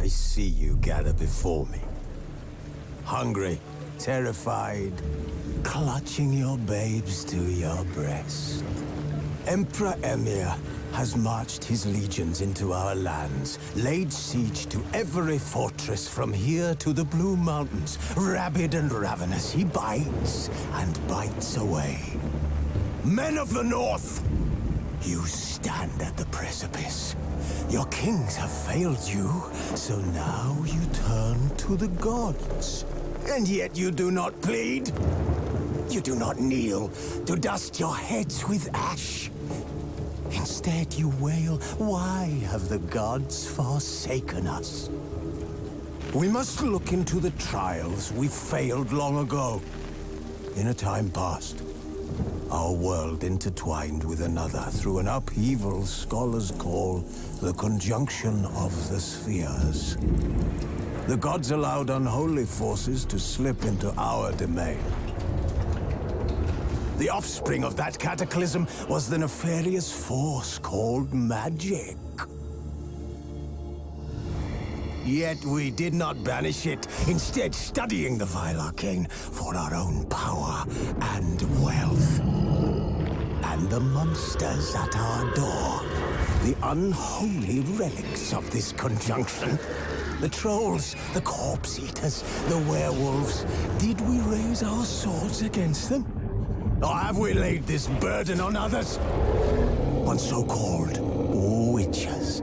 I see you gather before me. Hungry, terrified, clutching your babes to your breast. Emperor Emir has marched his legions into our lands, laid siege to every fortress from here to the Blue Mountains. Rabid and ravenous, he bites and bites away. Men of the North, you stand at the precipice. Your kings have failed you, so now you turn to the gods. And yet you do not plead. You do not kneel to dust your heads with ash. Instead you wail, why have the gods forsaken us? We must look into the trials we failed long ago. In a time past, our world intertwined with another through an upheaval scholars call the conjunction of the spheres. The gods allowed unholy forces to slip into our domain. The offspring of that cataclysm was the nefarious force called magic. Yet we did not banish it, instead studying the vile arcane for our own power and wealth. And the monsters at our door, the unholy relics of this conjunction. The trolls, the corpse-eaters, the werewolves. Did we raise our swords against them? Or have we laid this burden on others? On so-called witches.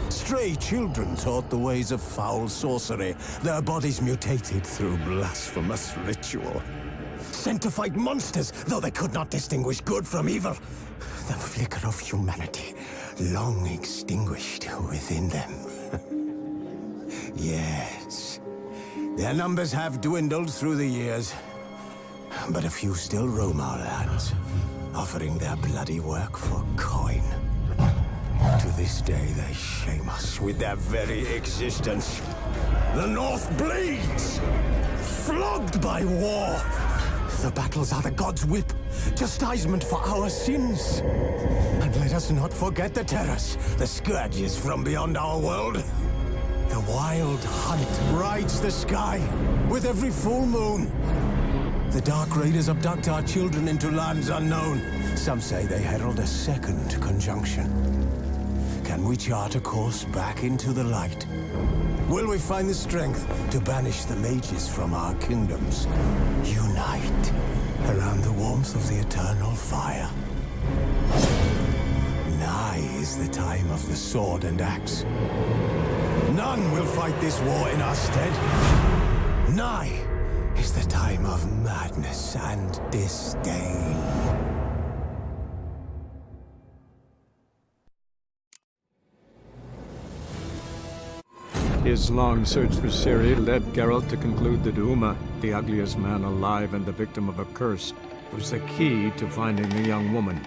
Stray children taught the ways of foul sorcery, their bodies mutated through blasphemous ritual. Sent to fight monsters, though they could not distinguish good from evil. The flicker of humanity, long extinguished within them. Yes, their numbers have dwindled through the years, but a few still roam our lands, offering their bloody work for coin. To this day, they shame us with their very existence. The North bleeds, flogged by war. The battles are the gods' whip, chastisement for our sins. And let us not forget the terrors, the scourges from beyond our world. The wild hunt rides the sky with every full moon. The Dark Raiders abduct our children into lands unknown. Some say they herald a second conjunction. Can we chart a course back into the light? Will we find the strength to banish the mages from our kingdoms? Unite around the warmth of the eternal fire. Nigh is the time of the sword and axe. None will fight this war in our stead. Nigh is the time of madness and disdain. His long search for Ciri led Geralt to conclude that Uma, the ugliest man alive and the victim of a curse, was the key to finding the young woman.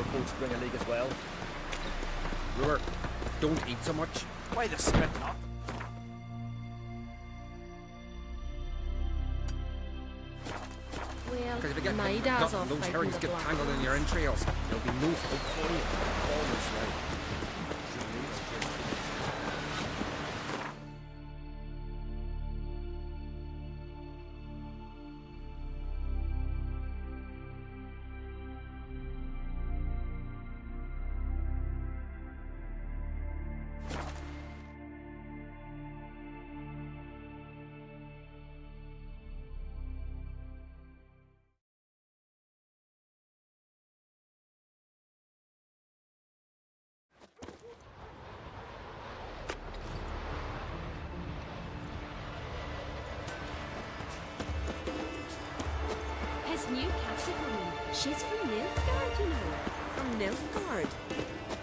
Spring League as well. Brewer, don't eat so much. Why the spit not? Well, Because if you get my picked dad's up off and those fighting herrings the get black tangled in one. your entrails, there'll be no hope for you. Almost right. His new captain woman. She's from Nilfgaard, you know. From Nilfgaard?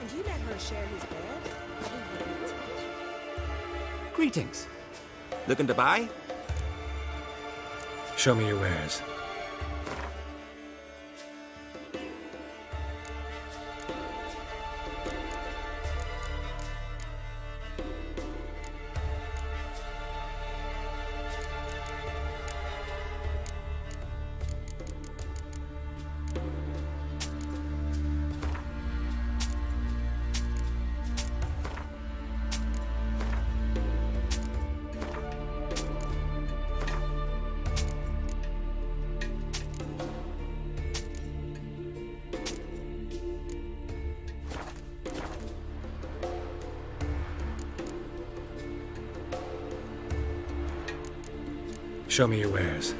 And you let her share his bed? He wouldn't. Greetings. Looking to buy? Show me your wares. Show me your wares.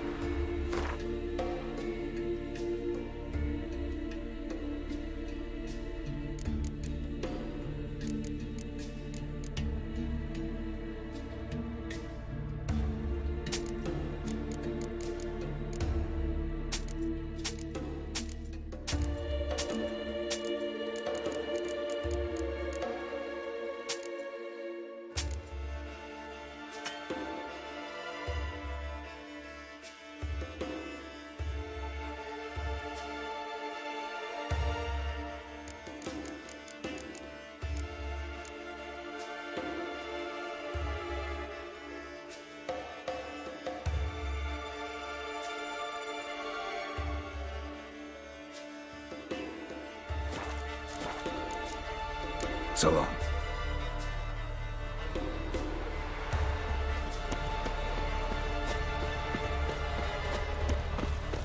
So long.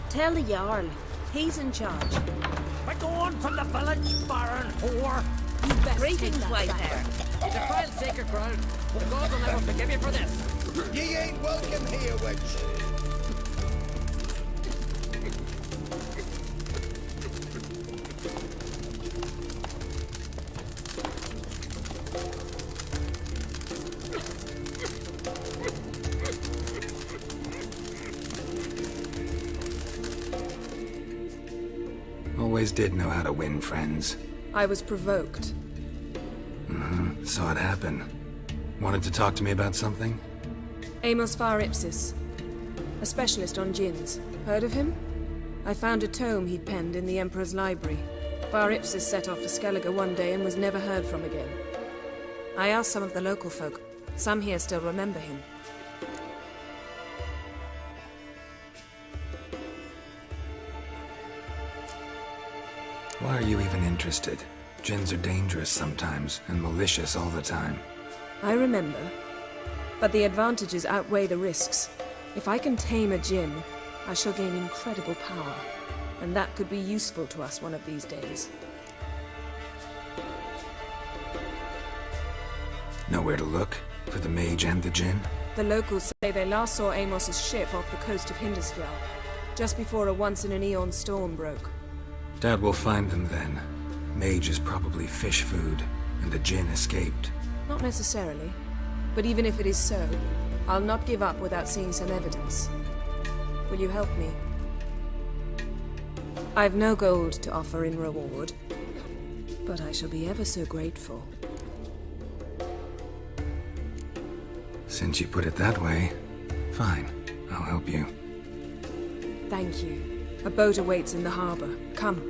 Tell the Jarl. He's in charge. By going from the village, baron whore! You best Greetings, take that white back. hair. Defile sacred ground. The gods will never forgive you for this. Ye ain't welcome here, witch. Always did know how to win friends. I was provoked. Saw it happen. Wanted to talk to me about something? Amos Far Ipsis. A specialist on djinns. Heard of him? I found a tome he'd penned in the Emperor's library. Far Ipsis set off for Skellige one day and was never heard from again. I asked some of the local folk. Some here still remember him. Why are you even interested? Djinns are dangerous sometimes, and malicious all the time. I remember. But the advantages outweigh the risks. If I can tame a djinn, I shall gain incredible power. And that could be useful to us one of these days. Nowhere to look? For the mage and the djinn? The locals say they last saw Amos's ship off the coast of Hindisfjall, just before a once-in-an-eon storm broke. Doubt we'll find them then. Mage is probably fish food, and the djinn escaped. Not necessarily. But even if it is so, I'll not give up without seeing some evidence. Will you help me? I've no gold to offer in reward, but I shall be ever so grateful. Since you put it that way, fine. I'll help you. Thank you. A boat awaits in the harbor. Come.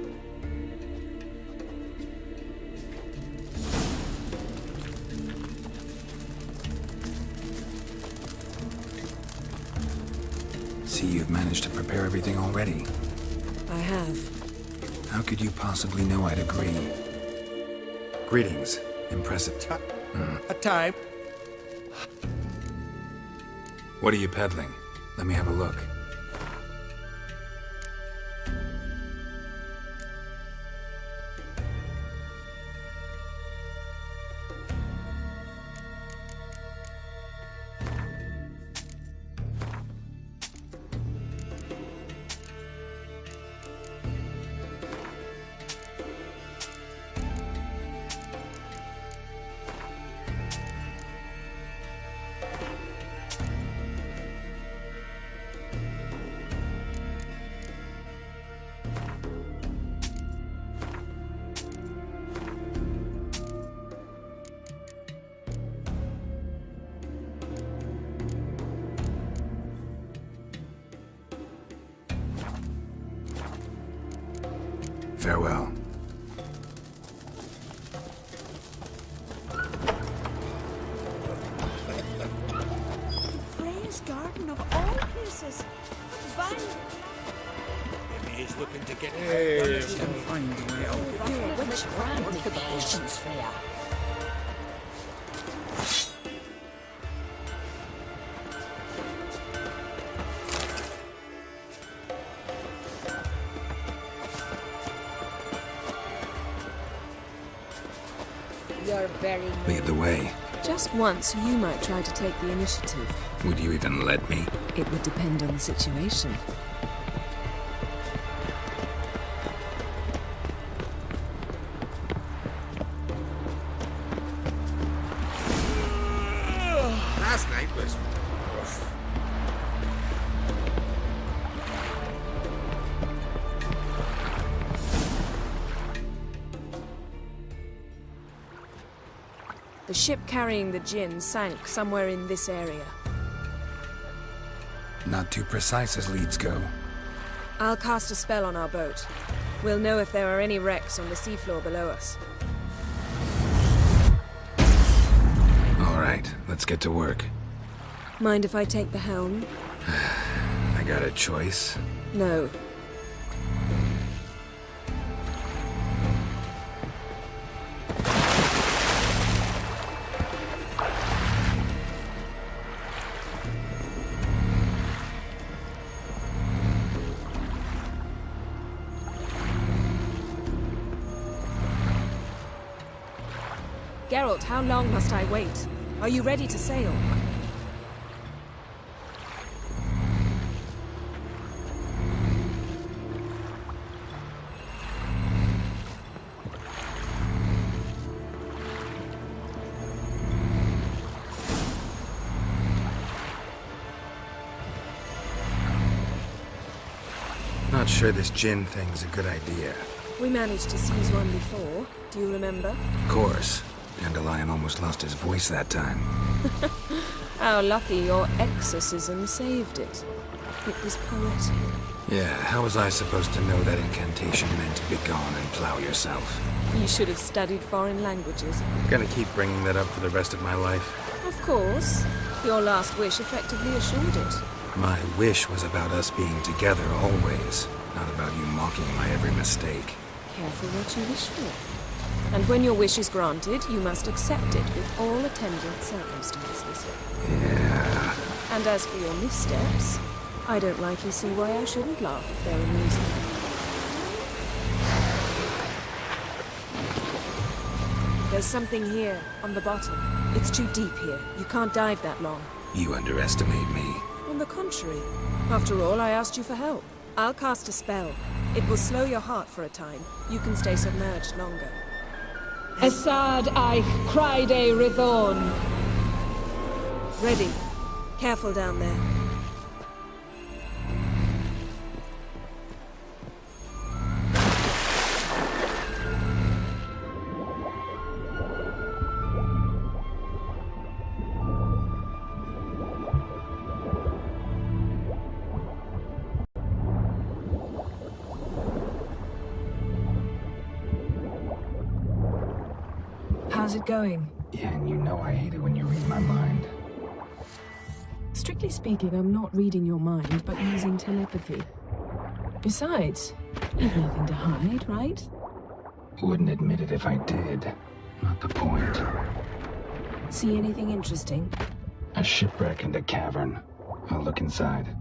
managed to prepare everything already. I have. How could you possibly know I'd agree? Greetings. Impressive. A time. What are you peddling? Let me have a look. Farewell. Freya's garden of all places. Maybe he's looking to get and find a way out. Which ramifications, Freya? You're very Lead the way. Just once, you might try to take the initiative. Would you even let me? It would depend on the situation. Last night was rough. The ship carrying the Jinn sank somewhere in this area. Not too precise as leads go. I'll cast a spell on our boat. We'll know if there are any wrecks on the seafloor below us. All right, let's get to work. Mind if I take the helm? I got a choice. No. Geralt, how long must I wait? Are you ready to sail? Not sure this Jinn thing's a good idea. We managed to seize one before. Do you remember? Of course. Dandelion almost lost his voice that time. How lucky your exorcism saved it. It was poetic. Yeah, how was I supposed to know that incantation meant begone and plow yourself? You should have studied foreign languages. Gonna keep bringing that up for the rest of my life. Of course. Your last wish effectively assured it. My wish was about us being together always, not about you mocking my every mistake. Careful what you wish for. And when your wish is granted, you must accept it with all attendant circumstances. Yeah. And as for your missteps, I don't likely see why I shouldn't laugh if they're amusing. There's something here, on the bottom. It's too deep here. You can't dive that long. You underestimate me. On the contrary. After all, I asked you for help. I'll cast a spell. It will slow your heart for a time. You can stay submerged longer. Assad I cried a Rithorn. Ready. Careful down there. How's it going? Yeah, and you know I hate it when you read my mind. Strictly speaking, I'm not reading your mind, but using telepathy. Besides, you've nothing to hide, right? Wouldn't admit it if I did. Not the point. See anything interesting? A shipwreck and a cavern. I'll look inside.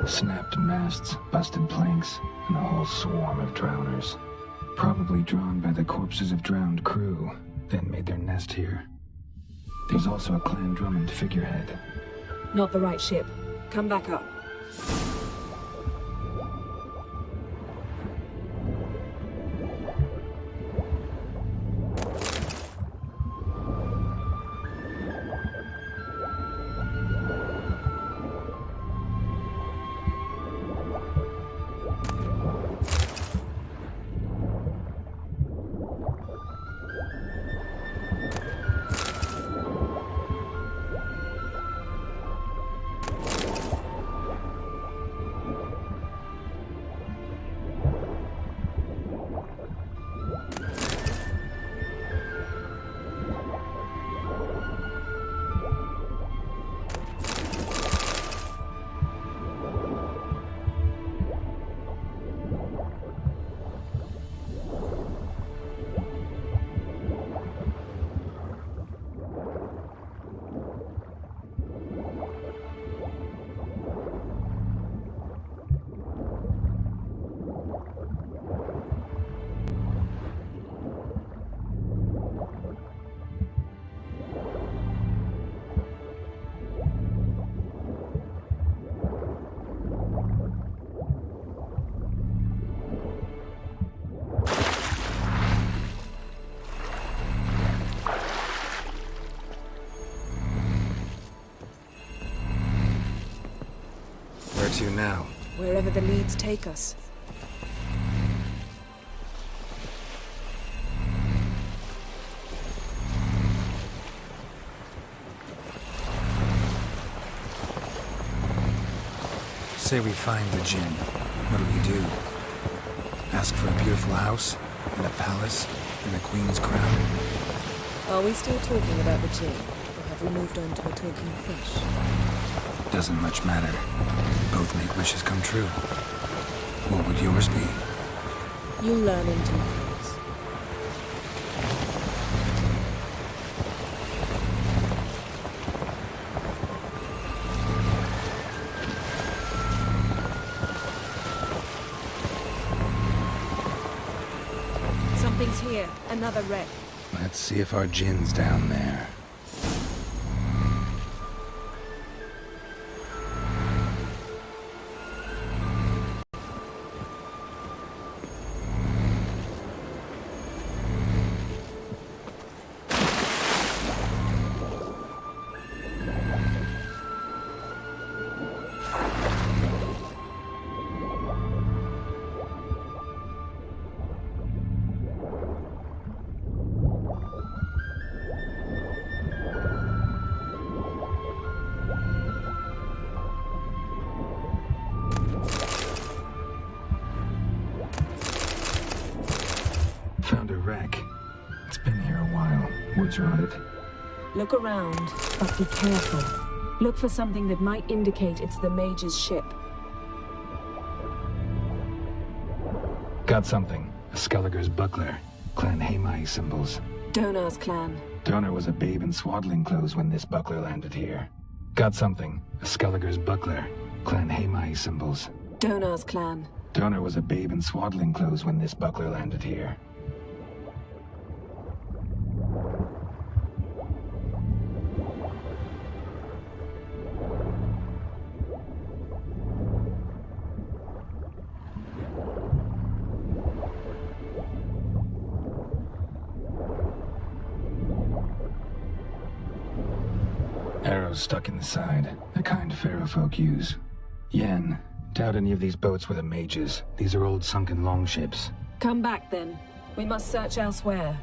Snapped masts, busted planks, and a whole swarm of drowners. Probably drawn by the corpses of drowned crew, then made their nest here. There's also a Clan Drummond figurehead. Not the right ship. Come back up. Where to now? Wherever the leads take us. Say we find the Jinn. What do we do? Ask for a beautiful house, and a palace, and a queen's crown? Are we still talking about the Jinn, or have we moved on to a talking fish? Doesn't much matter. Both make wishes come true. What would yours be? You'll learn in due course. Something's here. Another wreck. Let's see if our Jinn's down there. Found a wreck. It's been here a while. Wood's rotted. Look around, but be careful. Look for something that might indicate it's the Mage's ship. Got something. A Skelliger's buckler. Clan Hamai symbols. Donar's clan. Donar was a babe in swaddling clothes when this buckler landed here. Got something. A Skelliger's buckler. Clan Haemai symbols. Donar's clan. Donar was a babe in swaddling clothes when this buckler landed here. Arrows stuck in the side, the kind pharaoh folk use. Yen, doubt any of these boats were the mages. These are old sunken longships. Come back then. We must search elsewhere.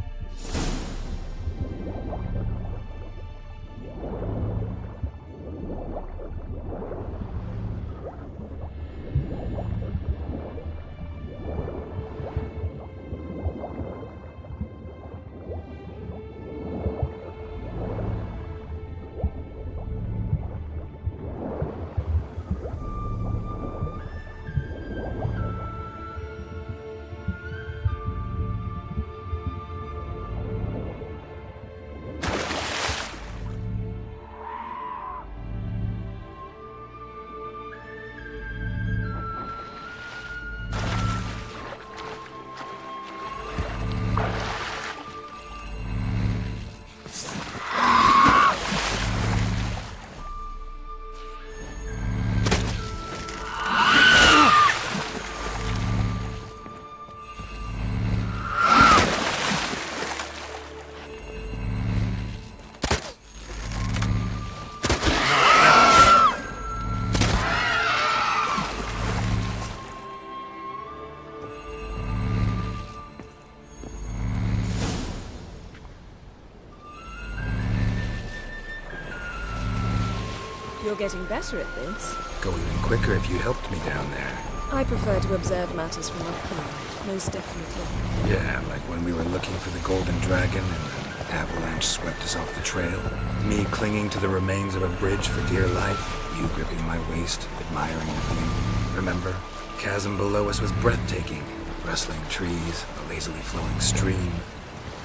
You're getting better at this. Go even quicker if you helped me down there. I prefer to observe matters from up here, most definitely. Yeah, like when we were looking for the Golden Dragon and an avalanche swept us off the trail. Me clinging to the remains of a bridge for dear life. You gripping my waist, admiring the view. Remember? Chasm below us was breathtaking. Rustling trees, a lazily flowing stream.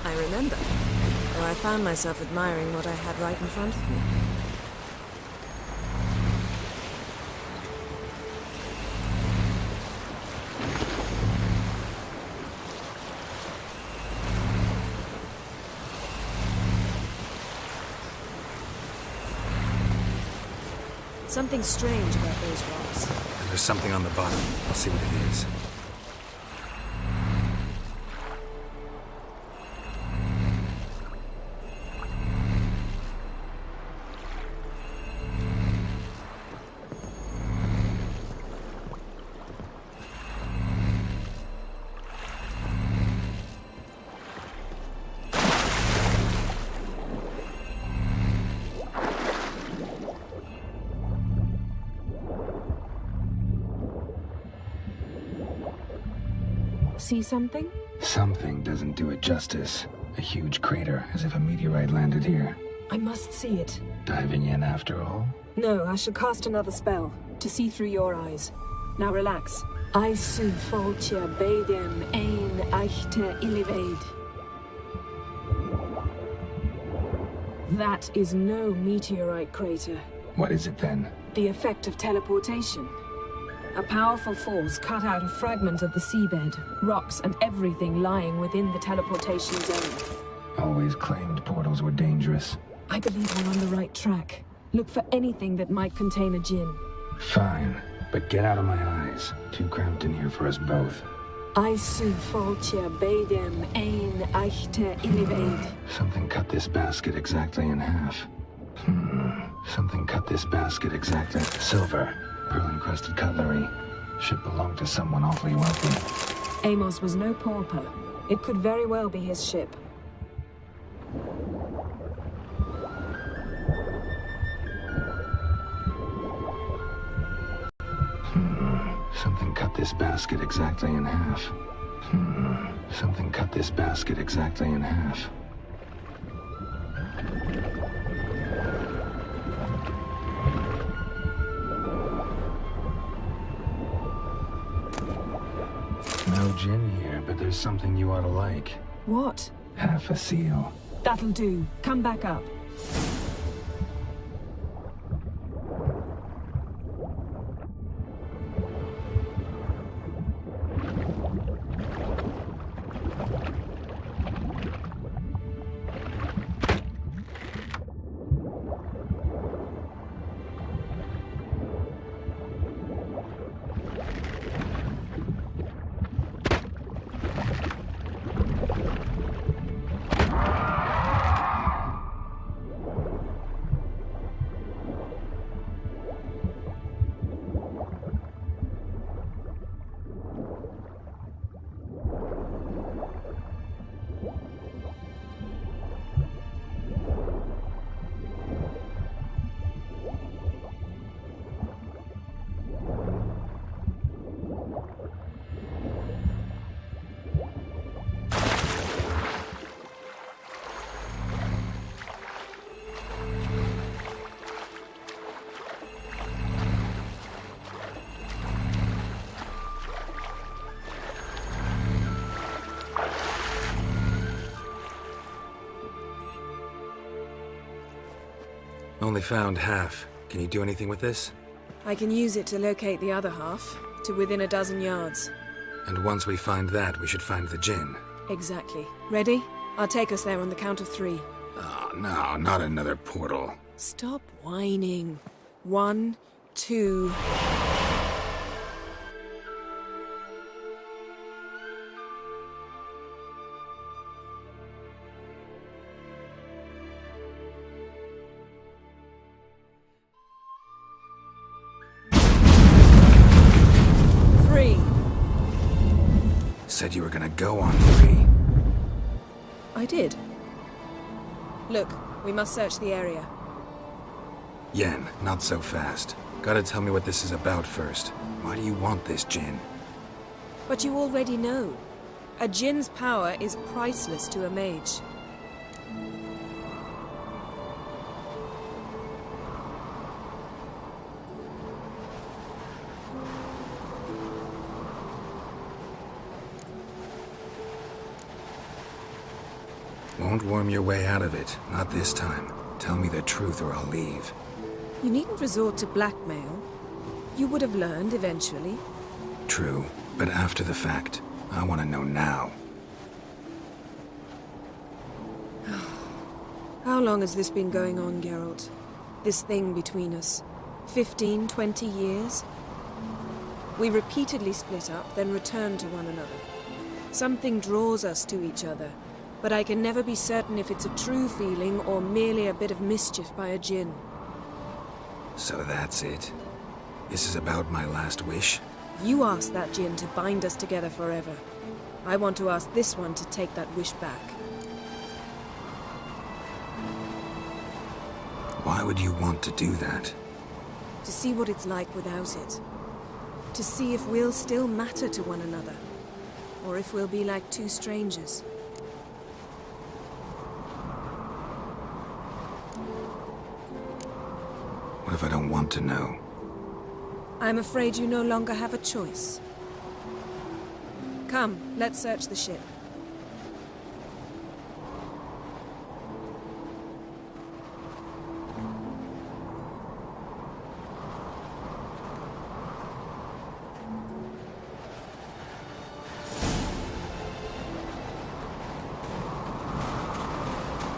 I remember, though I found myself admiring what I had right in front of me. Something strange about those rocks. And there's something on the bottom. I'll see what it is. See something? Something doesn't do it justice. A huge crater, as if a meteorite landed here. I must see it. Diving in after all? No, I shall cast another spell, to see through your eyes. Now relax. I su foltia beidem ein eichte illiveid. That is no meteorite crater. What is it then? The effect of teleportation. A powerful force cut out a fragment of the seabed, rocks and everything lying within the teleportation zone. Always claimed portals were dangerous. I believe we're on the right track. Look for anything that might contain a djinn. Fine, but get out of my eyes. Too cramped in here for us both. I su foltia beidem ein eichte illiveid. Something cut this basket exactly in half. Something cut this basket exactly. Silver. Pearl-encrusted cutlery. Should belong to someone awfully wealthy. Amos was no pauper. It could very well be his ship. Something cut this basket exactly in half. Something cut this basket exactly in half. No gin here, but there's something you ought to like. What? Half a seal. That'll do. Come back up. Only found half. Can you do anything with this? I can use it to locate the other half, to within a dozen yards. And once we find that, we should find the Jinn. Exactly. Ready? I'll take us there on the count of 3. Oh, no, not another portal. Stop whining. 1, 2... Said you were gonna go on 3. I did. Look, we must search the area. Yen, not so fast. Gotta tell me what this is about first. Why do you want this Jinn? But you already know. A Jinn's power is priceless to a mage. Won't worm your way out of it. Not this time. Tell me the truth or I'll leave. You needn't resort to blackmail. You would have learned eventually. True, but after the fact. I want to know now. How long has this been going on, Geralt? This thing between us? 15, 20 years? We repeatedly split up, then returned to one another. Something draws us to each other, but I can never be certain if it's a true feeling or merely a bit of mischief by a Jinn. So that's it? This is about my last wish? You asked that Jinn to bind us together forever. I want to ask this one to take that wish back. Why would you want to do that? To see what it's like without it. To see if we'll still matter to one another. Or if we'll be like two strangers. What if I don't want to know? I'm afraid you no longer have a choice. Come, let's search the ship.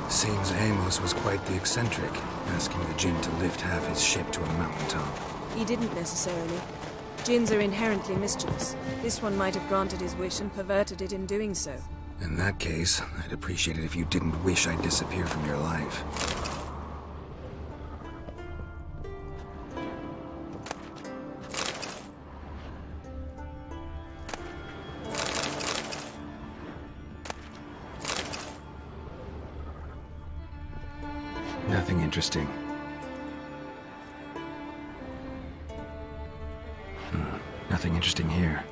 Seems Amos was quite the eccentric, asking the Jinn to lift half his ship to a mountaintop. He didn't necessarily. Jinns are inherently mischievous. This one might have granted his wish and perverted it in doing so. In that case, I'd appreciate it if you didn't wish I'd disappear from your life. Nothing interesting. Nothing interesting here.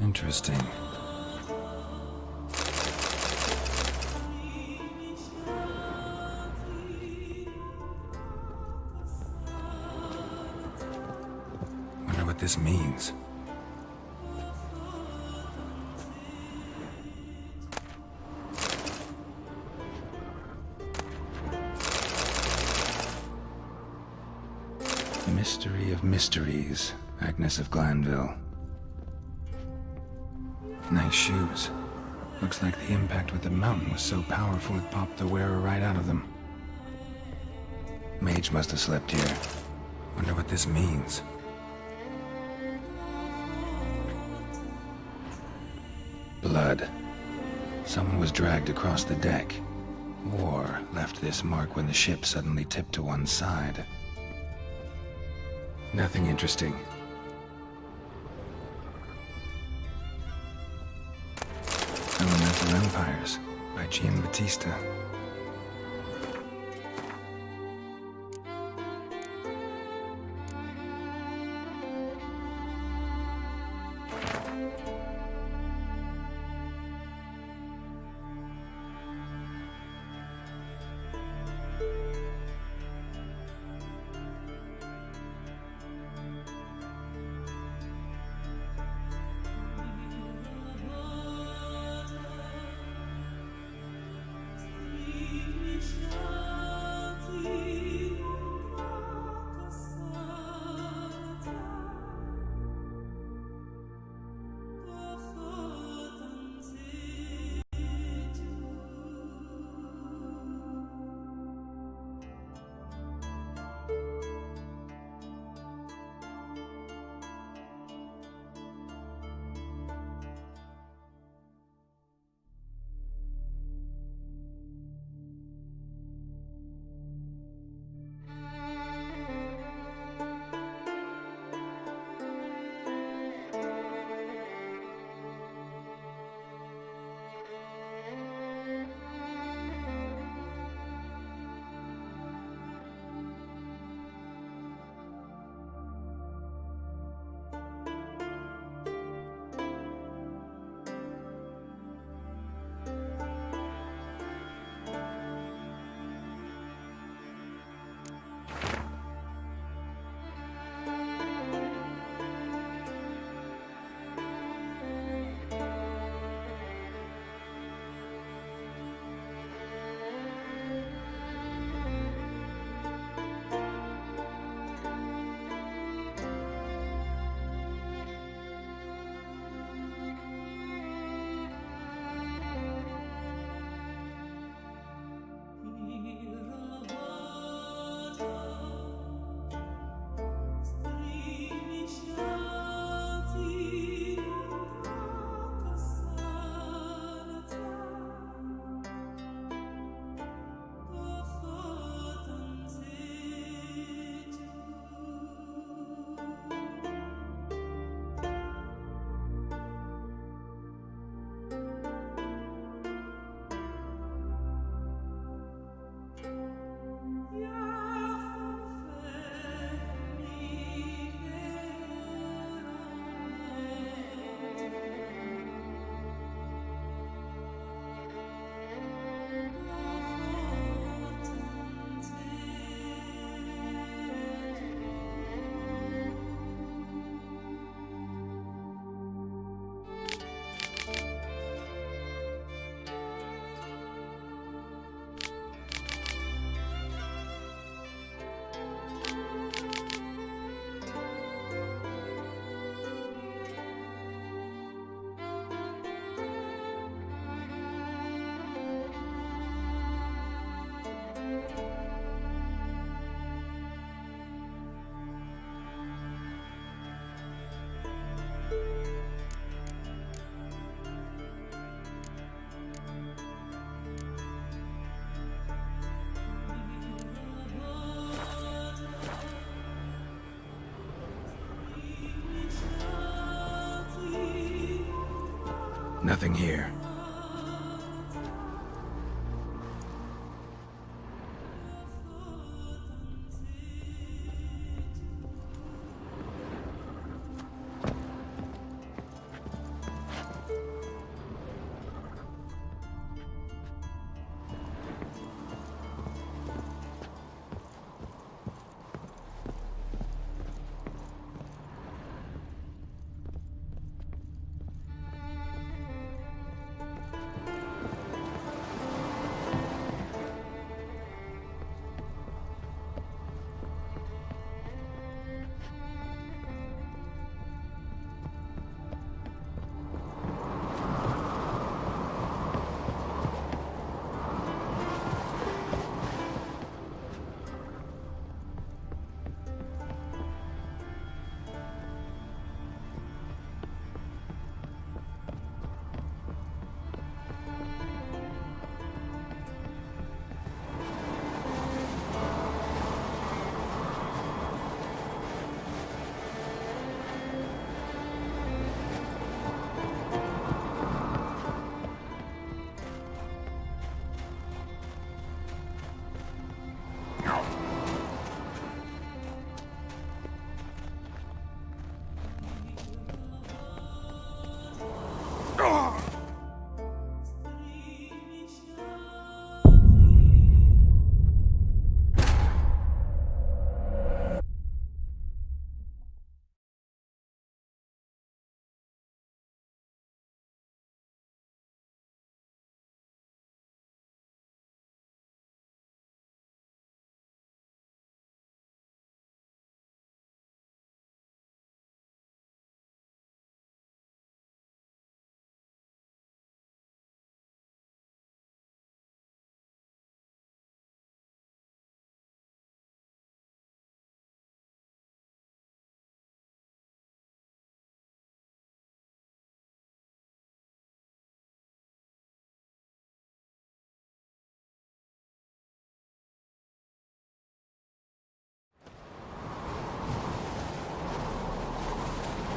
Interesting. Wonder what this means. Mystery of mysteries, Agnes of Glanville. Nice shoes. Looks like the impact with the mountain was so powerful it popped the wearer right out of them. Mage must have slept here. Wonder what this means. Blood. Someone was dragged across the deck. Or left this mark when the ship suddenly tipped to one side. Nothing interesting. Elemental Empires by Giambattista. Nothing here.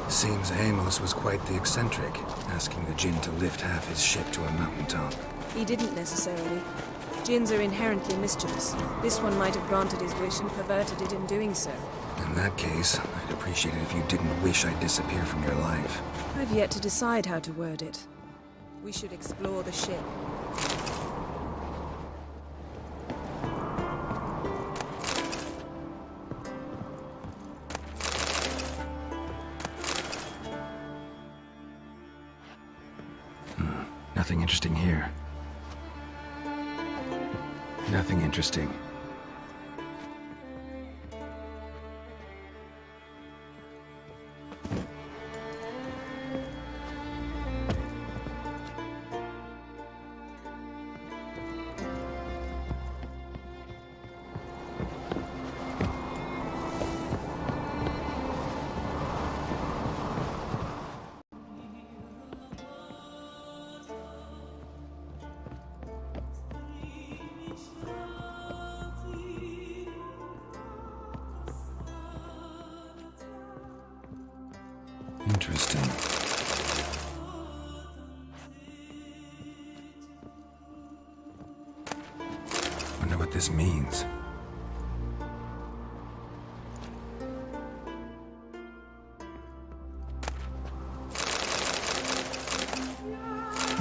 Seems Amos was quite the eccentric, asking the Jinn to lift half his ship to a mountaintop. He didn't necessarily. Jinns are inherently mischievous. This one might have granted his wish and perverted it in doing so. In that case, I'd appreciate it if you didn't wish I'd disappear from your life. I've yet to decide how to word it. We should explore the ship. Nothing interesting here. Nothing interesting. Interesting. Wonder what this means.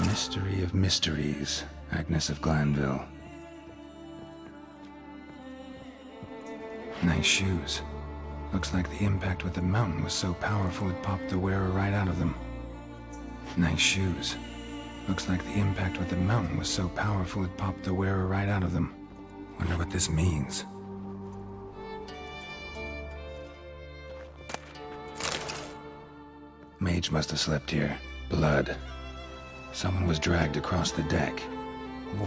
Mystery of mysteries, Agnes of Glanville. Nice shoes. Looks like the impact with the mountain was so powerful it popped the wearer right out of them. Nice shoes. Looks like the impact with the mountain was so powerful it popped the wearer right out of them. Wonder what this means. Mage must have slept here. Blood. Someone was dragged across the deck.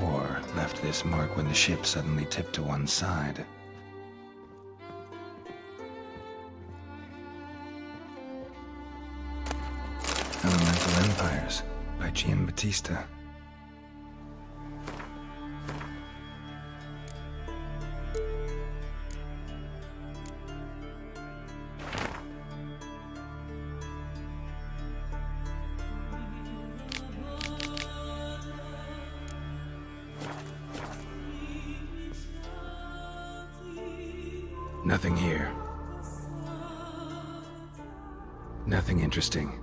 Or left this mark when the ship suddenly tipped to one side. Elemental Empires by Giambattista. Nothing here. Nothing interesting.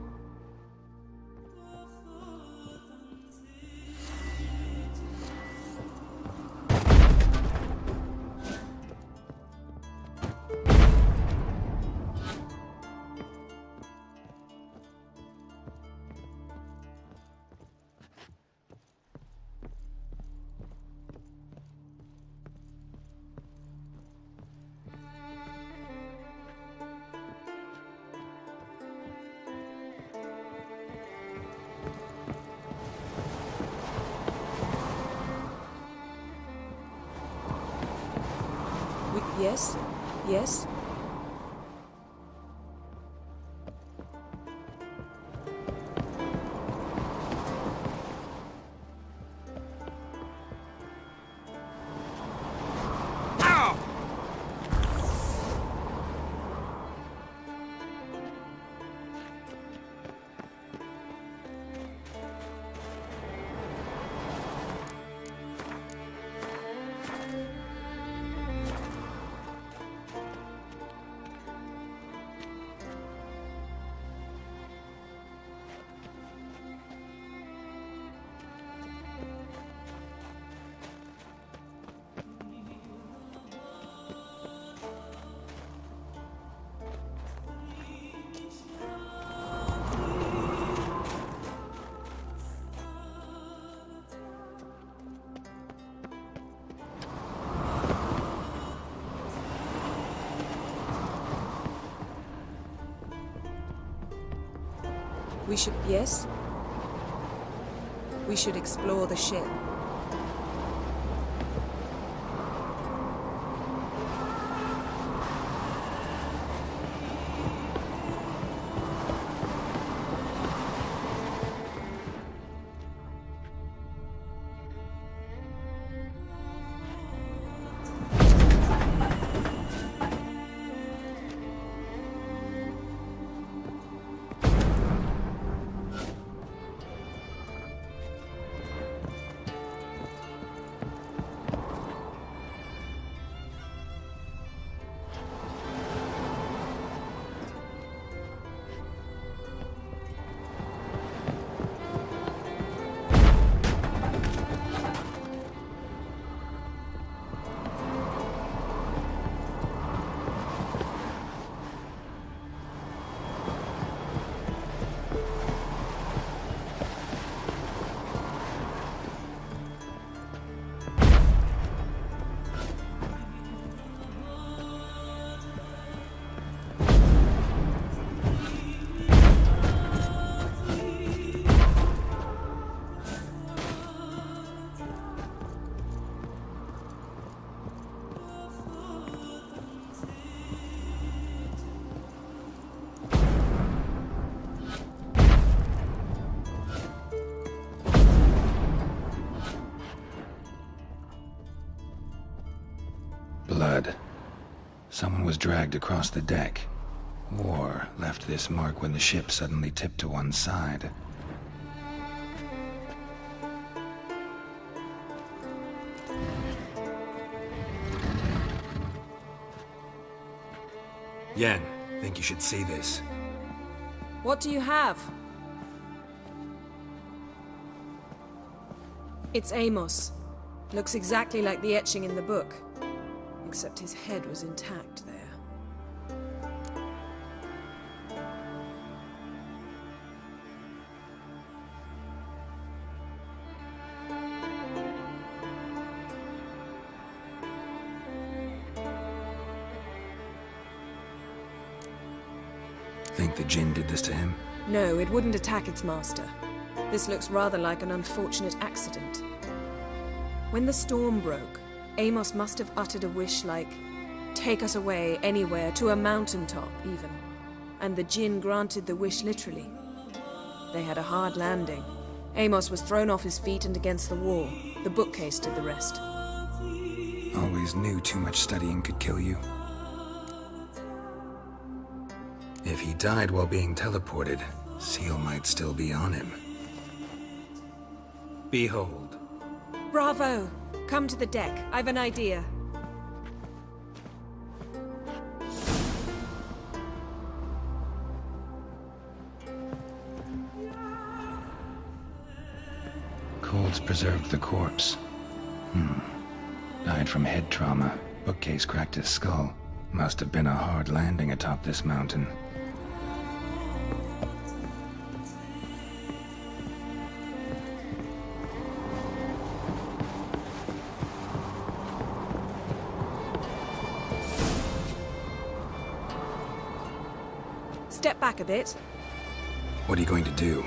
Yes? Yes? We should... Yes? We should explore the ship. Blood. Someone was dragged across the deck. Or left this mark when the ship suddenly tipped to one side. Yen, think you should see this. What do you have? It's Amos. Looks exactly like the etching in the book. Except his head was intact there. Think the Jinn did this to him? No, it wouldn't attack its master. This looks rather like an unfortunate accident. When the storm broke, Amos must have uttered a wish like, "Take us away, anywhere, to a mountaintop, even." And the Jinn granted the wish literally. They had a hard landing. Amos was thrown off his feet and against the wall. The bookcase did the rest. Always knew too much studying could kill you. If he died while being teleported, Seal might still be on him. Behold. Bravo! Come to the deck. I've an idea. scaffolds preserved the corpse. Died from head trauma. Bookcase cracked his skull. Must have been a hard landing atop this mountain. Step back a bit. What are you going to do?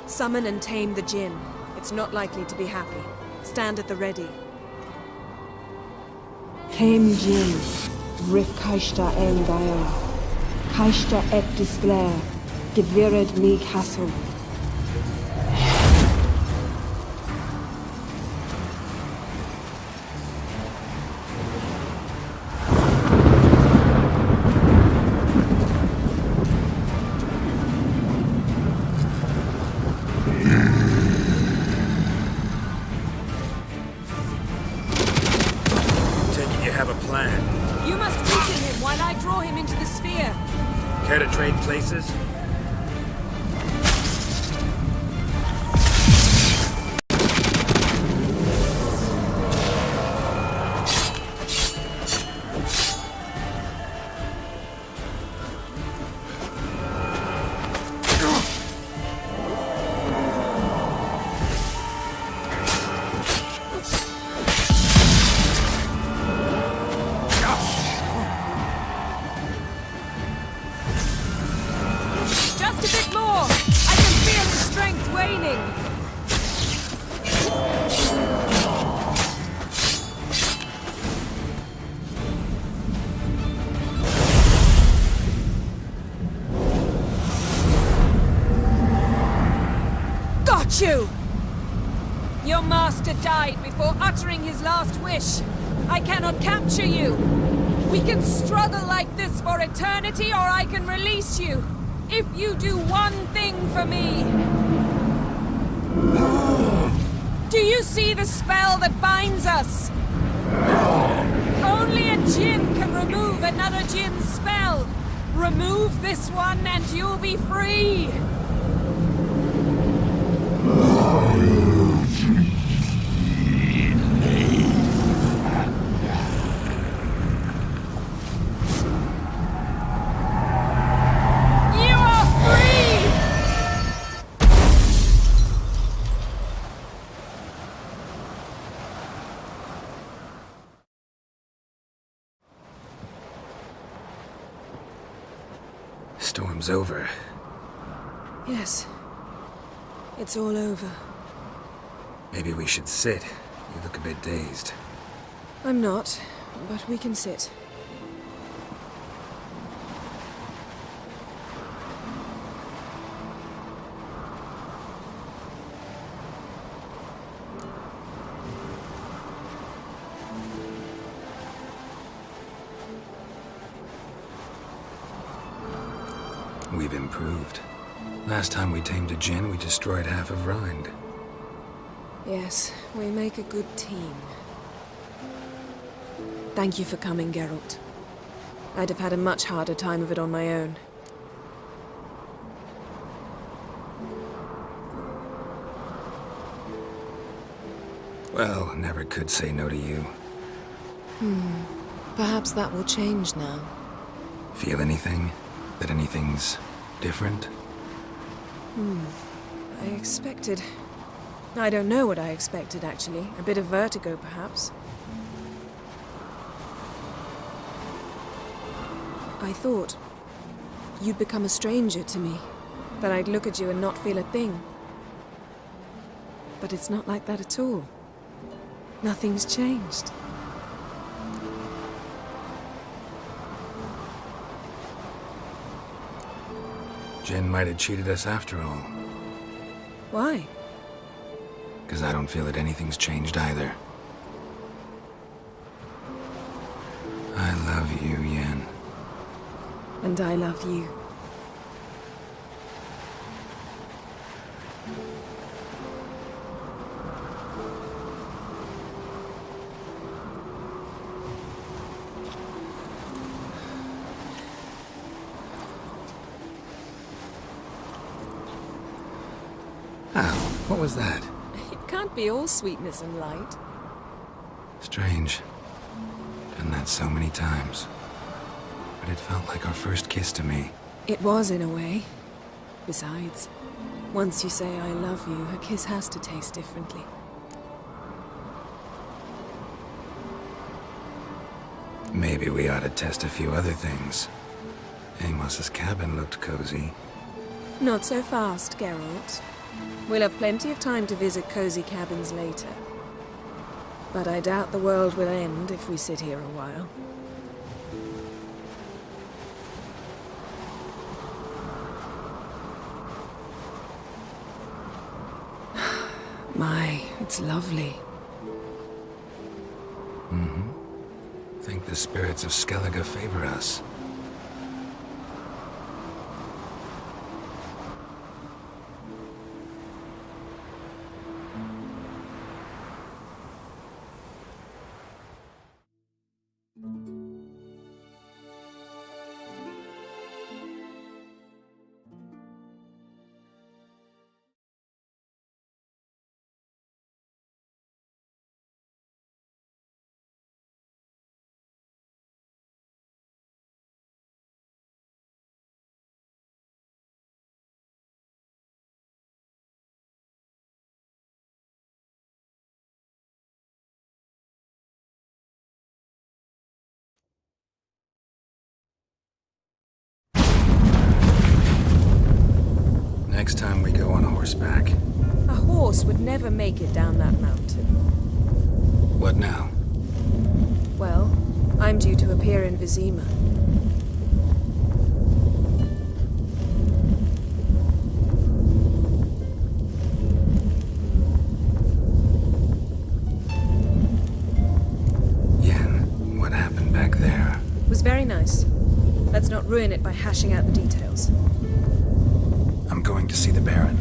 Summon and tame the Jinn. It's not likely to be happy. Stand at the ready. Tame Jinn, Rif Kaishta El Gael, Kaishta et Disblair, Gevired Mi Castle. You must weaken him while I draw him into the sphere. Care to trade places? You! Your master died before uttering his last wish. I cannot capture you. We can struggle like this for eternity, or I can release you. If you do one thing for me. Do you see the spell that binds us? Only a Jinn can remove another Jinn's spell. Remove this one and you'll be free. Storm's over. Yes. It's all over. Maybe we should sit. You look a bit dazed. I'm not, but we can sit. We've improved. Last time we tamed a Jinn, we destroyed half of Rind. Yes, we make a good team. Thank you for coming, Geralt. I'd have had a much harder time of it on my own. Well, never could say no to you. Perhaps that will change now. Feel anything? That anything's different? I expected... I don't know what I expected, actually. A bit of vertigo, perhaps. I thought you'd become a stranger to me. That I'd look at you and not feel a thing. But it's not like that at all. Nothing's changed. Jinn might have cheated us after all. Why? Because I don't feel that anything's changed either. I love you, Yen. And I love you. Ow, what was that? It can't be all sweetness and light. Strange. Done that so many times. But it felt like our first kiss to me. It was, in a way. Besides, once you say I love you, a kiss has to taste differently. Maybe we ought to test a few other things. Amos's cabin looked cozy. Not so fast, Geralt. We'll have plenty of time to visit cozy cabins later. But I doubt the world will end if we sit here a while. My, it's lovely. Mm-hmm. Think the spirits of Skellige favor us. Next time we go on horseback. A horse would never make it down that mountain. What now? Well, I'm due to appear in Vizima. Yen, what happened back there? It was very nice. Let's not ruin it by hashing out the details. I'm going to see the Baron.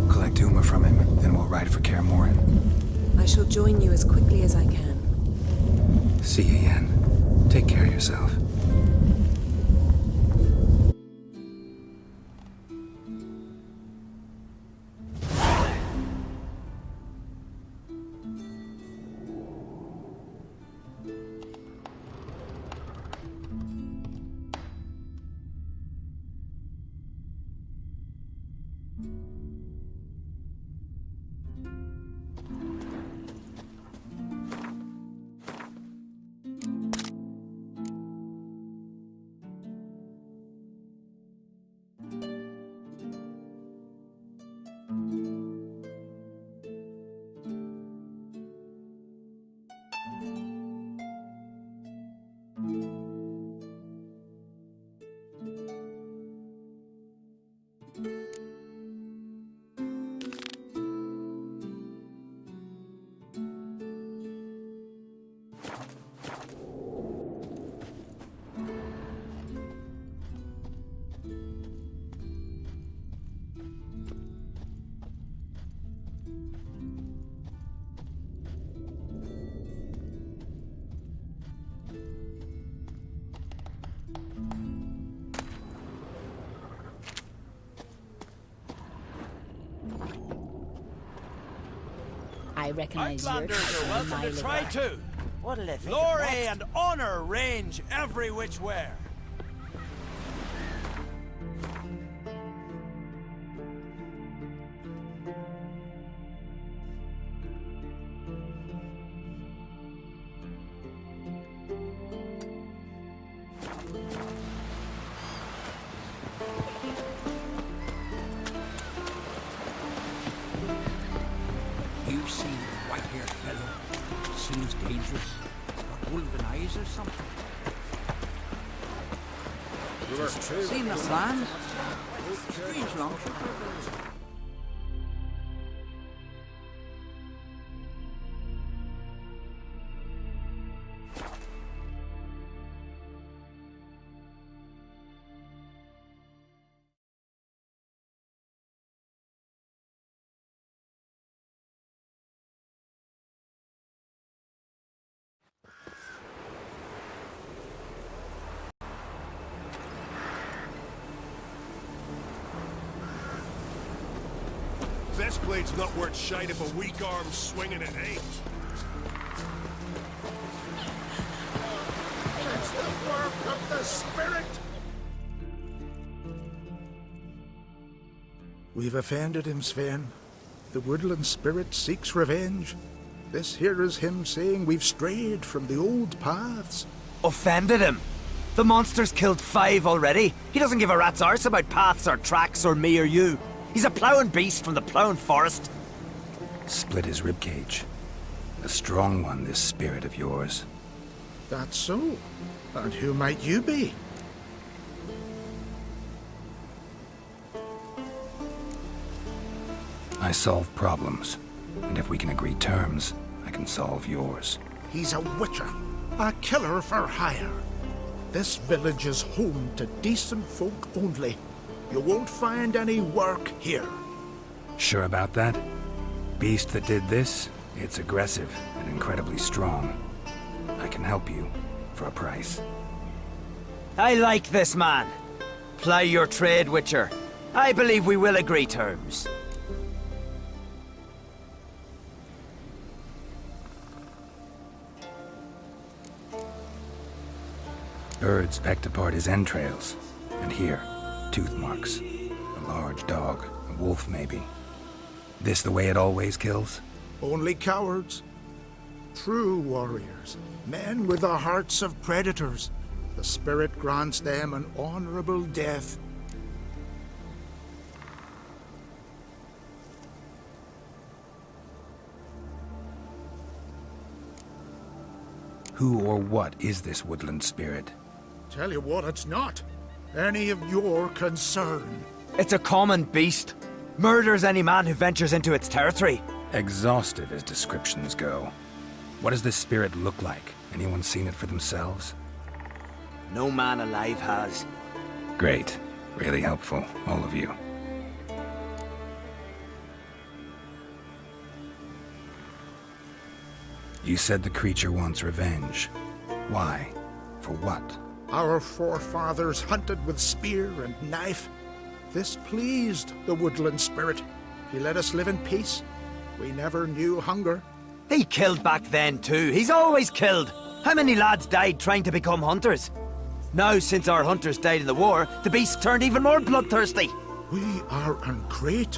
Collect Uma from him, then we'll ride for Kaer Morhen. I shall join you as quickly as I can. See you, Yen. Take care of yourself. I recognize your Outlanders are welcome to try too. What'll they think Glory and honor range every which way. You see the white-haired fellow? Seems dangerous. Got wolven eyes or something. Seen the plan? Strange long. Best blade's not worth shite if a weak arm's swinging it ain't. It's the work of the spirit! We've offended him, Sven. The woodland spirit seeks revenge. This here is him saying we've strayed from the old paths. Offended him? The monster's killed 5 already. He doesn't give a rat's arse about paths or tracks or me or you. He's a ploughing beast from the ploughing forest. Split his ribcage. A strong one, this spirit of yours. That's so. And who might you be? I solve problems, and if we can agree terms, I can solve yours. He's a witcher, a killer for hire. This village is home to decent folk only. You won't find any work here. Sure about that? Beast that did this, it's aggressive and incredibly strong. I can help you, for a price. I like this man. Ply your trade, Witcher. I believe we will agree terms. Birds pecked apart his entrails, and here, tooth marks. A large dog, a wolf maybe. This the way it always kills? Only cowards. True warriors, men with the hearts of predators. The spirit grants them an honorable death. Who or what is this woodland spirit? Tell you what, it's not any of your concern. It's a common beast. Murders any man who ventures into its territory. Exhaustive as descriptions go. What does this spirit look like? Anyone seen it for themselves? No man alive has. Great. Really helpful, all of you. You said the creature wants revenge. Why? For what? Our forefathers hunted with spear and knife. This pleased the woodland spirit. He let us live in peace. We never knew hunger. He killed back then too. He's always killed. How many lads died trying to become hunters? Now, since our hunters died in the war, the beast turned even more bloodthirsty. We are ungreat.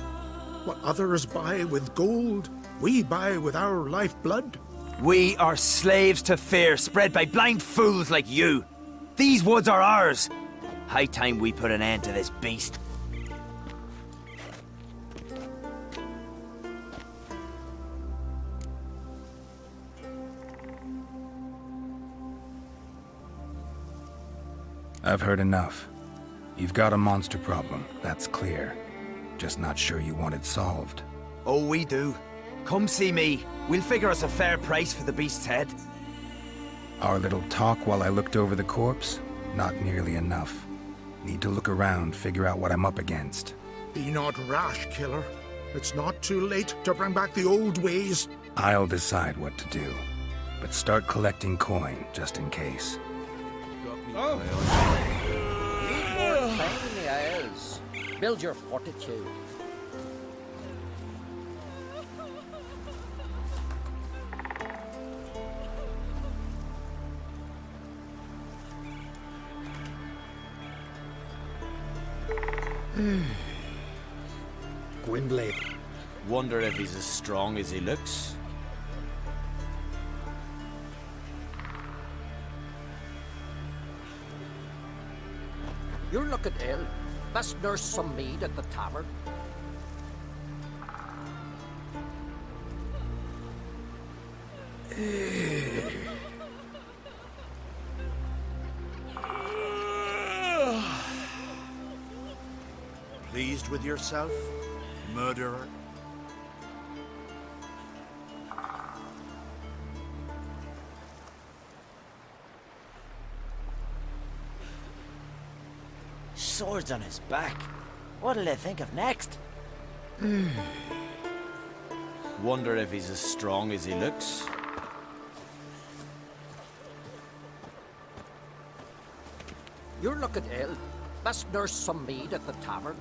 What others buy with gold, we buy with our lifeblood. We are slaves to fear spread by blind fools like you. These woods are ours. High time we put an end to this beast. I've heard enough. You've got a monster problem, that's clear. Just not sure you want it solved. Oh, we do. Come see me. We'll figure us a fair price for the beast's head. Our little talk while I looked over the corpse? Not nearly enough. Need to look around, figure out what I'm up against. Be not rash, killer. It's not too late to bring back the old ways. I'll decide what to do. But start collecting coin, just in case. Need more time in the Isles. Build your fortitude. Gwynblade. Wonder if he's as strong as he looks. You're looking ill. Best nurse some mead at the tavern. Pleased with yourself, murderer? Swords on his back. What'll they think of next? Wonder if he's as strong as he looks. You're looking ill. Best nurse some mead at the tavern.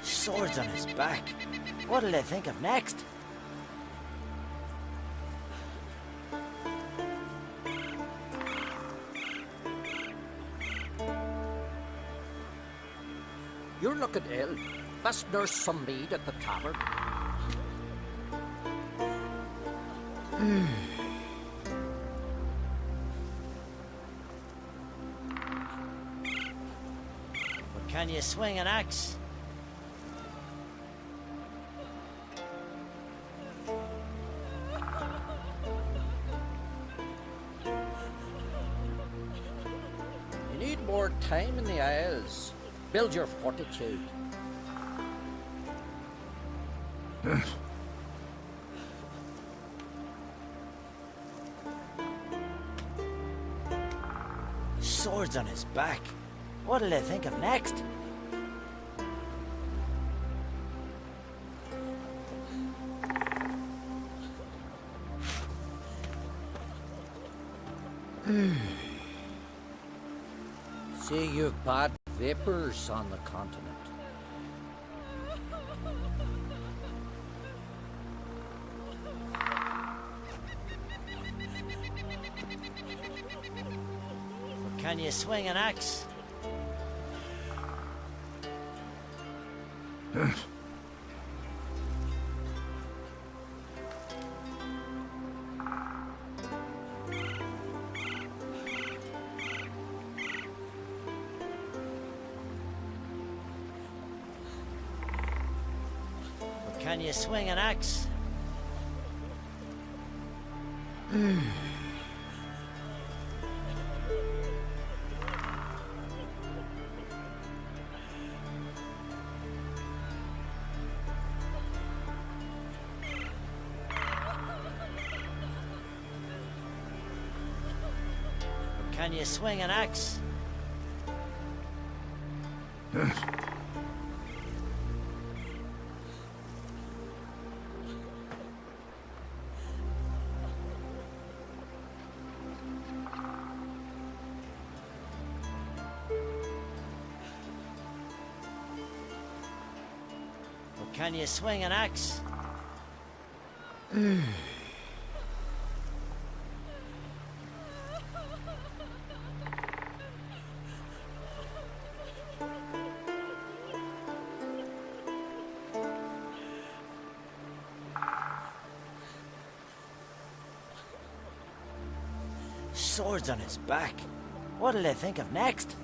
Swords on his back. What'll they think of next? You're looking ill. Best nurse some mead at the tavern. But can you swing an axe? You need more time in the Isles. Build your fortitude. Swords on his back. What'll they think of next? See, you've bad vapors on the continent. Can you swing an axe? Can you swing an axe? Can you swing an axe? Can you swing an axe? Swords on his back. What'll they think of next?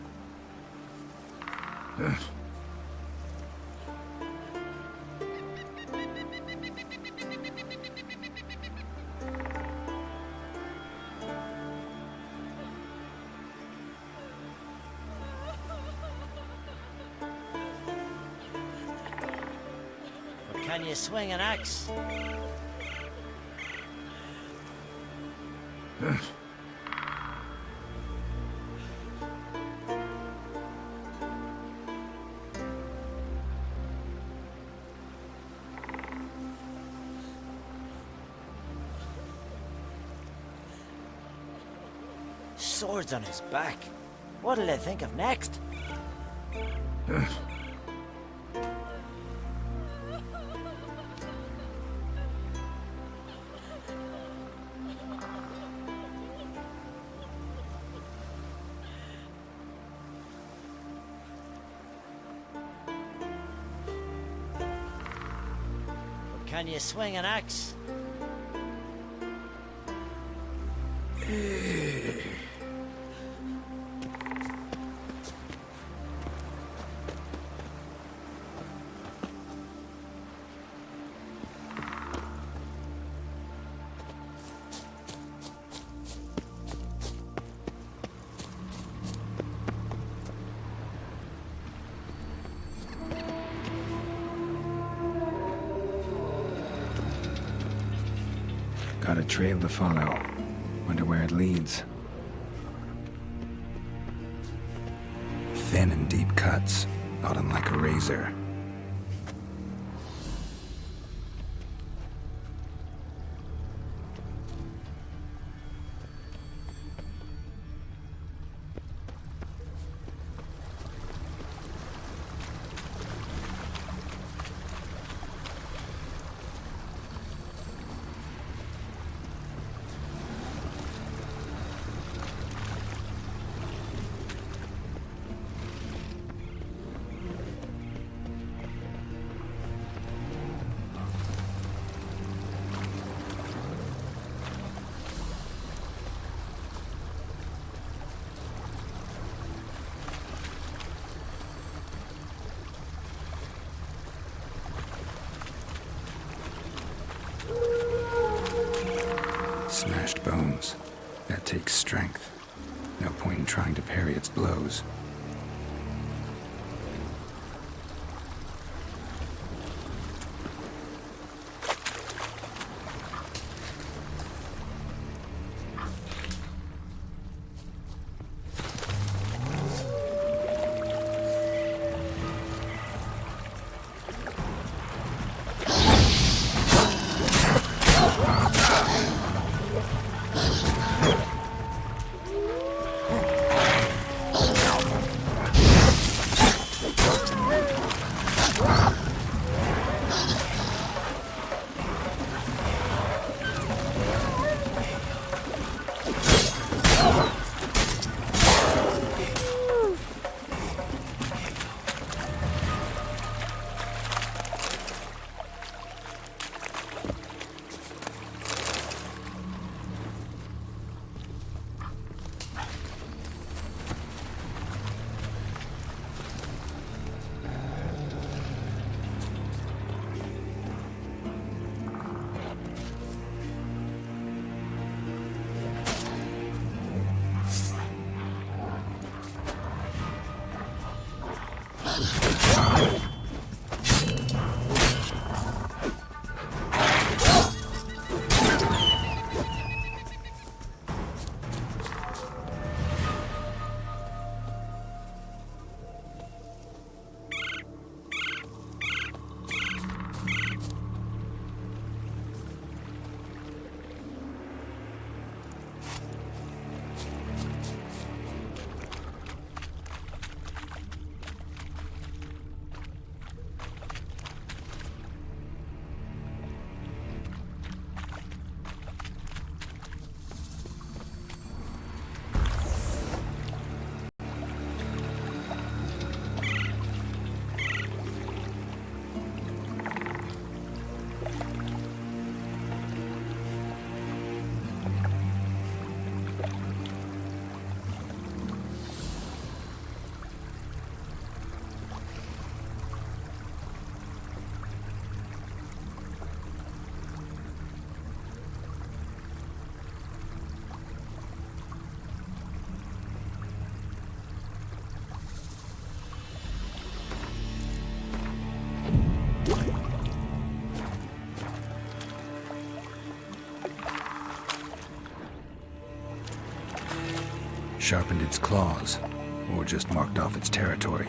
Can you swing an axe? Swords on his back. What'll they think of next? Can you swing an axe? Got a trail to follow. Wonder where it leads. Thin and deep cuts, not unlike a razor. Smashed bones. That takes strength. No point in trying to parry its blows. Sharpened its claws, or just marked off its territory.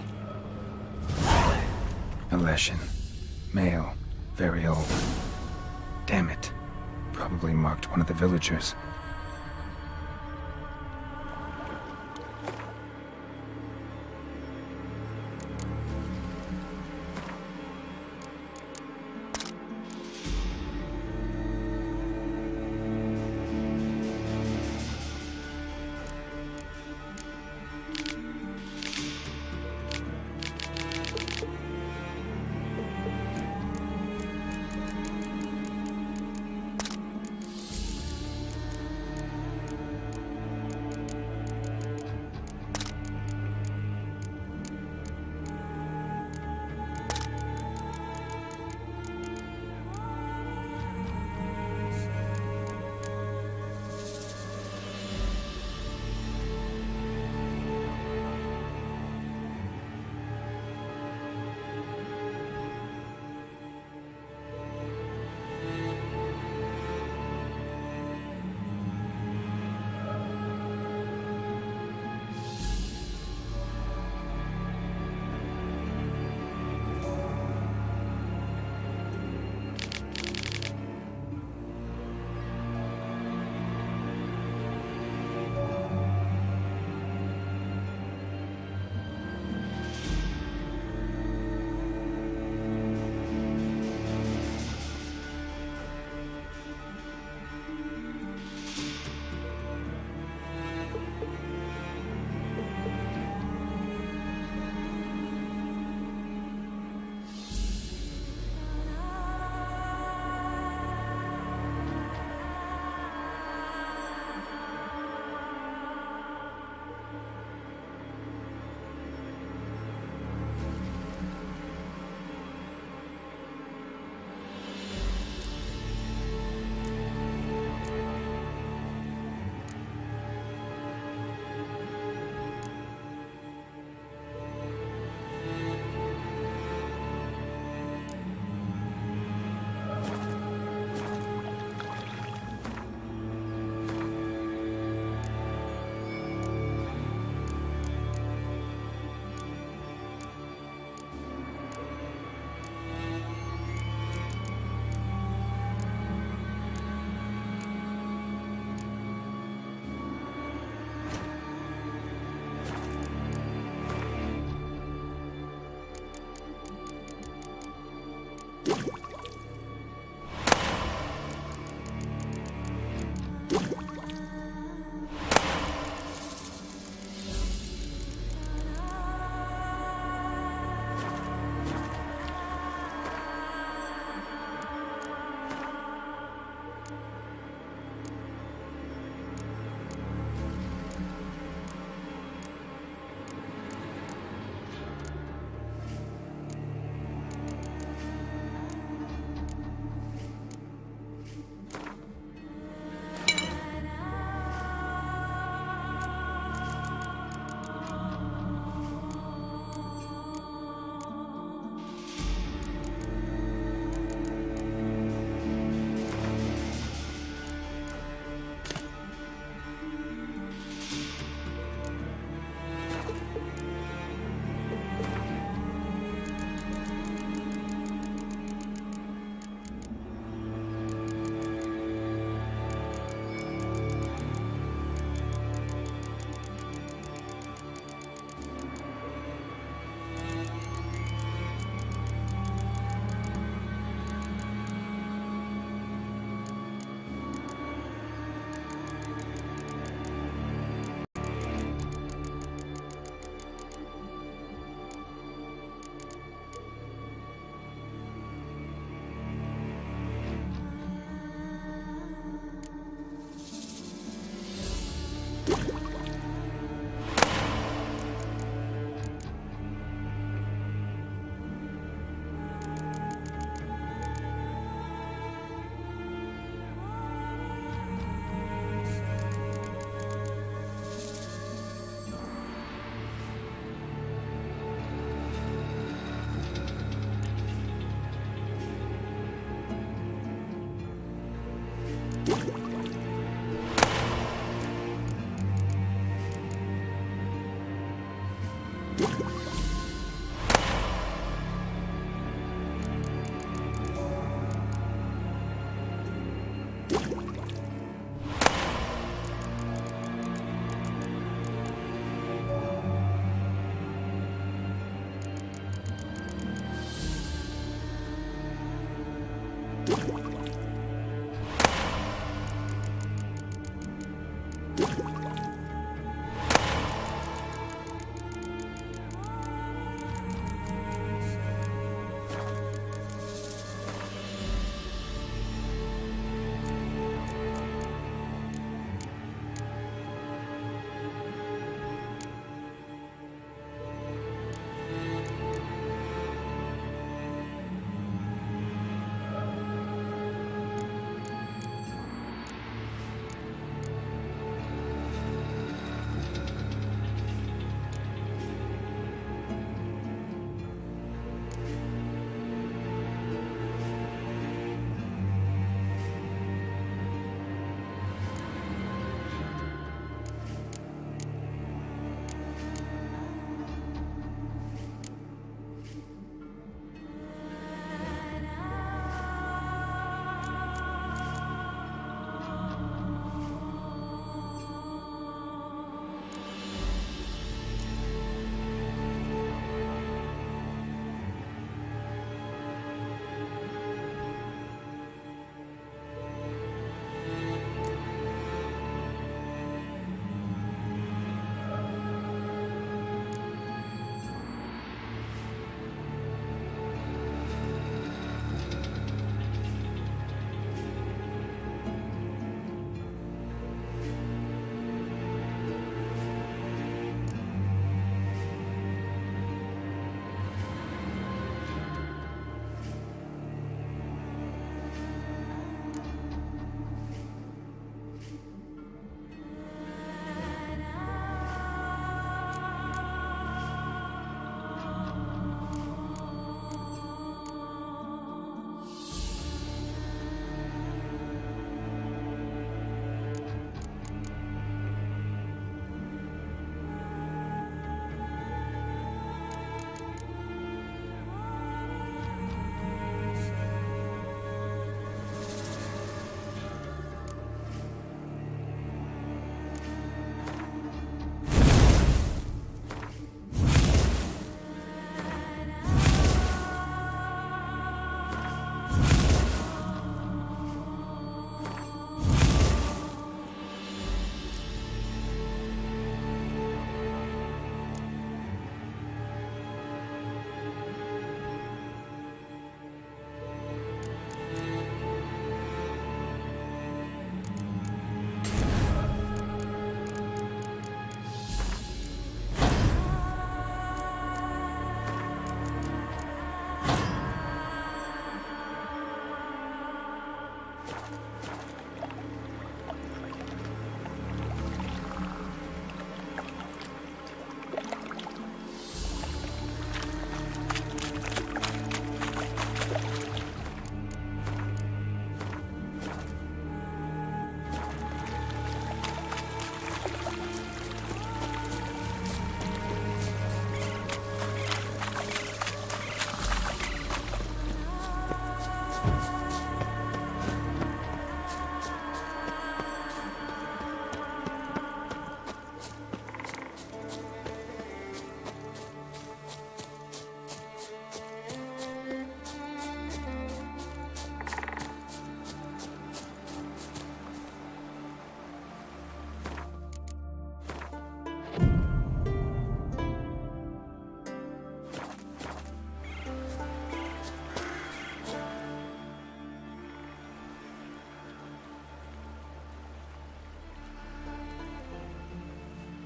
Aleshin. Male. Very old. Damn it. Probably marked one of the villagers.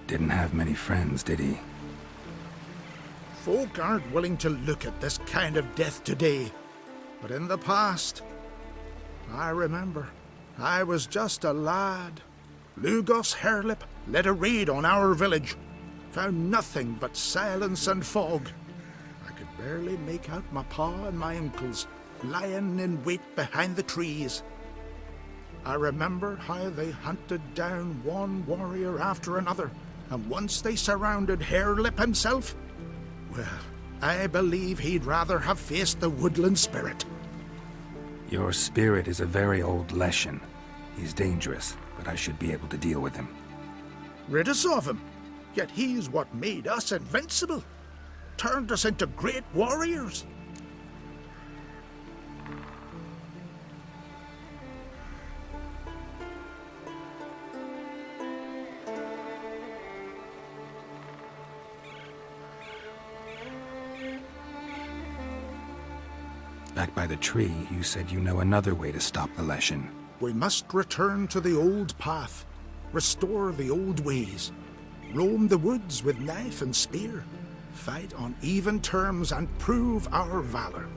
Didn't have many friends, did he? Folk aren't willing to look at this kind of death today. But in the past, I remember, I was just a lad. Lugos Hairlip led a raid on our village. Found nothing but silence and fog. I could barely make out my pa and my uncles lying in wait behind the trees. I remember how they hunted down one warrior after another, and once they surrounded Hairlip himself, well, I believe he'd rather have faced the woodland spirit. Your spirit is a very old Leshen. He's dangerous, but I should be able to deal with him. Rid us of him. Yet he's what made us invincible. Turned us into great warriors. Back by the tree, you said you know another way to stop the Leshen. We must return to the old path, restore the old ways, roam the woods with knife and spear, fight on even terms and prove our valor.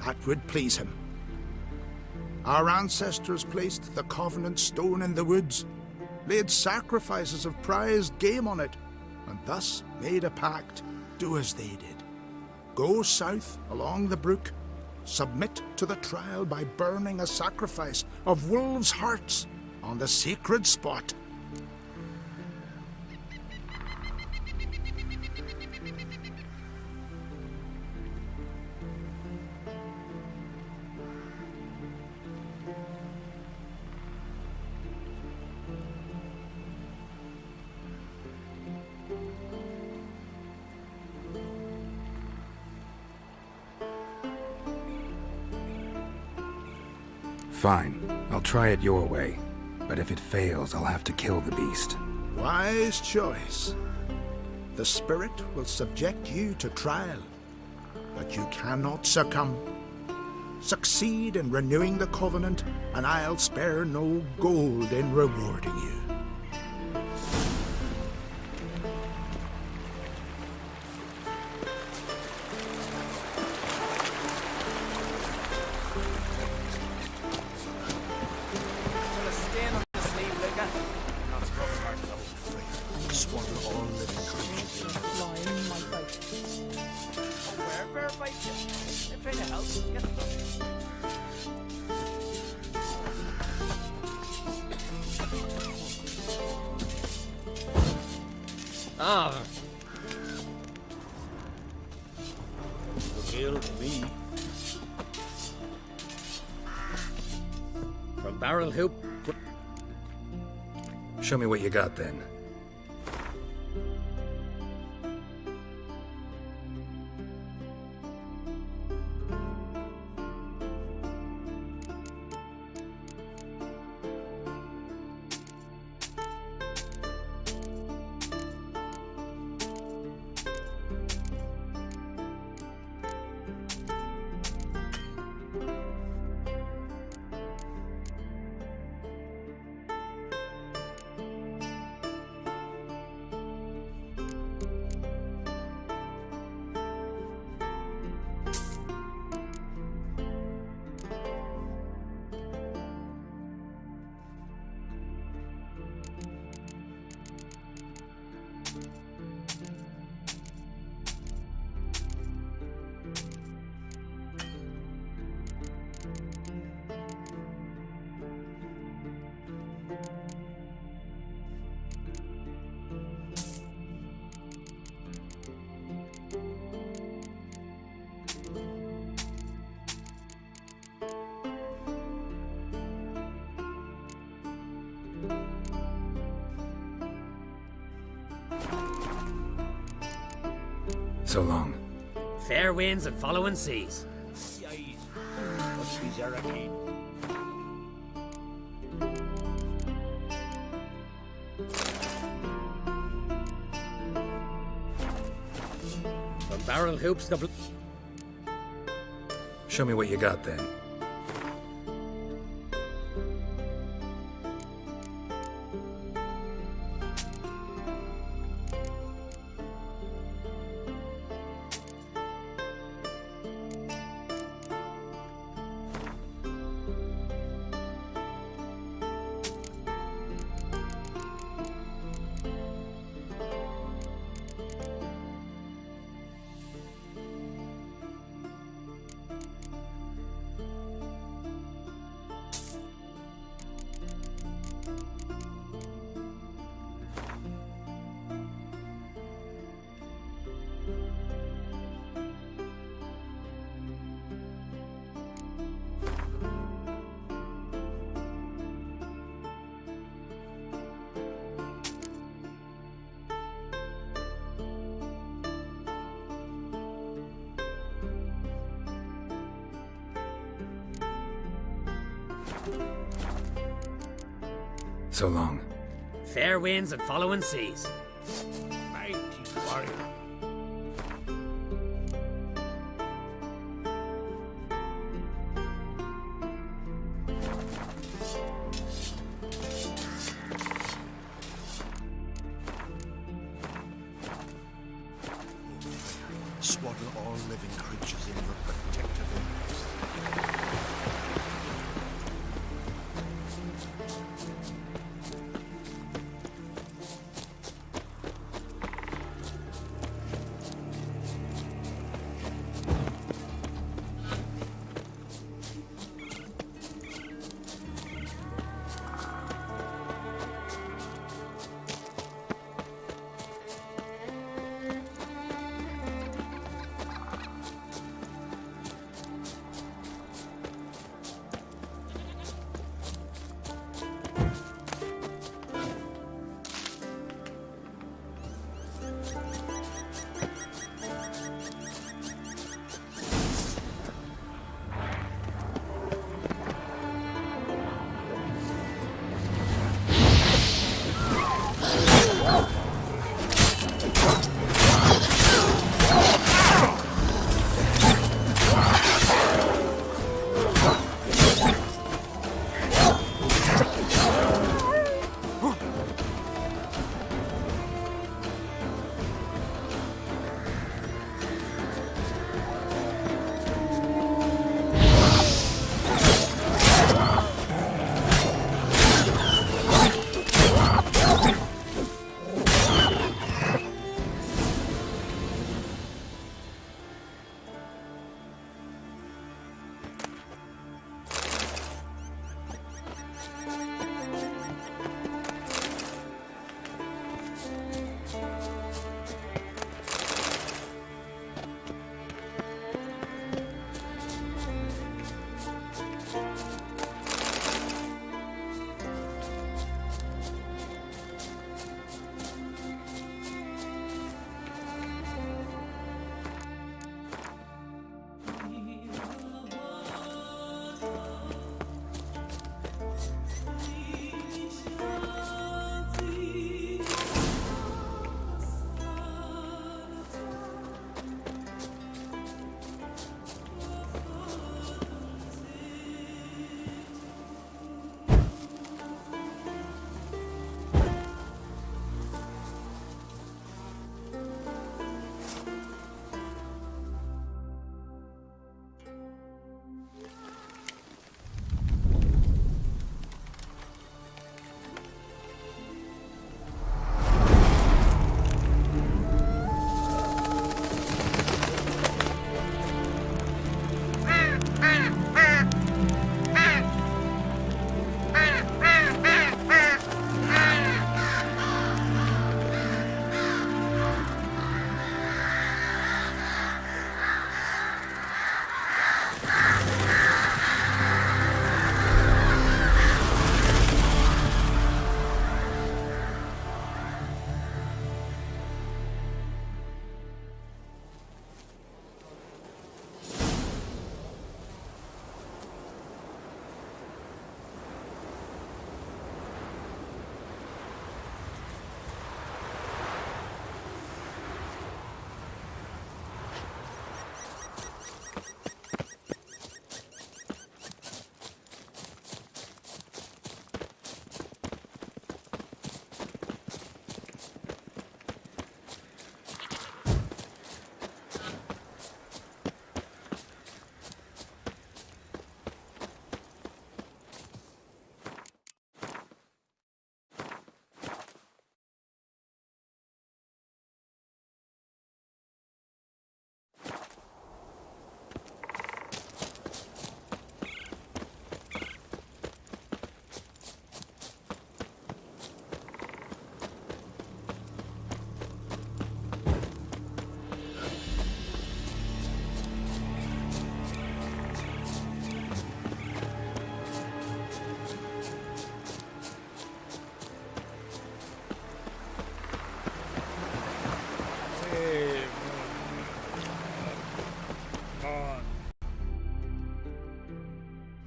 That would please him. Our ancestors placed the Covenant stone in the woods, laid sacrifices of prized game on it, and thus made a pact, do as they did. Go south along the brook, submit to the trial by burning a sacrifice of wolves' hearts on the sacred spot. Fine, I'll try it your way. But if it fails, I'll have to kill the beast. Wise choice. The spirit will subject you to trial, but you cannot succumb. Succeed in renewing the Covenant, and I'll spare no gold in rewarding you. Killed me. From Barrel Hoop. Show me what you got then. So long. Fair winds and following seas. From Barrel Hoops the... Show me what you got then. So long. Fair winds and following seas. Mighty warrior. Swaddle all living creatures in your protective embrace.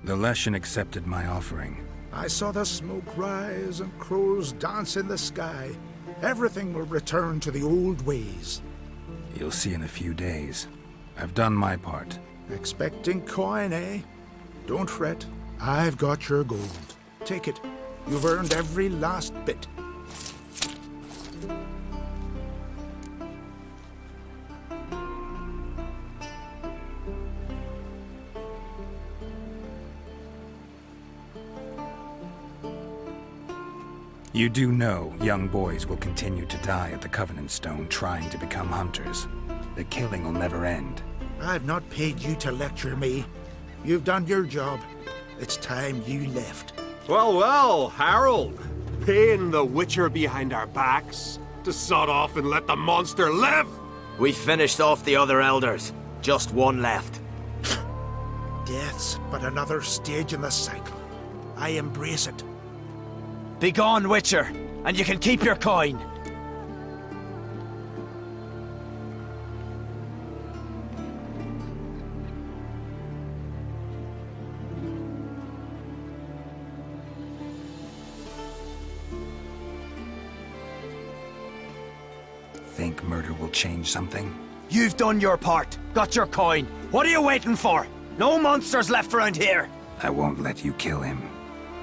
The Leshen accepted my offering. I saw the smoke rise and crows dance in the sky. Everything will return to the old ways. You'll see in a few days. I've done my part. Expecting coin, eh? Don't fret. I've got your gold. Take it. You've earned every last bit. You do know young boys will continue to die at the Covenant Stone trying to become hunters. The killing will never end. I've not paid you to lecture me. You've done your job. It's time you left. Well, well, Harold. Paying the witcher behind our backs to sod off and let the monster live. We finished off the other elders. Just one left. Death's but another stage in the cycle. I embrace it. Begone, Witcher, and you can keep your coin. Think murder will change something? You've done your part. Got your coin. What are you waiting for? No monsters left around here. I won't let you kill him.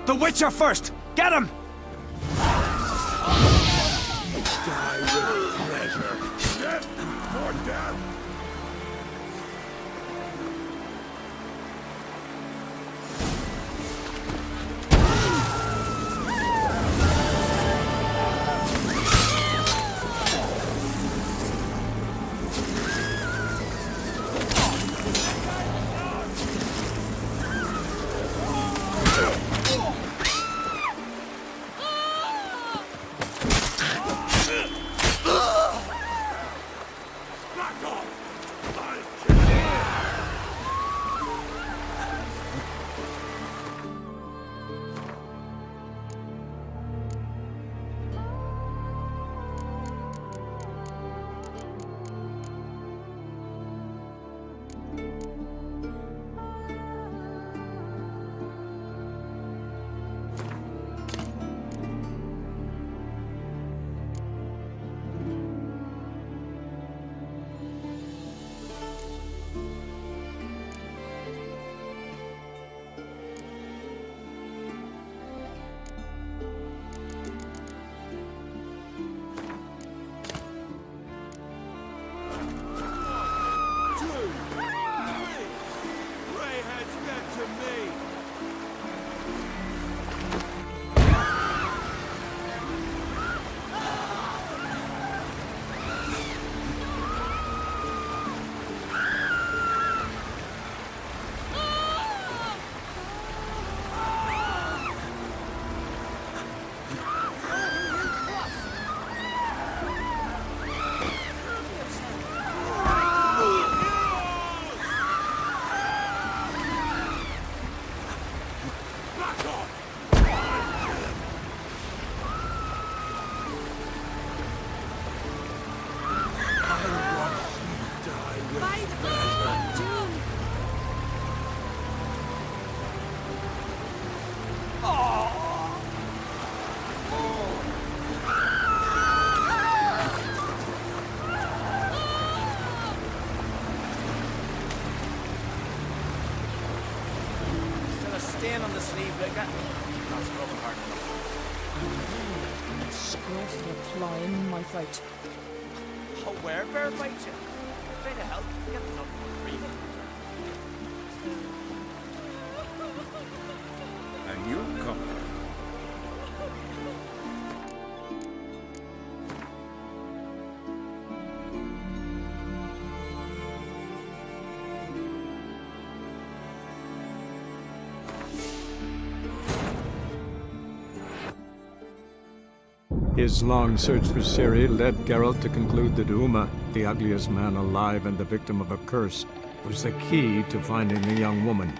The Witcher first! Get him! Die with pleasure. Death for death. Stain on the sleeve like that. Not scrubbing hard enough. Scruff to apply in my fight. Oh, where bear fight you? Try to help. Get nothing for And you'll come. His long search for Ciri led Geralt to conclude that Uma, the ugliest man alive and the victim of a curse, was the key to finding the young woman.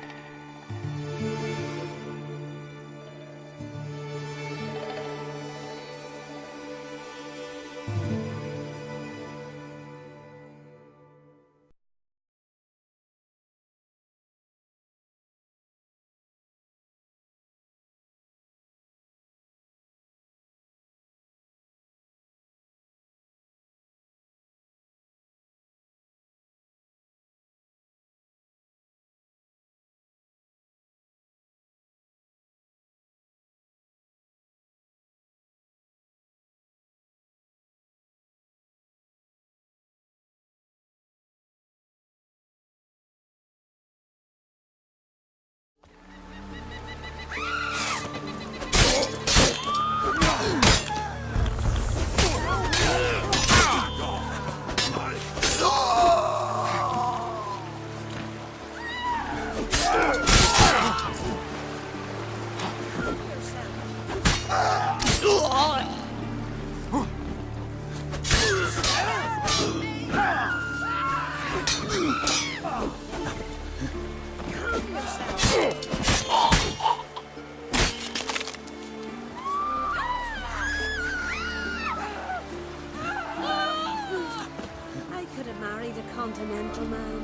sentimental man.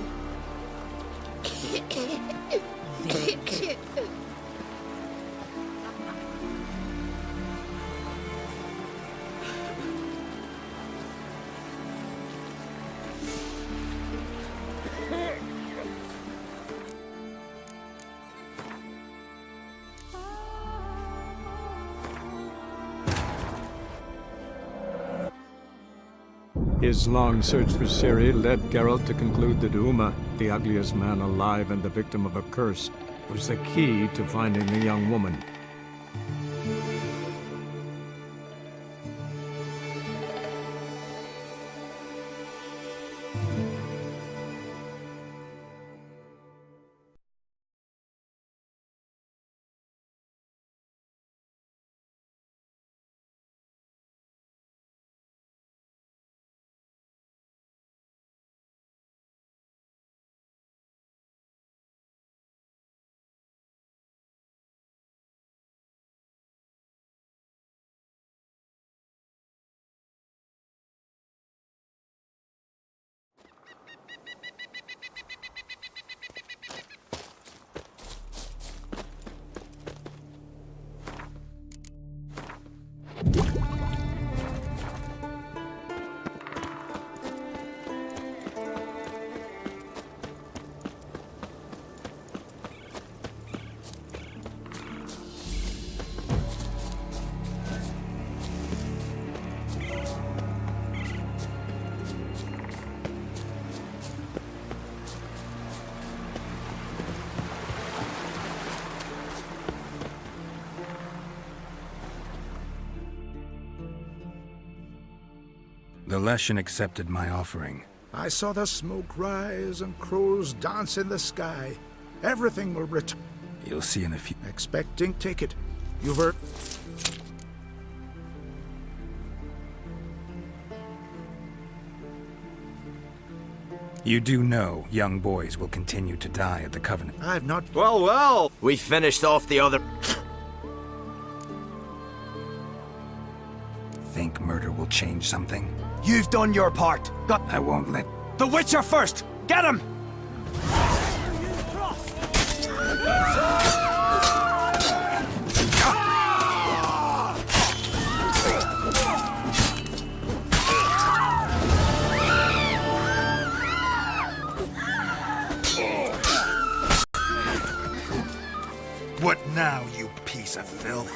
His long search for Ciri led Geralt to conclude that Uma, the ugliest man alive and the victim of a curse, was the key to finding the young woman. The Leshen accepted my offering. I saw the smoke rise and crows dance in the sky. Everything will return. You'll see in a few... Expecting ticket. You've heard... You do know young boys will continue to die at the Covenant. I've not... Well, well! We finished off the other... Think murder will change something? You've done your part. I won't let... The Witcher first! Get him! What now, you piece of filth?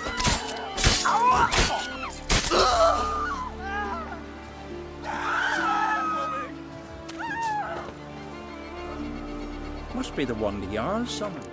Must be the one the Jarl summoned.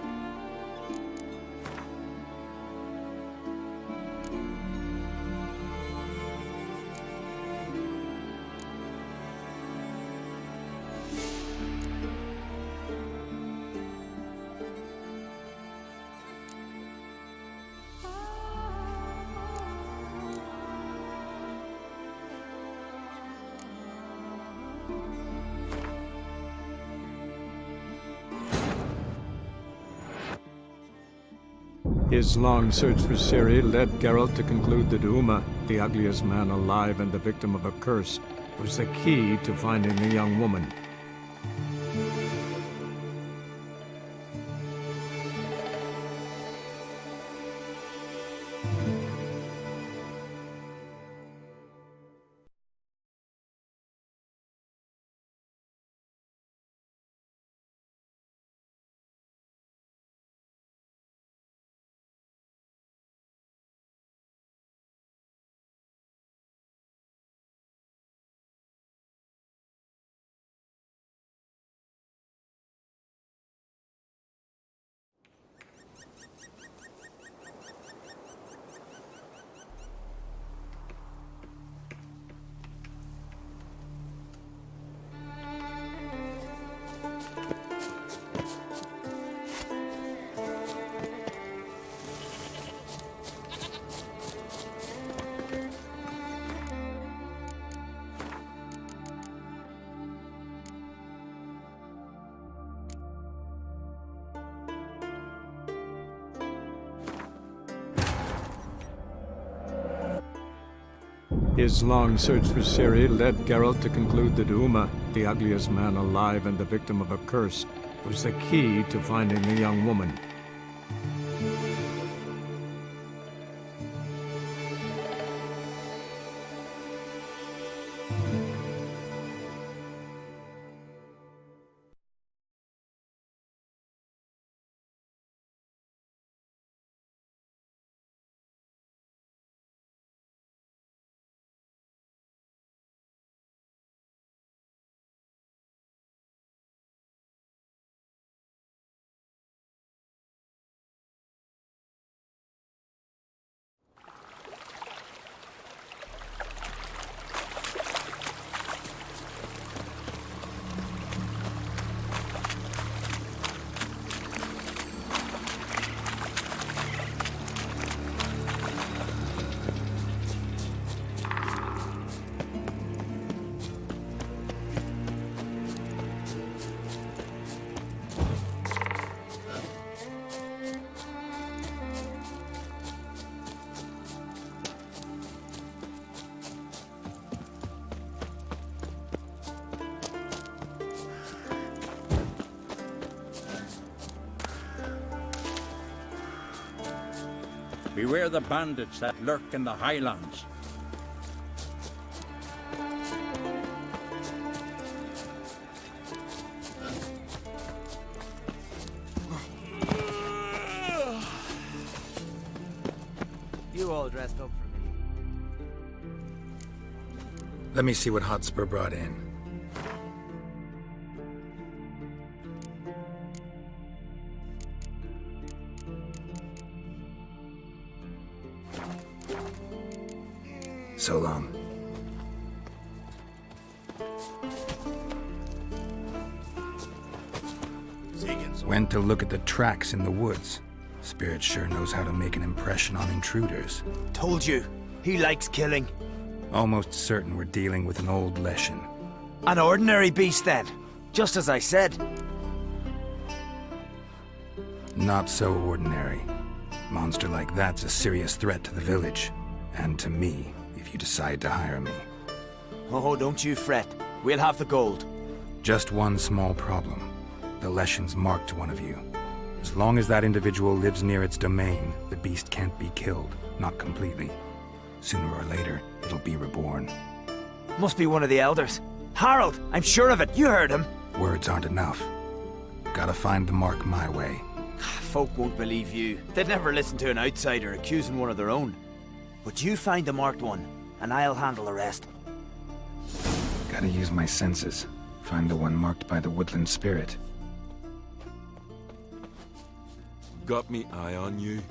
His long search for Ciri led Geralt to conclude that Uma, the ugliest man alive and the victim of a curse, was the key to finding the young woman. His long search for Ciri led Geralt to conclude that Uma, the ugliest man alive and the victim of a curse, was the key to finding the young woman. Beware the bandits that lurk in the highlands. You all dressed up for me. Let me see what Hotspur brought in. So long. Went to look at the tracks in the woods. Spirit sure knows how to make an impression on intruders. Told you, he likes killing. Almost certain we're dealing with an old Leshen. An ordinary beast then, just as I said. Not so ordinary. Monster like that's a serious threat to the village. And to me, if you decide to hire me. Oh, don't you fret. We'll have the gold. Just one small problem. The Leshen's marked one of you. As long as that individual lives near its domain, the beast can't be killed. Not completely. Sooner or later, it'll be reborn. Must be one of the elders. Harold, I'm sure of it. You heard him. Words aren't enough. Gotta find the mark my way. Folk won't believe you. They'd never listen to an outsider accusing one of their own. But you find the marked one, and I'll handle the rest. Gotta use my senses. Find the one marked by the woodland spirit. Got me eye on you.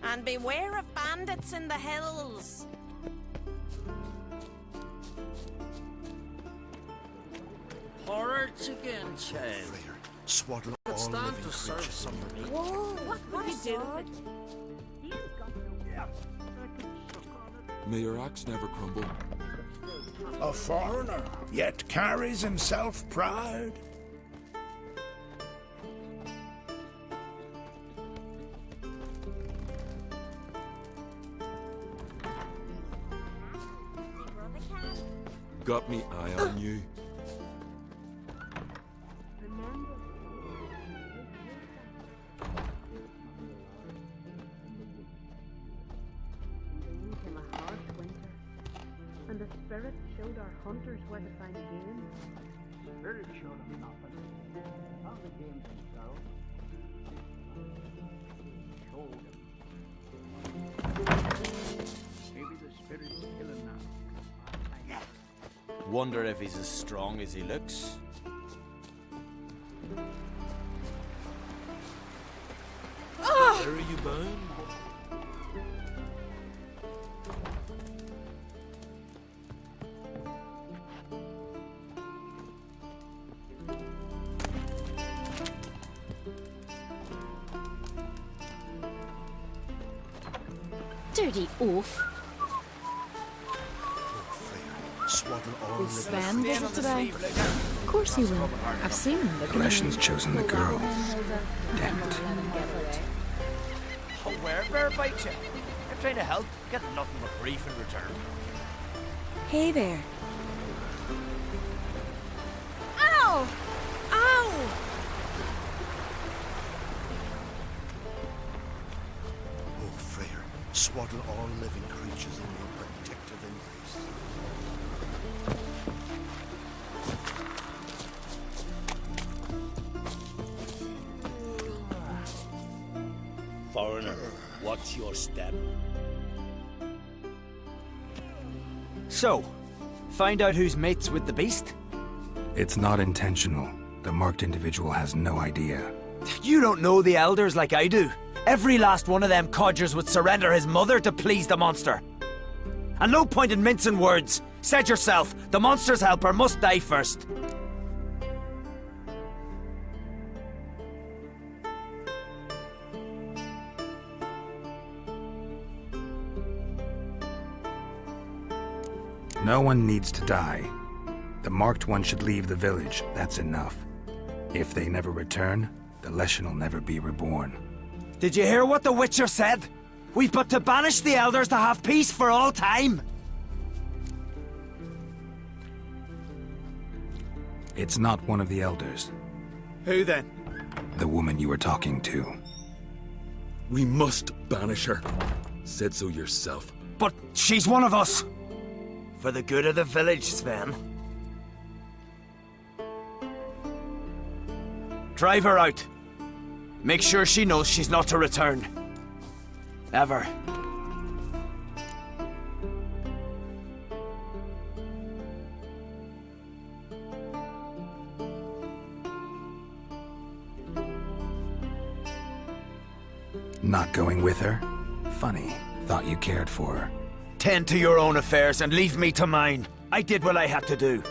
And beware of bandits in the hills. Porridge again, child. Swaddle all Stand living to serve creatures. some meat. Whoa, what are you doing? May your axe never crumble. A foreigner, yet carries himself proud. Got me eye on you. And the spirit showed our hunters where to find game. Spirit showed them nothing. Not the game themselves. Showed them. Maybe the spirit's killing now. Wonder if he's as strong as he looks. Where are you bound? Dirty oaf. Swaddle all Will living Sven get us today? Of course he will. I've seen him The looking at Leshen's me. chosen the girl. Damn it. Oh, where bite you? I'm trying to help, get nothing but grief in return. Hey there. Ow! Ow! Oh, Freyr, swaddle all living creatures in your protective embrace. Foreigner, what's your step? So, find out who's mates with the beast? It's not intentional. The marked individual has no idea. You don't know the elders like I do. Every last one of them codgers would surrender his mother to please the monster. And no point in mincing words. Said yourself, the monster's helper must die first. No one needs to die. The marked one should leave the village, that's enough. If they never return, the Leshen will never be reborn. Did you hear what the Witcher said? We've but to banish the elders to have peace for all time. It's not one of the elders. Who then? The woman you were talking to. We must banish her. Said so yourself. But she's one of us. For the good of the village, Sven. Drive her out. Make sure she knows she's not to return. Ever. Not going with her? Funny. Thought you cared for her. Tend to your own affairs and leave me to mine. I did what I had to do.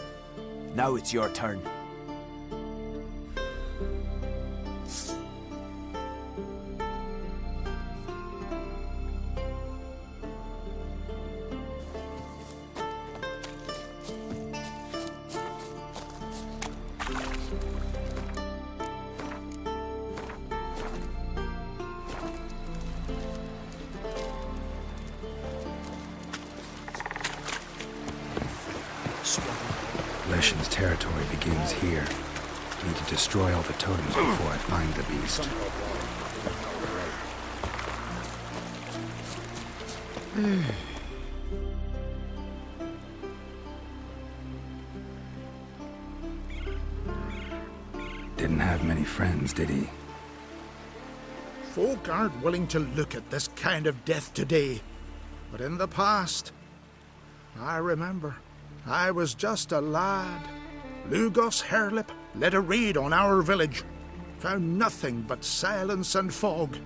Now it's your turn. Leshen's territory begins here. Need to destroy all the totems before I find the beast. Didn't have many friends, did he? Folk aren't willing to look at this kind of death today. But in the past, I remember, I was just a lad. Lugos Herlip led a raid on our village. Found nothing but silence and fog.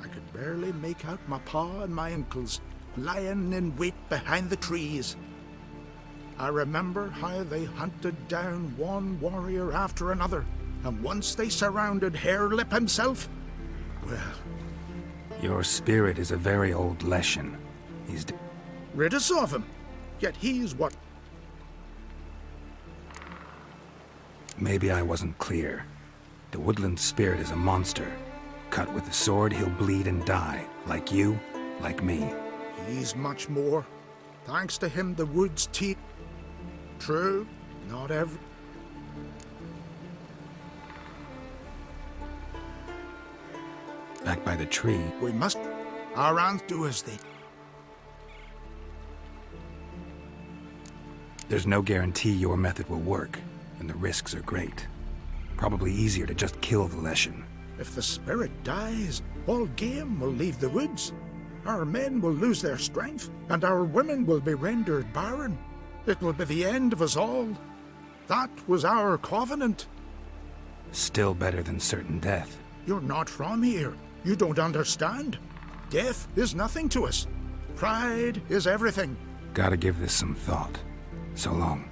I could barely make out my pa and my uncles lying in wait behind the trees. I remember how they hunted down one warrior after another, and once they surrounded Herlip himself, well... Your spirit is a very old Leshen. He's rid us of him, yet he's what... Maybe I wasn't clear. The woodland spirit is a monster. Cut with the sword, he'll bleed and die. Like you, like me. He's much more. Thanks to him, the woods teem. True, not every... Back by the tree. We must... Our aunts do as they... There's no guarantee your method will work, and the risks are great. Probably easier to just kill the Leshen. If the spirit dies, all game will leave the woods. Our men will lose their strength, and our women will be rendered barren. It will be the end of us all. That was our covenant. Still better than certain death. You're not from here. You don't understand. Death is nothing to us. Pride is everything. Gotta give this some thought. So long.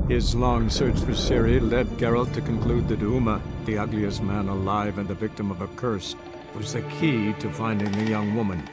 His long search for Ciri led Geralt to conclude that Uma, the ugliest man alive and the victim of a curse, was the key to finding the young woman.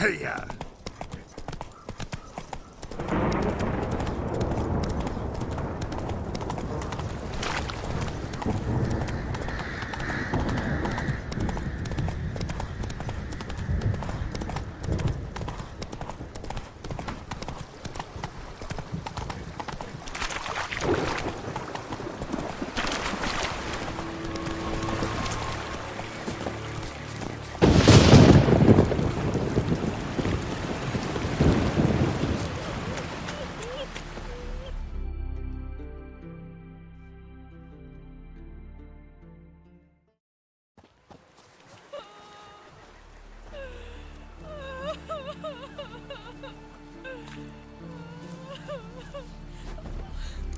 Hey-ya!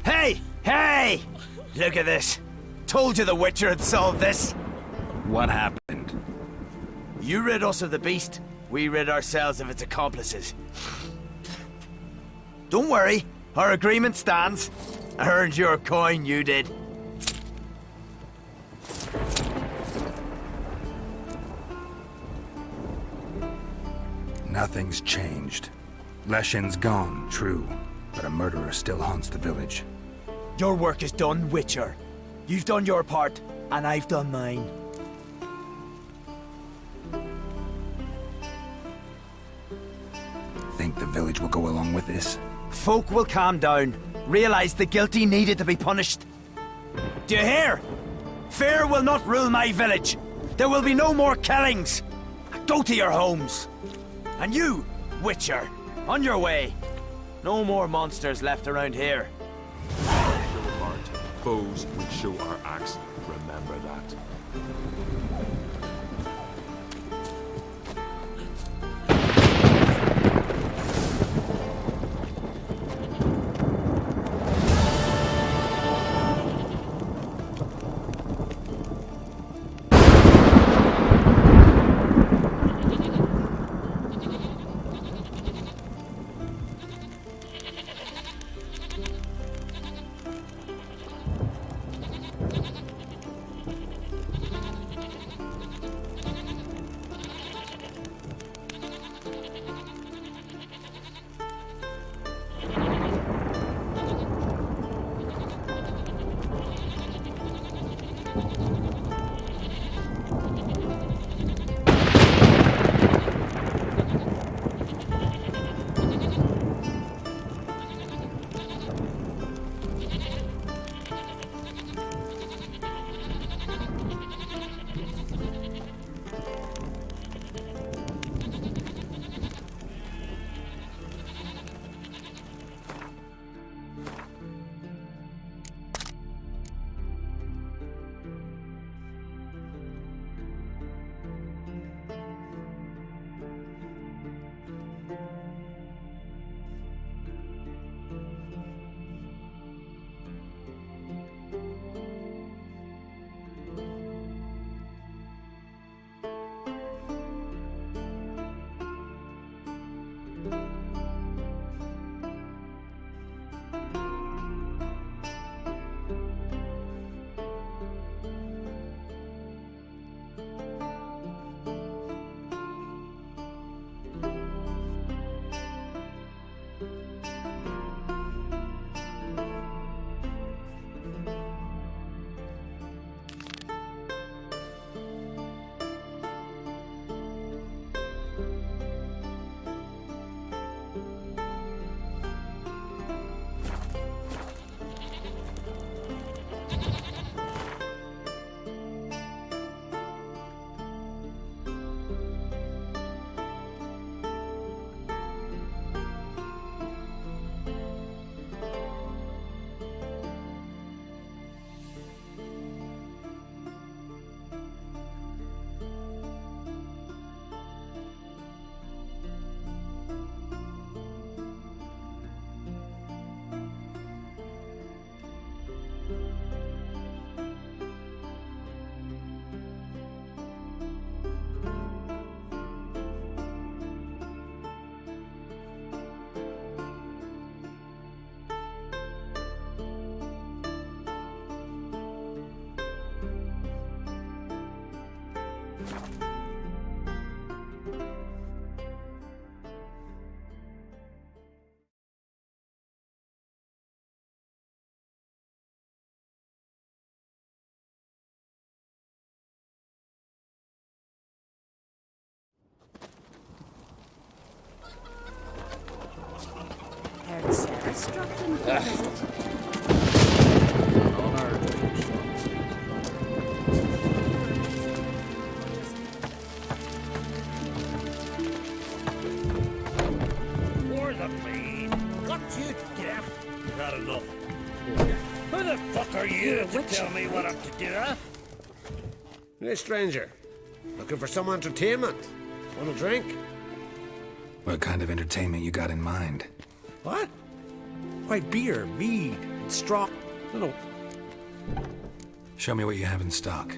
Hey! Hey! Look at this. Told you the Witcher had solved this. What happened? You rid us of the beast, we rid ourselves of its accomplices. Don't worry, our agreement stands. I earned your coin, you did. Nothing's changed. Leshin's gone, true, but a murderer still haunts the village. Your work is done, Witcher. You've done your part, and I've done mine. Think the village will go along with this? Folk will calm down, realize the guilty needed to be punished. Do you hear? Fear will not rule my village. There will be no more killings. Go to your homes. And you, Witcher, on your way. No more monsters left around here. Foes will show our axe. Remember that. A Struckton for visit. Or the bleed. Got you deaf. Had enough. Who the fuck are you to tell me what I'm to do, huh? Hey, stranger. Looking for some entertainment? Want a drink? What kind of entertainment you got in mind? What? Why, beer, mead, straw. No. Show me what you have in stock.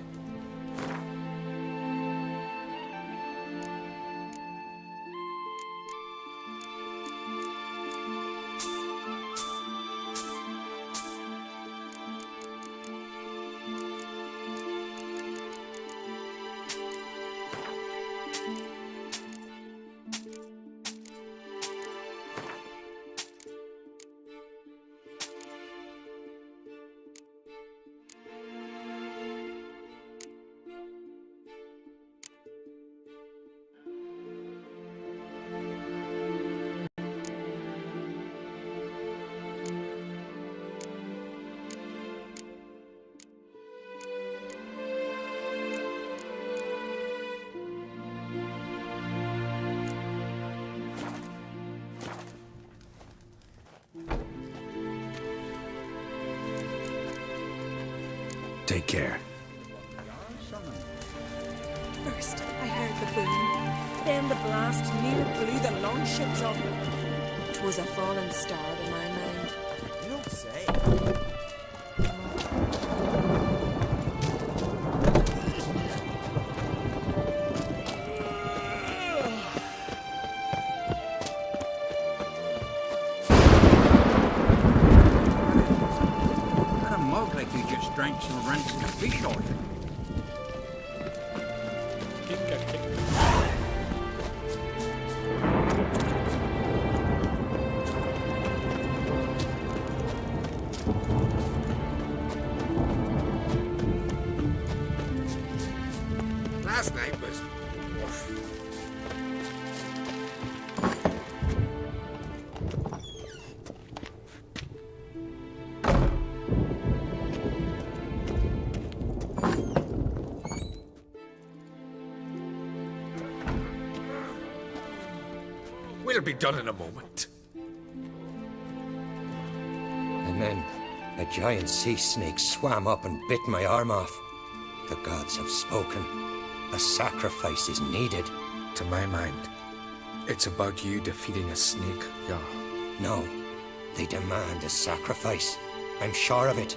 Take care. First, I heard the boom. Then the blast near blew the longships off me. 'Twas a fallen star to my mind. You don't say. Not a mug like you just drank some rancid fish oil. Last night was... We'll be done in a moment. And then a giant sea snake swam up and bit my arm off. The gods have spoken. A sacrifice is needed. To my mind, it's about you defeating a snake, yeah. No, they demand a sacrifice. I'm sure of it.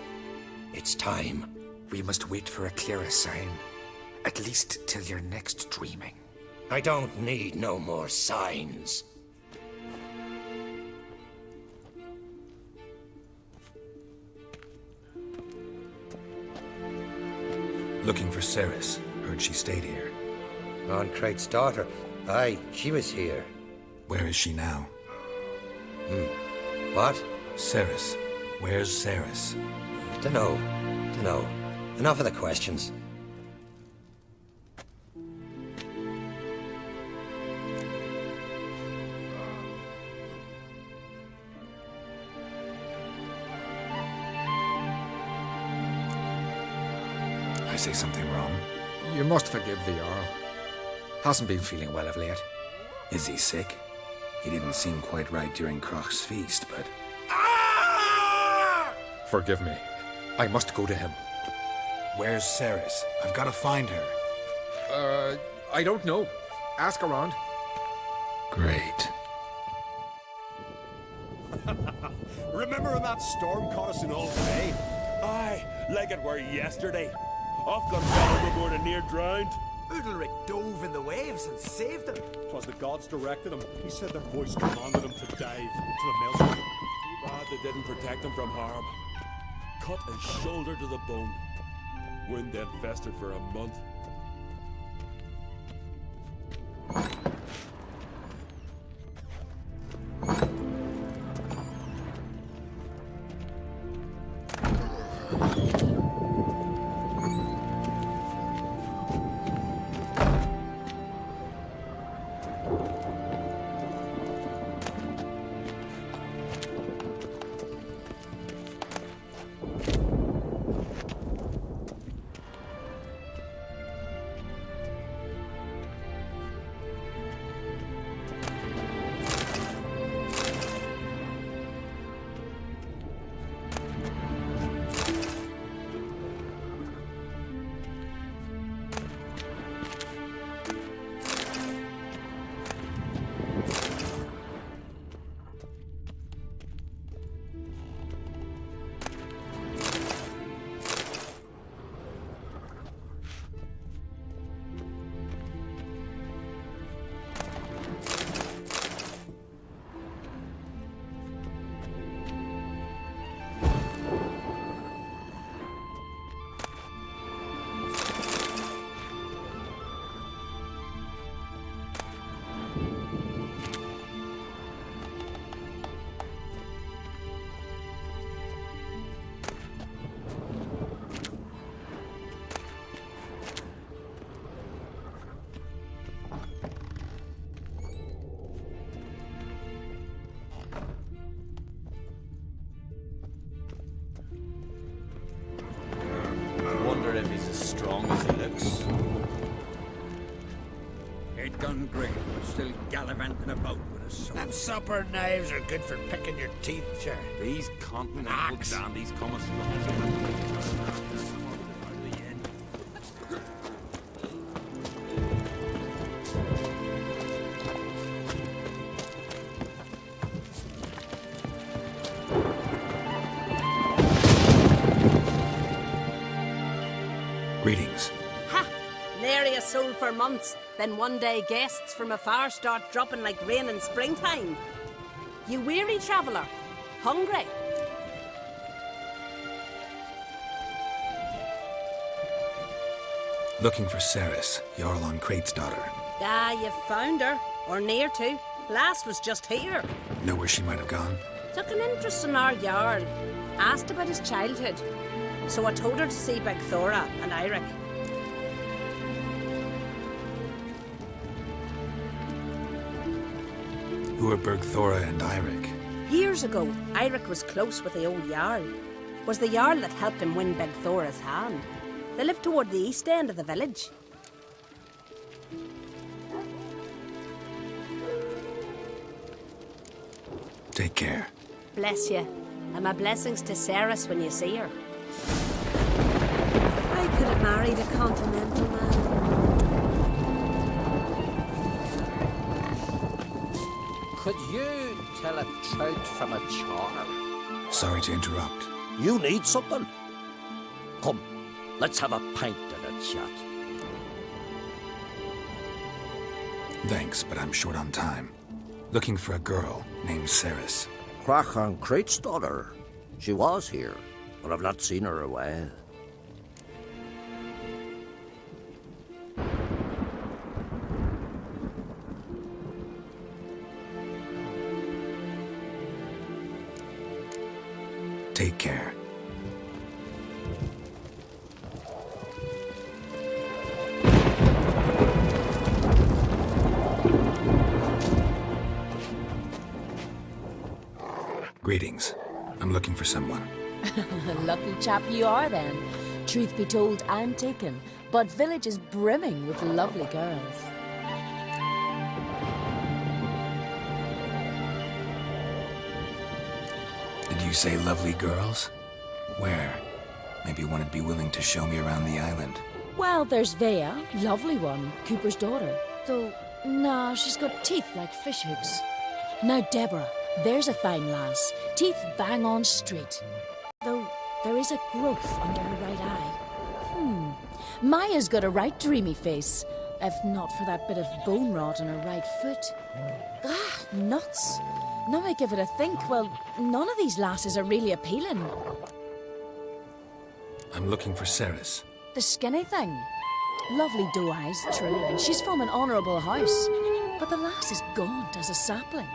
It's time. We must wait for a clearer sign. At least till your next dreaming. I don't need no more signs. Looking for Ceres. Heard she stayed here. Oncrate's daughter. Aye, she was here. Where is she now? What? Ceres. Where's Ceres? Dunno. Enough of the questions. I say something wrong? You must forgive the Earl. Hasn't been feeling well of late. Is he sick? He didn't seem quite right during Croc's feast, but... Forgive me. I must go to him. Where's Ceres? I've got to find her. I don't know. Ask around. Great. Remember when that storm caught us in Old Bay? Aye, like it were yesterday. Off got fell overboard and near drowned. Udalric dove in the waves and saved him. 'Twas the gods directed him. He said their voice commanded him to dive into the maelstrom. Too bad they didn't protect him from harm. Cut his shoulder to the bone. Wound then festered for a month. still gallivanting about with a sword. Them supper knives are good for picking your teeth, sure. These continental dandies come as Greetings. Ha! Nary a soul for months. Then one day guests from afar start dropping like rain in springtime. You weary traveller? Hungry? Looking for Ceres, Jarl on Crate's daughter. Ah, you found her. Or near to. Lass was just here. Know where she might have gone? Took an interest in our Jarl. Asked about his childhood. So I told her to see Big Thora and Eirik. Who are Bergthora and Eirik? Years ago, Eirik was close with the old Jarl. Was the Jarl that helped him win Big Thora's hand. They lived toward the east end of the village. Take care. Bless you. And my blessings to Ceres when you see her. I could have married a continental man. Could you tell a trout from a char? Sorry to interrupt. You need something? Come, let's have a pint and a chat. Thanks, but I'm short on time. Looking for a girl named Ceres. Crachan Crate's daughter. She was here, but I've not seen her a while. Take care. Greetings. I'm looking for someone. Lucky chap you are then. Truth be told, I'm taken, but village is brimming with lovely girls. Did you say lovely girls? Where? Maybe one would be willing to show me around the island. Well, there's Vea, lovely one, Cooper's daughter. Though, nah, she's got teeth like fish hooks. Now Deborah, there's a fine lass, teeth bang on straight. Though there is a growth under her right eye. Maya's got a right dreamy face, if not for that bit of bone rot on her right foot. Ah, nuts. Now I give it a think, well, none of these lasses are really appealing. I'm looking for Ceres. The skinny thing. Lovely doe eyes, true, and she's from an honourable house. But the lass is gaunt as a sapling.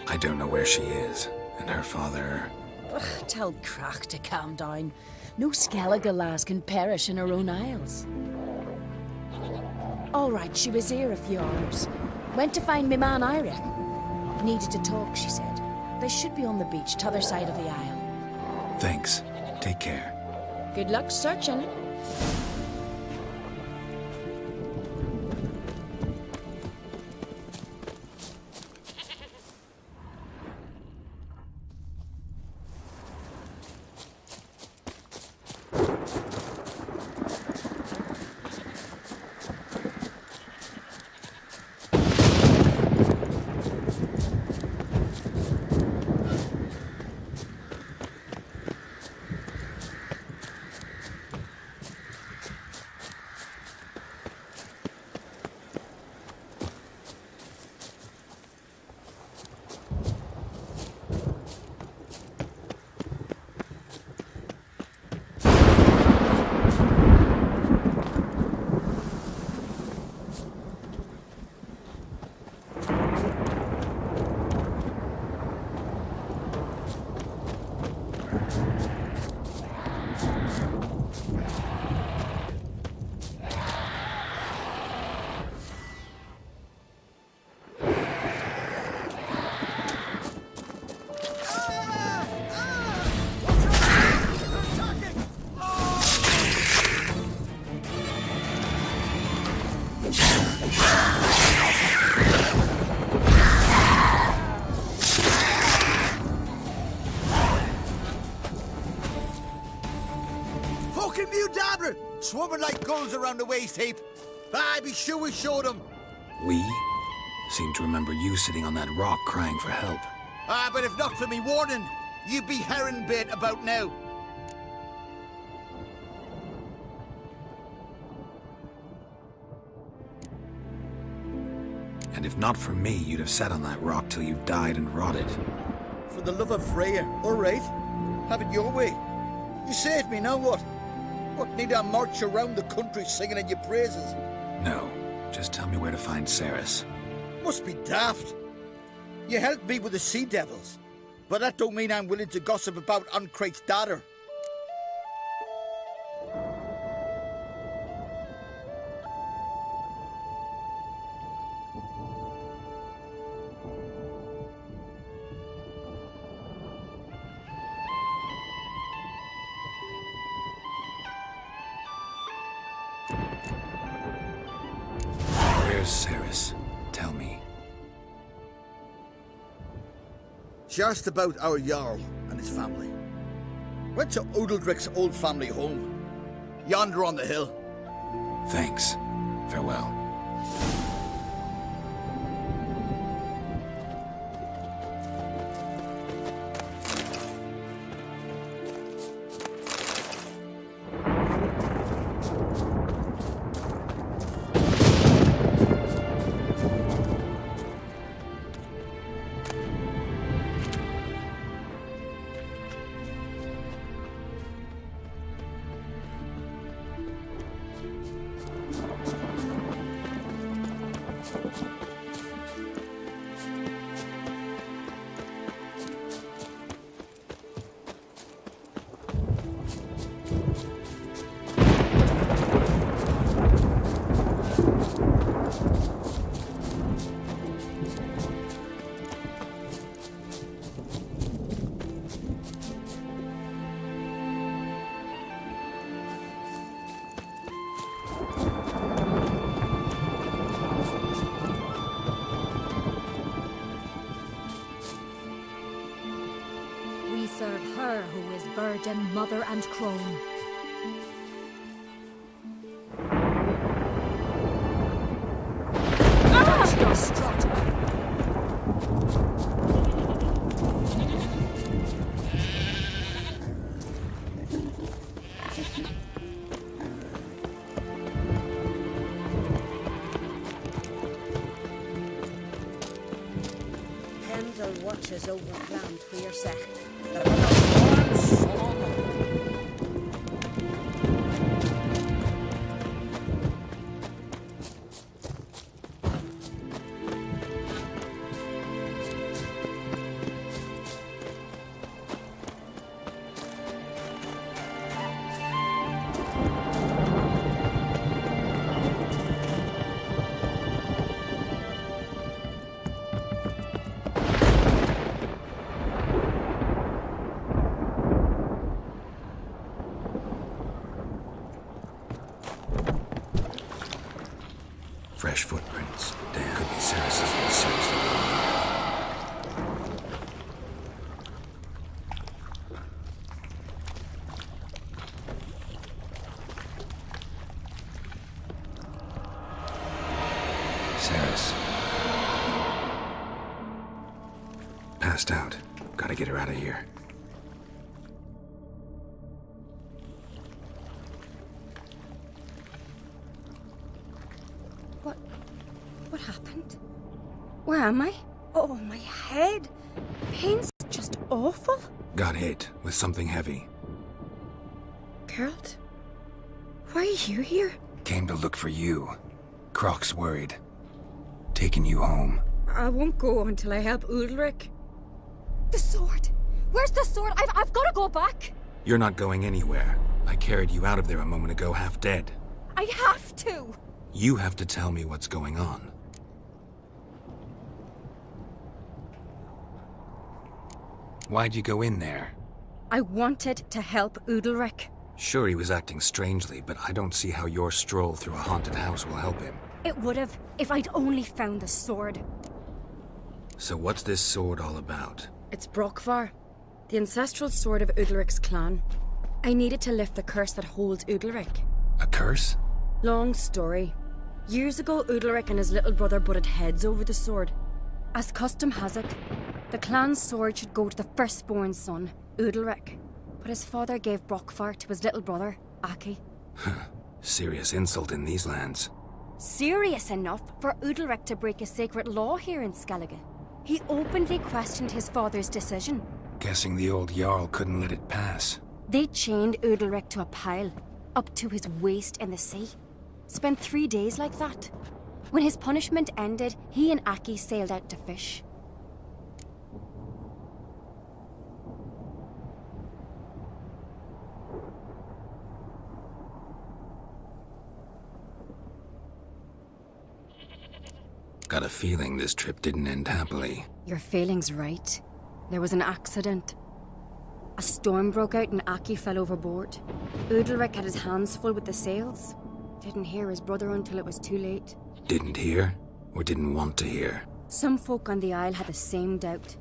I don't know where she is, and her father... Ugh, tell Crack to calm down. No Skellige lass can perish in her own isles. All right, she was here a few hours. Went to find me man Eirik. Needed to talk, she said. They should be on the beach, t'other side of the isle. Thanks. Take care. Good luck searching. swimming like gulls around the waist heap. Aye, be sure we showed them. We? Seem to remember you sitting on that rock crying for help. Ah, but if not for me warning, you'd be herring bait about now. And if not for me, you'd have sat on that rock till you died and rotted. For the love of Freya, all right. Have it your way. You saved me, now what? What, need I march around the country singing in your praises? No, just tell me where to find Ceres. Must be daft. You helped me with the sea devils, but that don't mean I'm willing to gossip about Uncrate's daughter. Where's Ceres? Tell me. She asked about our Jarl and his family. Went to Udaldric's old family home. Yonder on the hill. Thanks. Farewell. We serve her who is virgin, mother, and crone. Pendle watches over Clan Tweersech. Fresh footprints. Damn, could be Ceres's and seriously wrong here. Ceres. Passed out. Gotta get her out of here. What happened? Where am I? Oh, my head. Pain's just awful. Got hit with something heavy. Geralt? Why are you here? Came to look for you. Croc's worried. Taking you home. I won't go until I help Udalric. The sword! Where's the sword? I've got to go back! You're not going anywhere. I carried you out of there a moment ago, half dead. I have to! You have to tell me what's going on. Why'd you go in there? I wanted to help Udalric. Sure, he was acting strangely, but I don't see how your stroll through a haunted house will help him. It would have, if I'd only found the sword. So what's this sword all about? It's Brokvar, the ancestral sword of Udalric's clan. I needed to lift the curse that holds Udalric. A curse? Long story. Years ago, Udalric and his little brother butted heads over the sword. As custom has it, the clan's sword should go to the firstborn son, Udalric. But his father gave Brockfar to his little brother, Aki. Serious insult in these lands. Serious enough for Udalric to break a sacred law here in Skellige. He openly questioned his father's decision. Guessing the old Jarl couldn't let it pass. They chained Udalric to a pile, up to his waist in the sea. Spent 3 days like that. When his punishment ended, he and Aki sailed out to fish. Got a feeling this trip didn't end happily. Your feeling's right. There was an accident. A storm broke out and Aki fell overboard. Udalric had his hands full with the sails. Didn't hear his brother until it was too late. Didn't hear? Or didn't want to hear? Some folk on the Isle had the same doubt,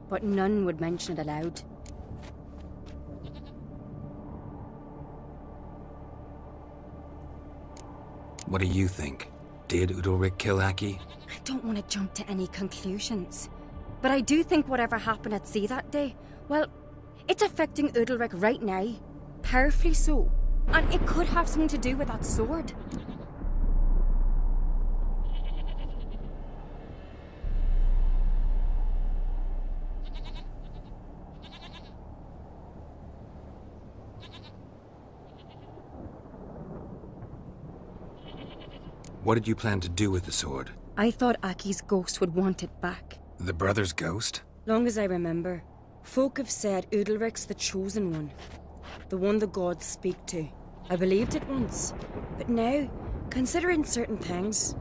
but none would mention it aloud. What do you think? Did Udalric kill Aki? I don't want to jump to any conclusions, but I do think whatever happened at sea that day, well, it's affecting Udalric right now. Powerfully so. And it could have something to do with that sword. What did you plan to do with the sword? I thought Aki's ghost would want it back. The brother's ghost? Long as I remember, folk have said Udalric's the chosen one. The one the gods speak to. I believed it once. But now, considering certain things,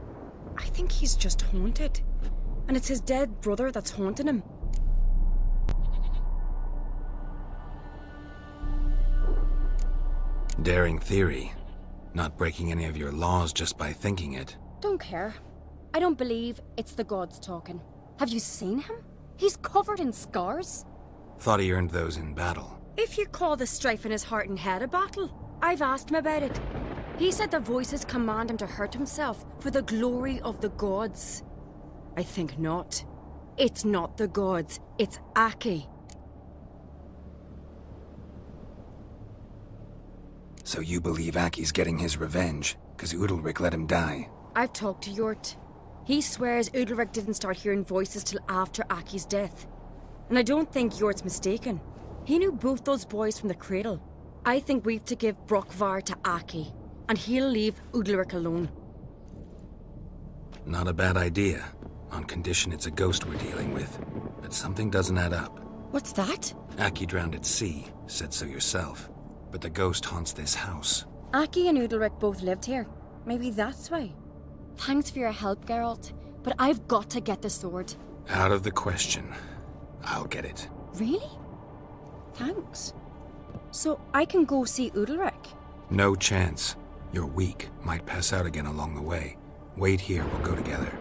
I think he's just haunted. And it's his dead brother that's haunting him. Daring theory. Not breaking any of your laws just by thinking it. Don't care. I don't believe it's the gods talking. Have you seen him? He's covered in scars. Thought he earned those in battle. If you call the strife in his heart and head a battle, I've asked him about it. He said the voices command him to hurt himself for the glory of the gods. I think not. It's not the gods, it's Aki. So you believe Aki's getting his revenge, because Udalric let him die? I've talked to Yort. He swears Udalric didn't start hearing voices till after Aki's death. And I don't think Yort's mistaken. He knew both those boys from the cradle. I think we've to give Brockvar to Aki, and he'll leave Udalric alone. Not a bad idea, on condition it's a ghost we're dealing with. But something doesn't add up. What's that? Aki drowned at sea, said so yourself. But the ghost haunts this house. Aki and Udalric both lived here. Maybe that's why. Thanks for your help, Geralt, but I've got to get the sword. Out of the question. I'll get it. Really? Thanks. So I can go see Udalric? No chance. You're weak. Might pass out again along the way. Wait here, we'll go together.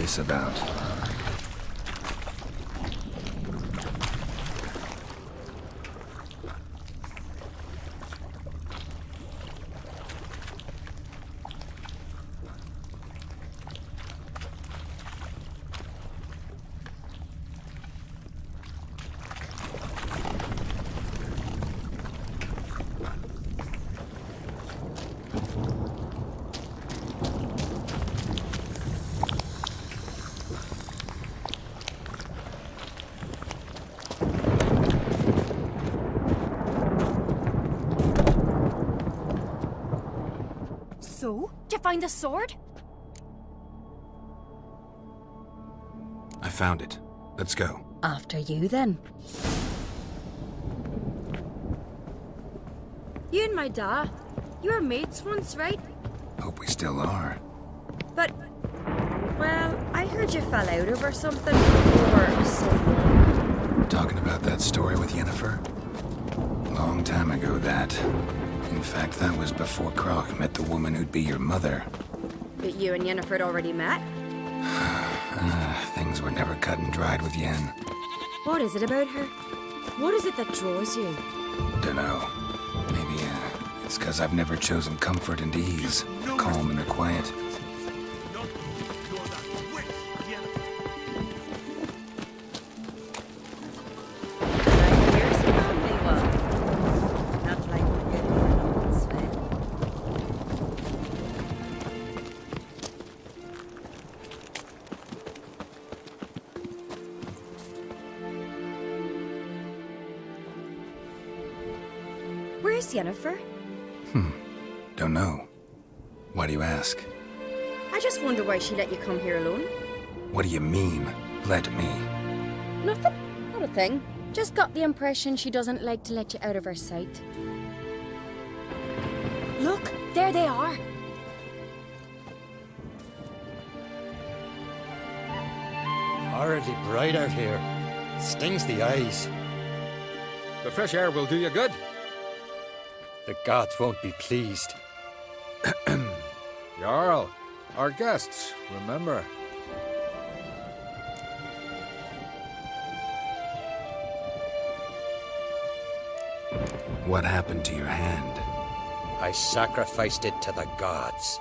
this about? So, did you find the sword? I found it. Let's go. After you, then. You and my dad, you were mates once, right? Hope we still are. But, well, I heard you fell out over something, or someone. Talking about that story with Yennefer? Long time ago, that. In fact, that was before Croc met the woman who'd be your mother. But you and Yennefer had already met? Things were never cut and dried with Yen. What is it about her? What is it that draws you? Dunno. Maybe, it's because I've never chosen comfort and ease, calm and the quiet. Where's Yennefer? Don't know. Why do you ask? I just wonder why she let you come here alone. What do you mean, let me? Nothing. Not a thing. Just got the impression she doesn't like to let you out of her sight. Look, there they are. Horridly bright out here. Stings the eyes. The fresh air will do you good. The gods won't be pleased. Jarl, our guests, remember. What happened to your hand? I sacrificed it to the gods.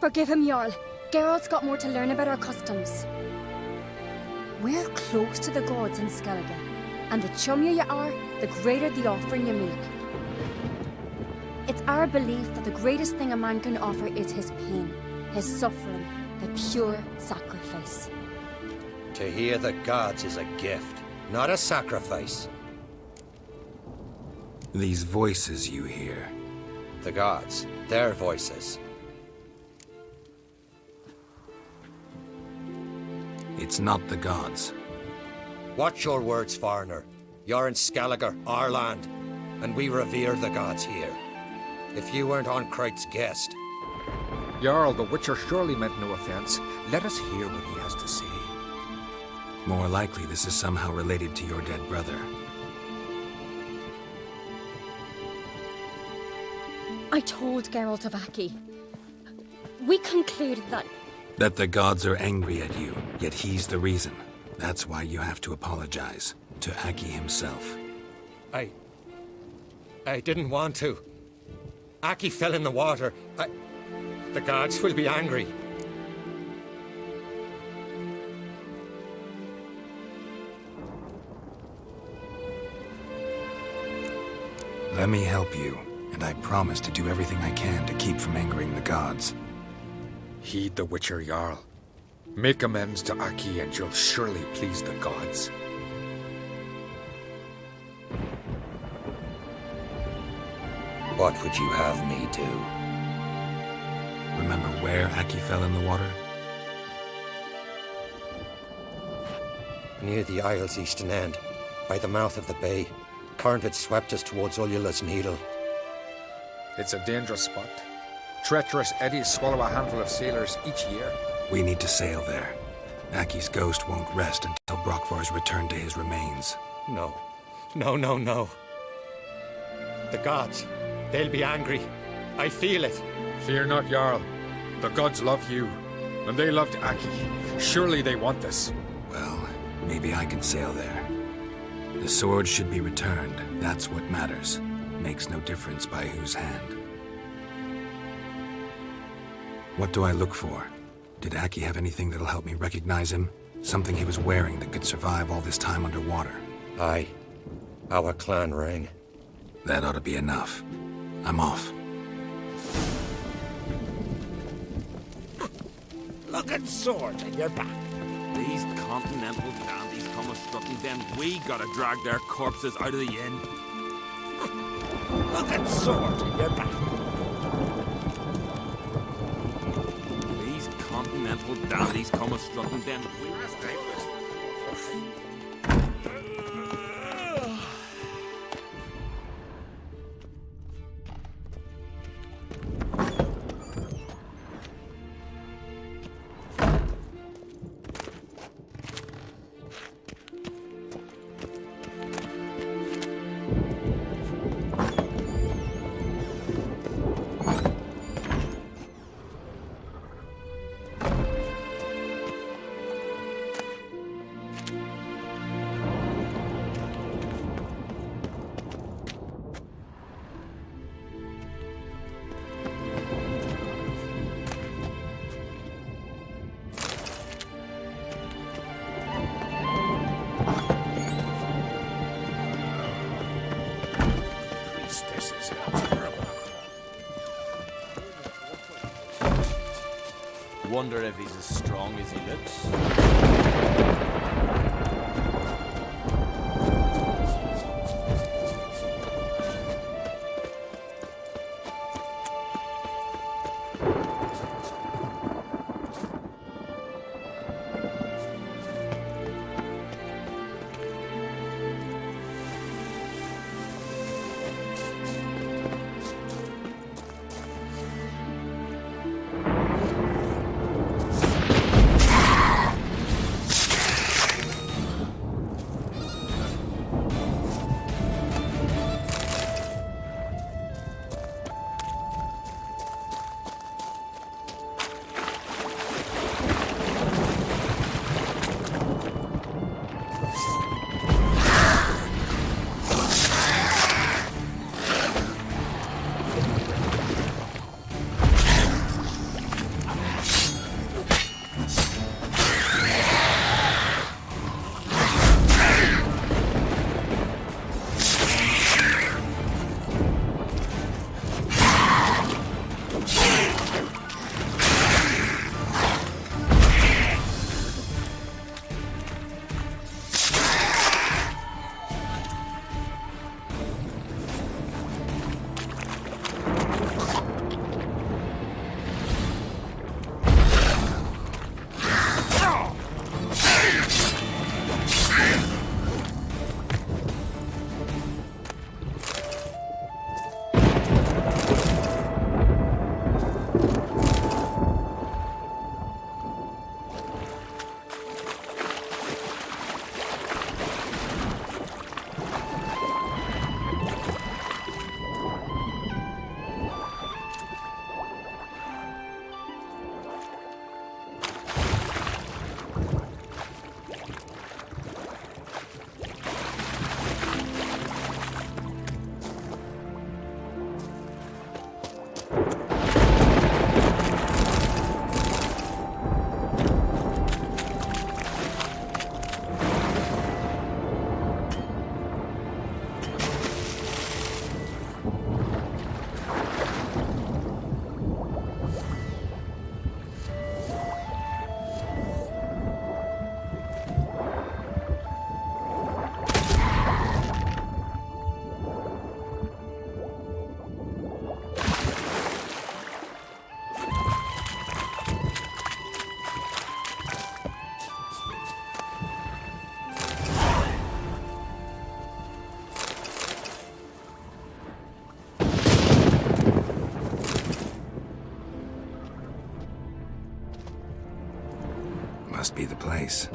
Forgive him, Jarl. Geralt's got more to learn about our customs. We're close to the gods in Skellige, and the chummier you are, the greater the offering you make. It's our belief that the greatest thing a man can offer is his pain, his suffering, the pure sacrifice. To hear the gods is a gift, not a sacrifice. These voices you hear. The gods, their voices. It's not the gods. Watch your words, foreigner. You're in Skellige, our land, and we revere the gods here. If you weren't on Kright's guest. Jarl, the Witcher surely meant no offense. Let us hear what he has to say. More likely this is somehow related to your dead brother. I told Geralt of Aki. We concluded that... That the gods are angry at you, yet he's the reason. That's why you have to apologize. To Aki himself. I didn't want to. Aki fell in the water. The gods will be angry. Let me help you, and I promise to do everything I can to keep from angering the gods. Heed the Witcher, Jarl. Make amends to Aki and you'll surely please the gods. What would you have me do? Remember where Aki fell in the water? Near the Isle's eastern end, by the mouth of the bay. Current had swept us towards Ullula's Needle. It's a dangerous spot. Treacherous eddies swallow a handful of sailors each year. We need to sail there. Aki's ghost won't rest until Brokvar's returned to his remains. No. No, no, no. The gods, they'll be angry. I feel it. Fear not, Jarl. The gods love you. And they loved Aki. Surely they want this. Well, maybe I can sail there. The sword should be returned. That's what matters. Makes no difference by whose hand. What do I look for? Did Aki have anything that'll help me recognize him? Something he was wearing that could survive all this time underwater? Aye. Our clan ring. That ought to be enough. I'm off. Look at sword in your back. These continental dandies come a-strutting, then we gotta drag their corpses out of the inn. Look at sword in your back. These continental dandies come a-strutting, then we... Wonder if he's as strong as he looks. Must be the place.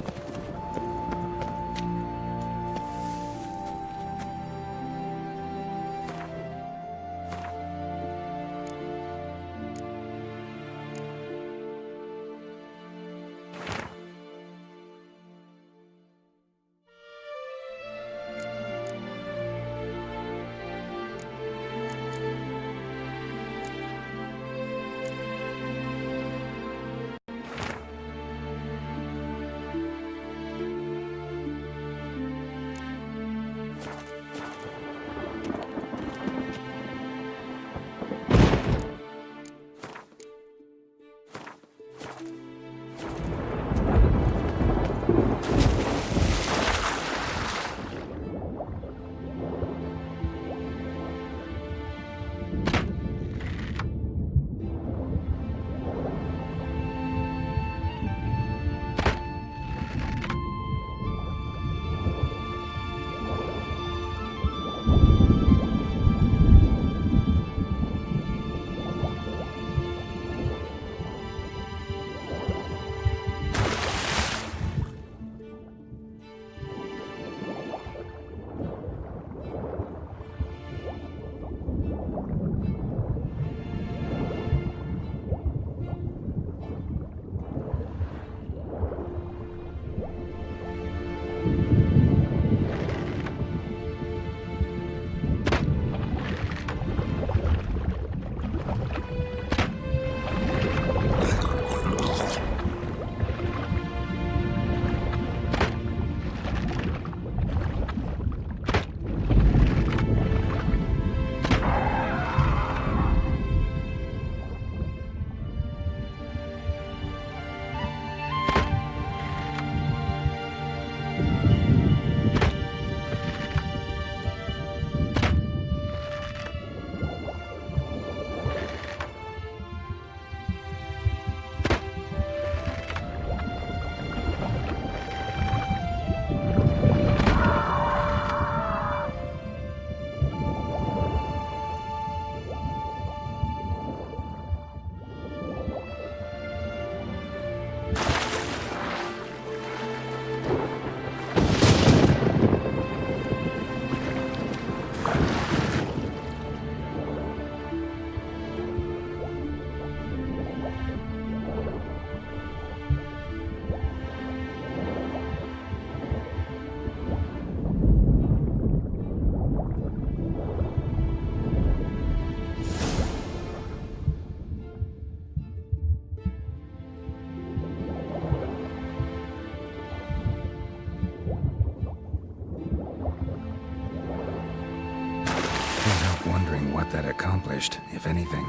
accomplished, if anything.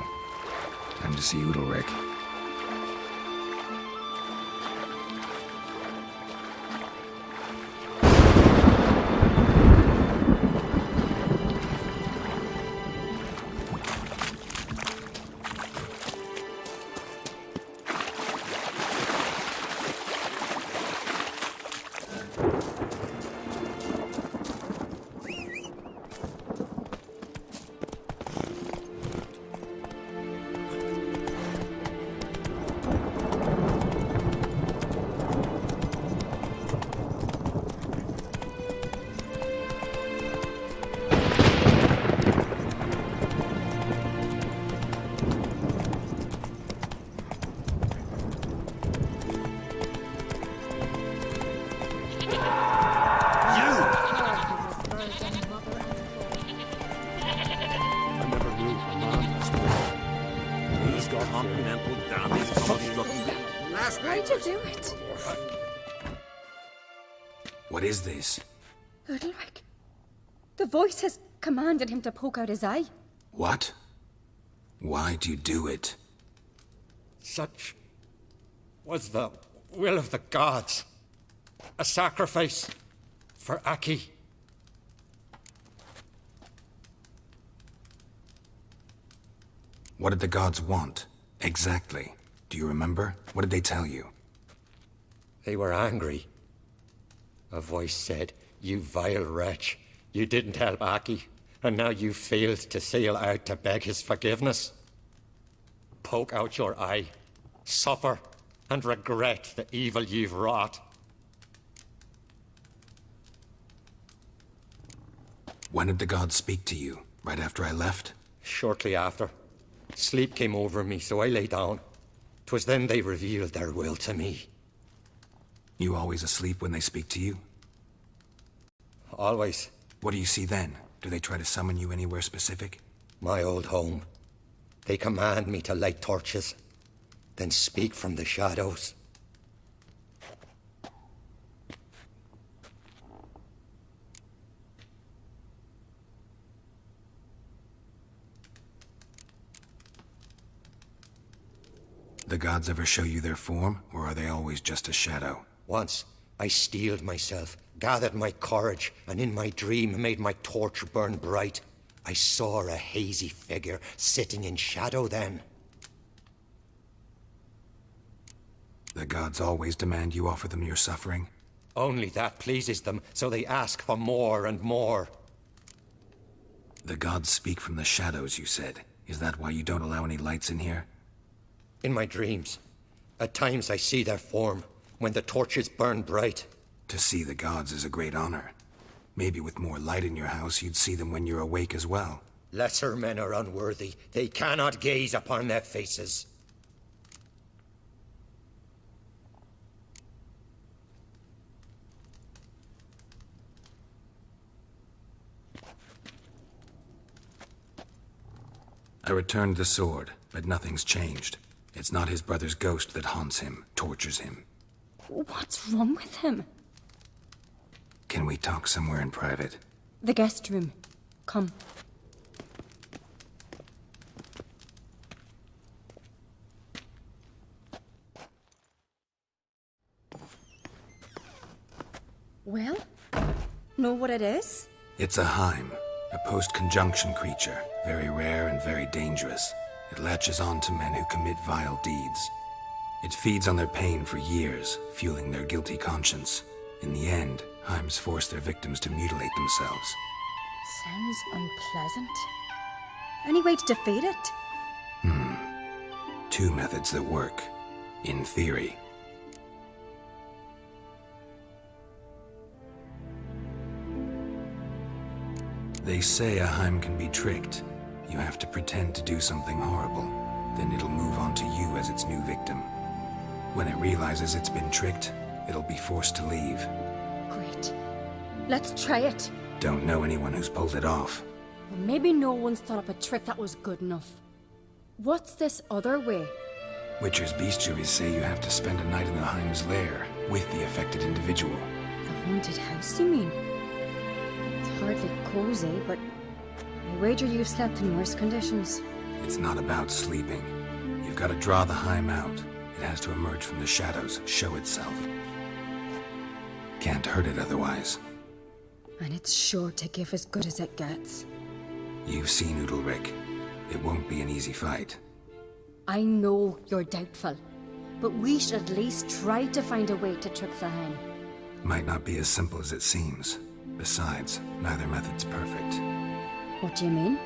Time to see Udalric. Why'd you do it? What is this? Udalric. The voice has commanded him to poke out his eye. What? Why'd you do it? Such was the will of the gods. A sacrifice for Aki. What did the gods want? Exactly. Do you remember? What did they tell you? They were angry. A voice said, "You vile wretch, you didn't help Aki, and now you failed to sail out to beg his forgiveness. Poke out your eye, suffer, and regret the evil you've wrought." When did the gods speak to you? Right after I left? Shortly after. Sleep came over me, so I lay down. 'Twas then they revealed their will to me. You always asleep when they speak to you? Always. What do you see then? Do they try to summon you anywhere specific? My old home. They command me to light torches, then speak from the shadows. The gods ever show you their form, or are they always just a shadow? Once, I steeled myself, gathered my courage, and in my dream made my torch burn bright. I saw a hazy figure sitting in shadow then. The gods always demand you offer them your suffering? Only that pleases them, so they ask for more and more. The gods speak from the shadows, you said. Is that why you don't allow any lights in here? In my dreams. At times I see their form, when the torches burn bright. To see the gods is a great honor. Maybe with more light in your house, you'd see them when you're awake as well. Lesser men are unworthy. They cannot gaze upon their faces. I returned the sword, but nothing's changed. It's not his brother's ghost that haunts him, tortures him. What's wrong with him? Can we talk somewhere in private? The guest room. Come. Well, know what it is? It's a Heim, a post-conjunction creature, very rare and very dangerous. It latches on to men who commit vile deeds. It feeds on their pain for years, fueling their guilty conscience. In the end, Heims force their victims to mutilate themselves. Sounds unpleasant. Any way to defeat it? Two methods that work, in theory. They say a Heim can be tricked. You have to pretend to do something horrible. Then it'll move on to you as its new victim. When it realizes it's been tricked, it'll be forced to leave. Great. Let's try it. Don't know anyone who's pulled it off. Well, maybe no one's thought up a trick that was good enough. What's this other way? Witcher's bestiaries say you have to spend a night in the Heim's lair with the affected individual. The haunted house, you mean? It's hardly cozy, but I I wager you've slept in worse conditions. It's not about sleeping. You've got to draw the Heim out. It has to emerge from the shadows, show itself. Can't hurt it otherwise. And it's sure to give as good as it gets. You've seen Udalric. It won't be an easy fight. I know you're doubtful, but we should at least try to find a way to trick the Heim. Might not be as simple as it seems. Besides, neither method's perfect. What do you mean?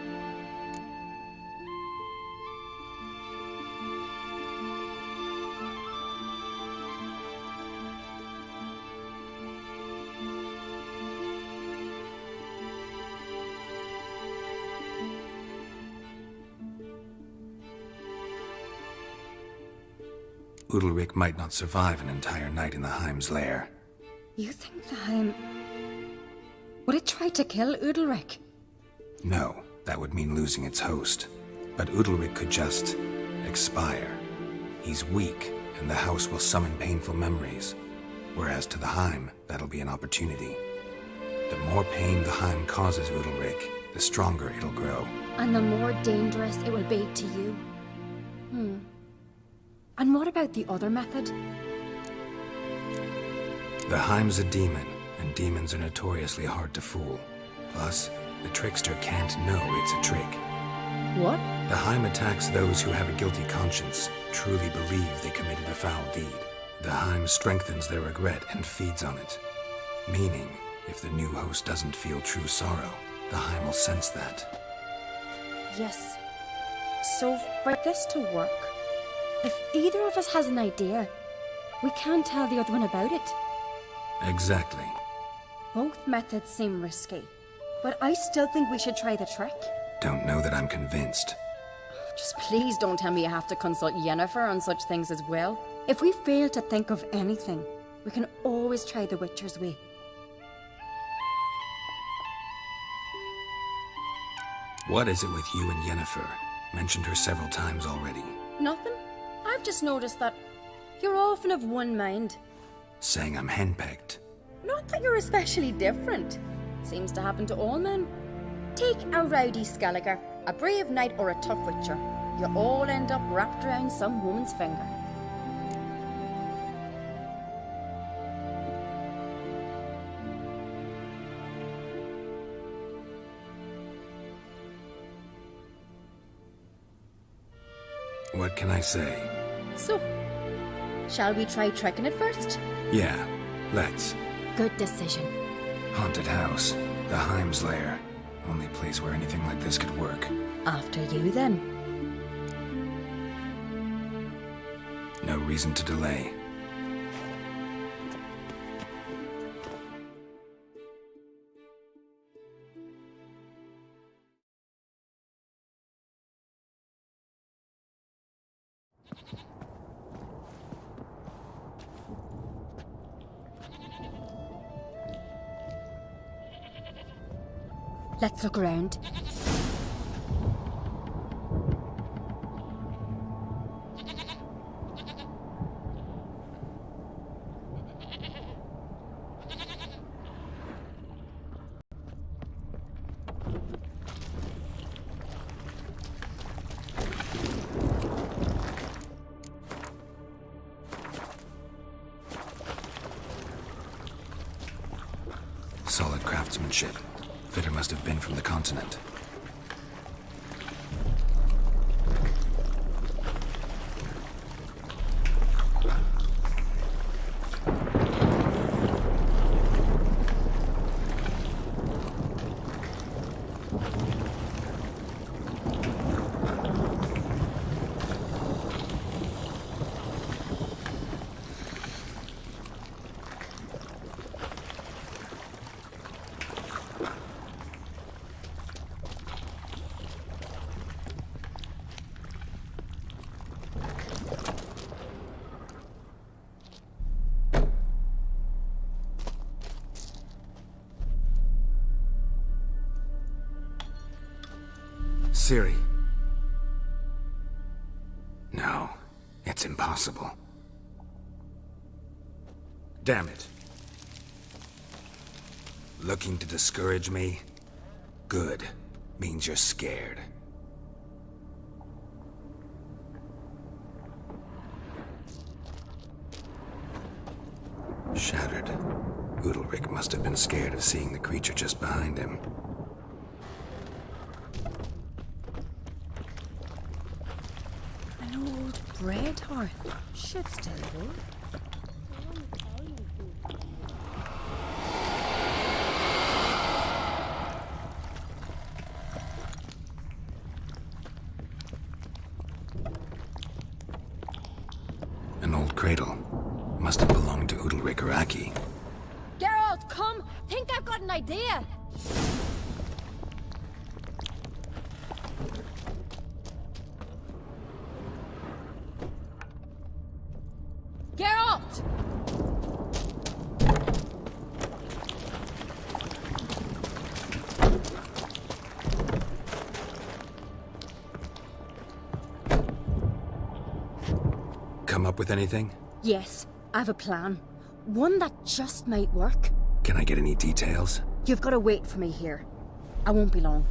Udalric might not survive an entire night in the Heim's lair. You think the Heim... Would it try to kill Udalric? No, that would mean losing its host. But Udalric could just... expire. He's weak, and the house will summon painful memories. Whereas to the Heim, that'll be an opportunity. The more pain the Heim causes Udalric, the stronger it'll grow. And the more dangerous it will be to you. And what about the other method? The Heim's a demon, and demons are notoriously hard to fool. Plus, the trickster can't know it's a trick. What? The Heim attacks those who have a guilty conscience, truly believe they committed a foul deed. The Heim strengthens their regret and feeds on it. Meaning, if the new host doesn't feel true sorrow, the Heim will sense that. Yes. So, for this to work, if either of us has an idea, we can't tell the other one about it. Exactly. Both methods seem risky, but I still think we should try the trick. Don't know that I'm convinced. Just please don't tell me you have to consult Yennefer on such things as well. If we fail to think of anything, we can always try the Witcher's way. What is it with you and Yennefer? Mentioned her several times already. Nothing. I've just noticed that you're often of one mind. Saying I'm henpecked. Not that you're especially different. Seems to happen to all men. Take a rowdy Skelliger, a brave knight or a tough witcher. You all end up wrapped around some woman's finger. What can I say? So, shall we try tricking it first? Yeah, let's. Good decision. Haunted house. The Heim's lair. Only place where anything like this could work. After you, then. No reason to delay. Let's look around. Solid craftsmanship. Fitter must have been from the continent. Ciri. No, it's impossible. Damn it. Looking to discourage me? Good. means you're scared. Shattered. Udalric must have been scared of seeing the creature just behind him. An old bread hearth. Should still work. An old cradle. Must have belonged to Udalric or Aki. Geralt, come! Think I've got an idea! Geralt! Come up with anything? Yes, I have a plan. One that just might work. Can I get any details? You've got to wait for me here. I won't be long.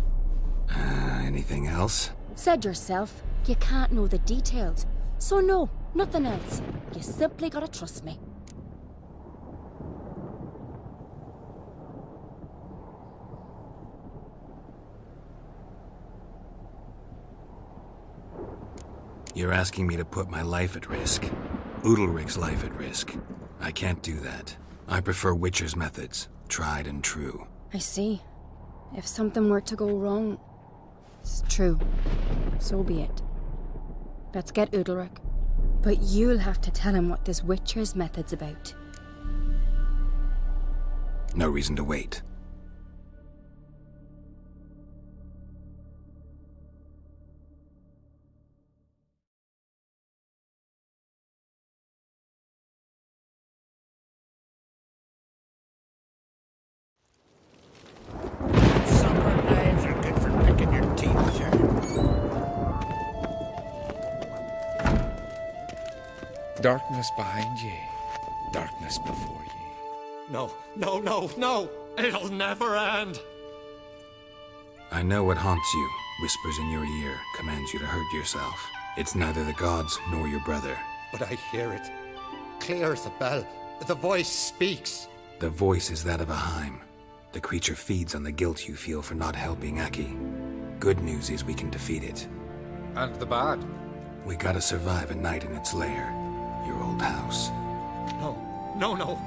Anything else? Said yourself, you can't know the details. So no, nothing else. You simply gotta trust me. You're asking me to put my life at risk. Udalric's life at risk. I can't do that. I prefer Witcher's methods, tried and true. I see. If something were to go wrong, it's true. So be it. Let's get Udalric. But you'll have to tell him what this Witcher's method's about. No reason to wait. Darkness behind ye, darkness before ye. No, no, no, no! It'll never end! I know what haunts you, whispers in your ear, commands you to hurt yourself. It's neither the gods nor your brother. But I hear it. Clear as a bell. The voice speaks. The voice is that of a Heim. The creature feeds on the guilt you feel for not helping Aki. Good news is we can defeat it. And the bad? We gotta survive a night in its lair. Your old house. No, no, no.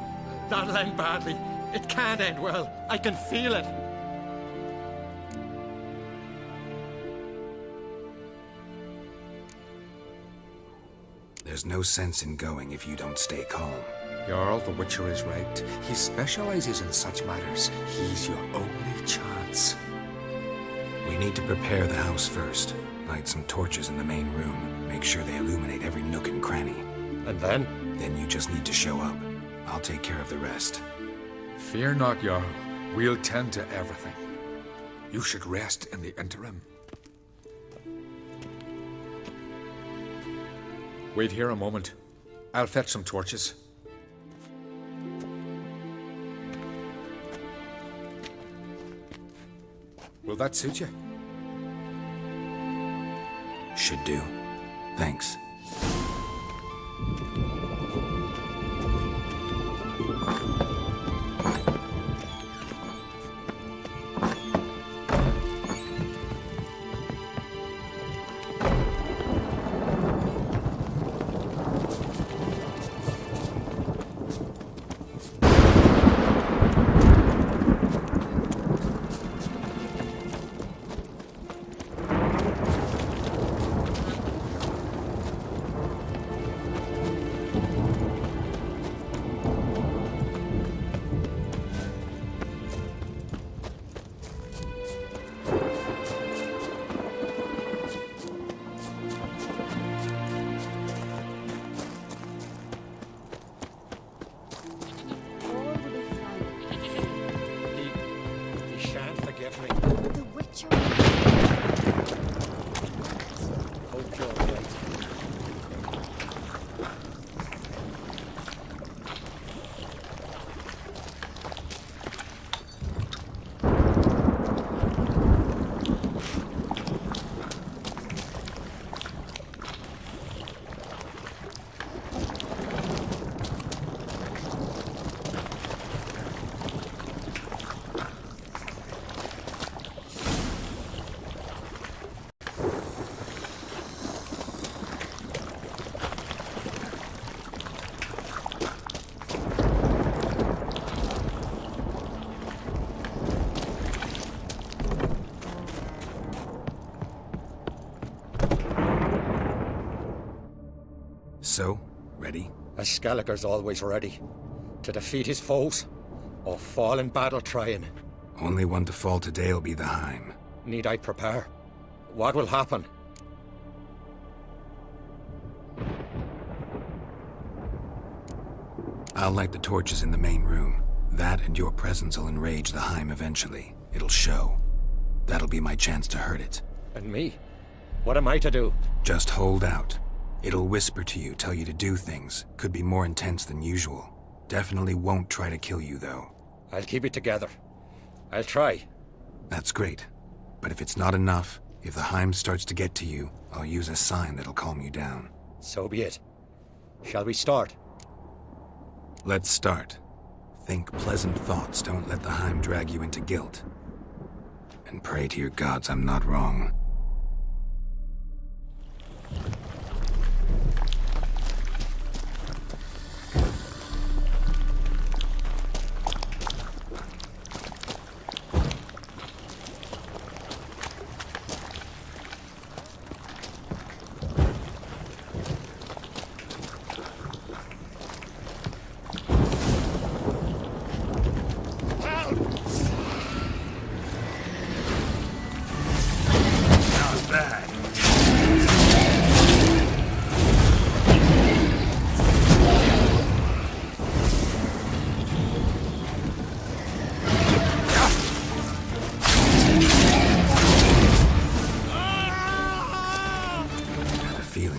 That'll end badly. It can't end well. I can feel it. There's no sense in going if you don't stay calm. Jarl, the Witcher is right. He specializes in such matters. He's your only chance. We need to prepare the house first. Light some torches in the main room. Make sure they illuminate every nook and cranny. And then? Then you just need to show up. I'll take care of the rest. Fear not, Jarl. We'll tend to everything. You should rest in the interim. Wait here a moment. I'll fetch some torches. Will that suit you? Should do. Thanks. So, ready? A Skelliger's always ready. To defeat his foes, or fall in battle trying. Only one to fall today will be the Heim. Need I prepare? What will happen? I'll light the torches in the main room. That and your presence will enrage the Heim eventually. It'll show. That'll be my chance to hurt it. And me? What am I to do? Just hold out. It'll whisper to you, tell you to do things. Could be more intense than usual. Definitely won't try to kill you, though. I'll keep it together. I'll try. That's great. But if it's not enough, if the Heim starts to get to you, I'll use a sign that'll calm you down. So be it. Shall we start? Let's start. Think pleasant thoughts, don't let the Heim drag you into guilt. And pray to your gods I'm not wrong.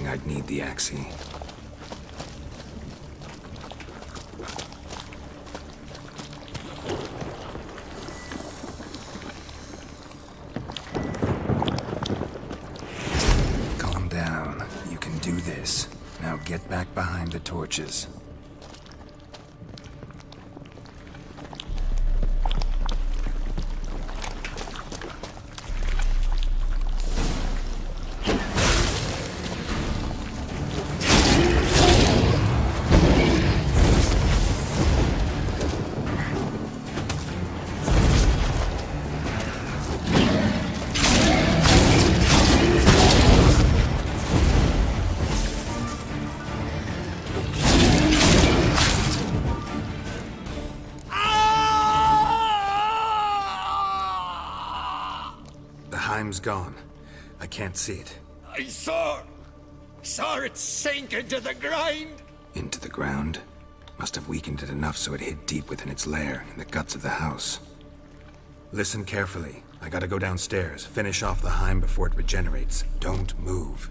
I'd need the axe. Calm down. You can do this. Now get back behind the torches. Time's gone. I can't see it. I saw it sink into the ground. Into the ground? Must have weakened it enough so it hid deep within its lair, in the guts of the house. Listen carefully. I gotta go downstairs, finish off the Heim before it regenerates. Don't move.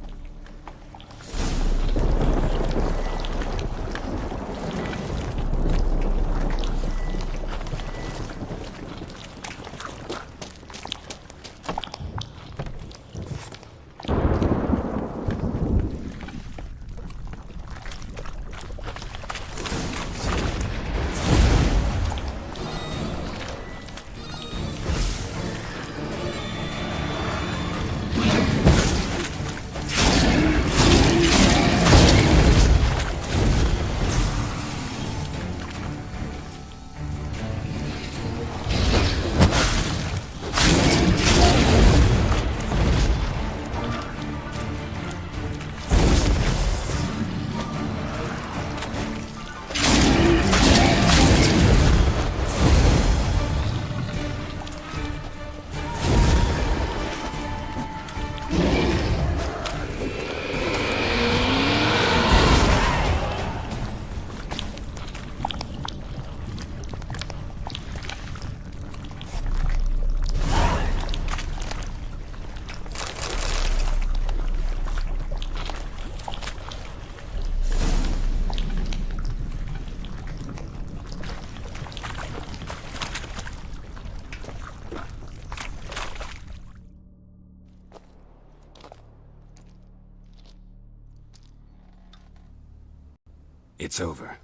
It's over.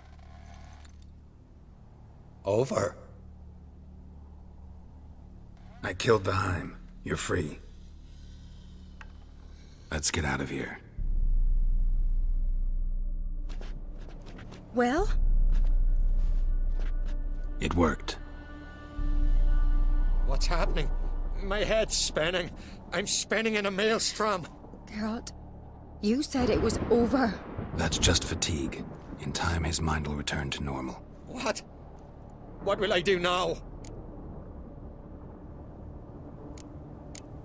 Over? I killed the Heim. You're free. Let's get out of here. Well? It worked. What's happening? My head's spinning. I'm spinning in a maelstrom. Geralt, you said it was over. That's just fatigue. In time, his mind will return to normal. What? What will I do now?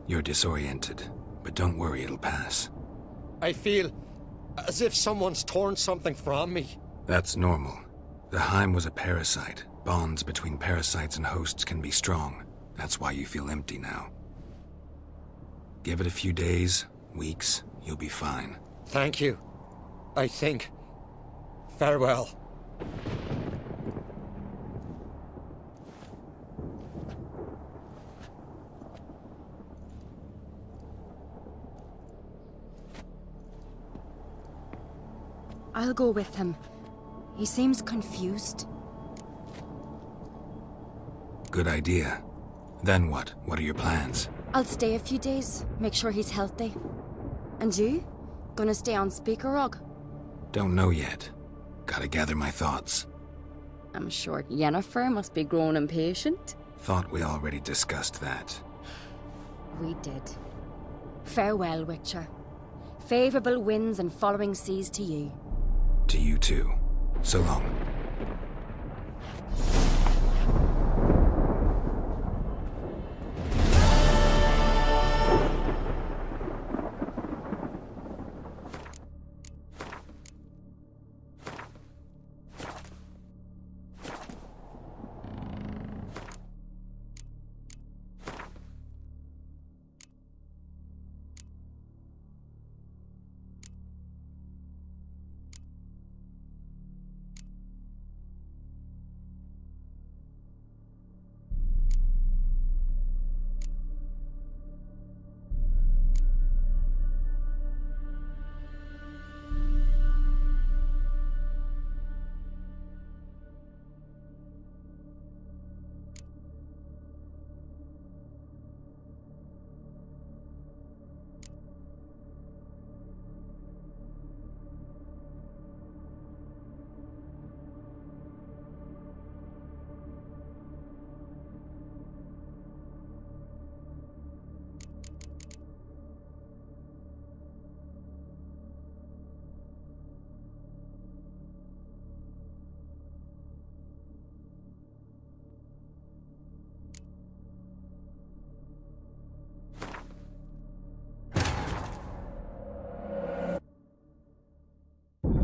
You're disoriented, but don't worry, it'll pass. I feel as if someone's torn something from me. That's normal. The Heim was a parasite. Bonds between parasites and hosts can be strong. That's why you feel empty now. Give it a few days, weeks, you'll be fine. Thank you. I think. Farewell. I'll go with him. He seems confused. Good idea. Then what? What are your plans? I'll stay a few days, make sure he's healthy. And you? Gonna stay on Speaker Rog? Don't know yet. Gotta gather my thoughts. I'm sure Yennefer must be growing impatient. Thought we already discussed that. We did. Farewell, Witcher. Favourable winds and following seas to you. To you too. So long.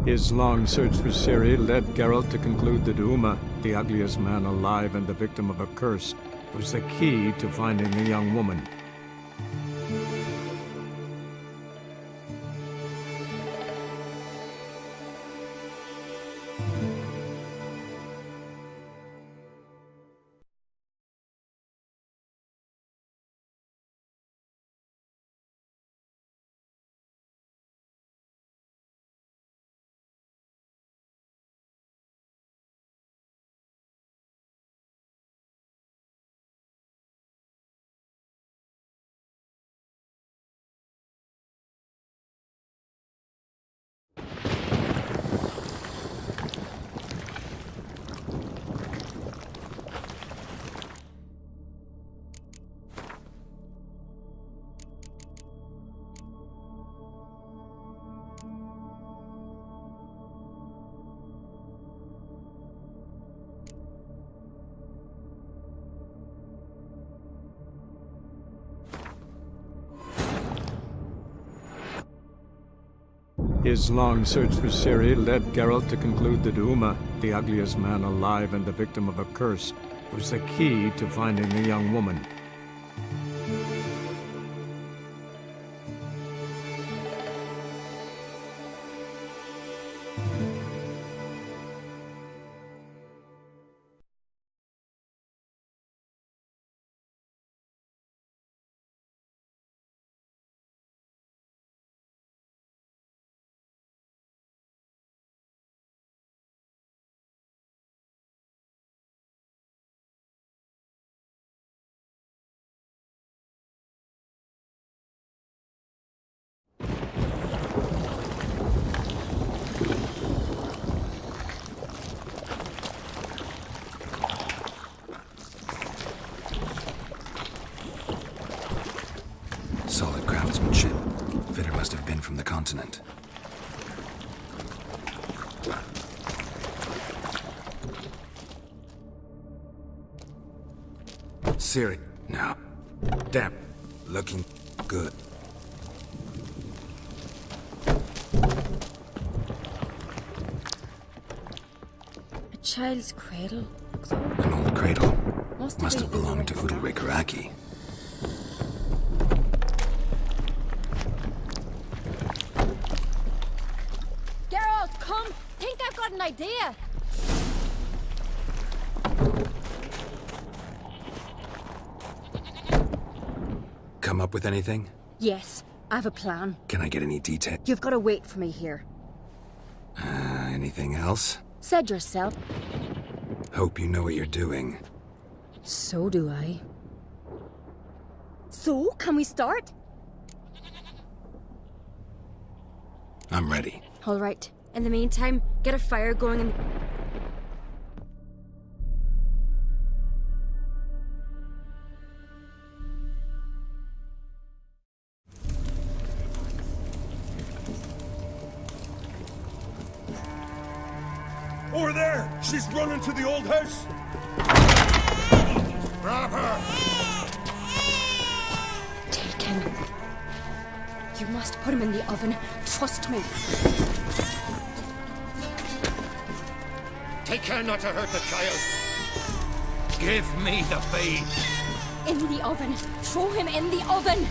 His long search for Ciri led Geralt to conclude that Uma, the ugliest man alive and the victim of a curse, was the key to finding the young woman. His long search for Ciri led Geralt to conclude that Uma, the ugliest man alive and the victim of a curse, was the key to finding the young woman. Solid craftsmanship. Fitter must have been from the continent. Ciri. No. Damn. Looking good. A child's cradle. An old cradle. Must have belonged to Udalric or Aki. Geralt, come! Think I've got an idea! Come up with anything? Yes, I have a plan. Can I get any detail? You've got to wait for me here. Anything else? Said yourself. Hope you know what you're doing. So do I. So, can we start? I'm ready. All right. In the meantime, get a fire going and... Over there! She's running to the old house! Grab her! Take him. You must put him in the oven. Trust me. Take care not to hurt the child. Give me the babe. In the oven! Throw him in the oven!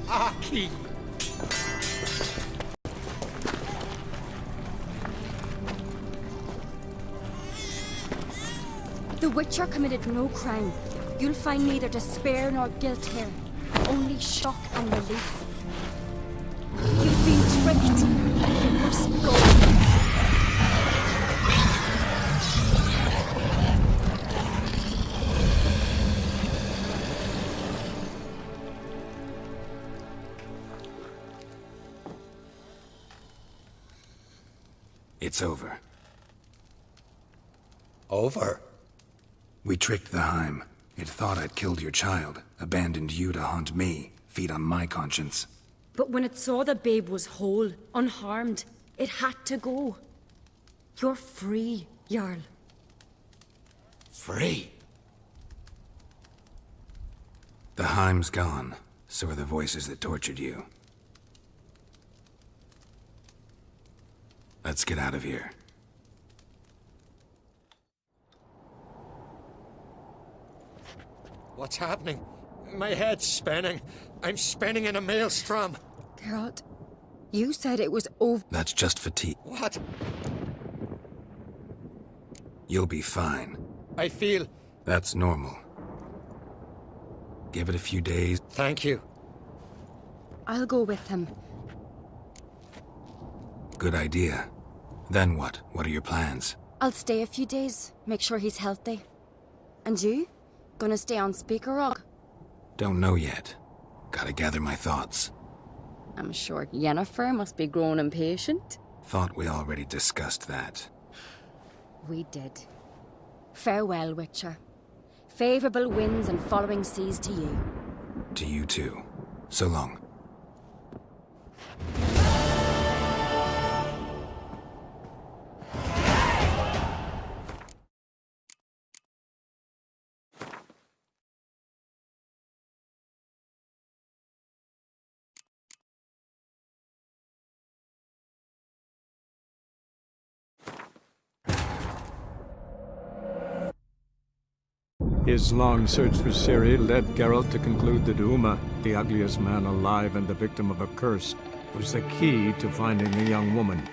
Aki! The Witcher committed no crime. You'll find neither despair nor guilt here. Only shock and relief. You've been tricked. You must go. It's over. Over? We tricked the Heim. It thought I'd killed your child, abandoned you to haunt me, feed on my conscience. But when it saw the babe was whole, unharmed, it had to go. You're free, Jarl. Free? The Heim's gone, so are the voices that tortured you. Let's get out of here. What's happening? My head's spinning. I'm spinning in a maelstrom. Geralt, you said it was over. That's just fatigue. What? You'll be fine. I feel... That's normal. Give it a few days. Thank you. I'll go with him. Good idea. Then what? What are your plans? I'll stay a few days, make sure he's healthy. And you? Gonna stay on Speaker Rock? Don't know yet. Gotta gather my thoughts. I'm sure Yennefer must be growing impatient. Thought we already discussed that. We did. Farewell, Witcher. Favorable winds and following seas to you. To you too. So long. His long search for Ciri led Geralt to conclude that Uma, the ugliest man alive and the victim of a curse, was the key to finding the young woman.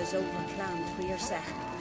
is over clan Queersech.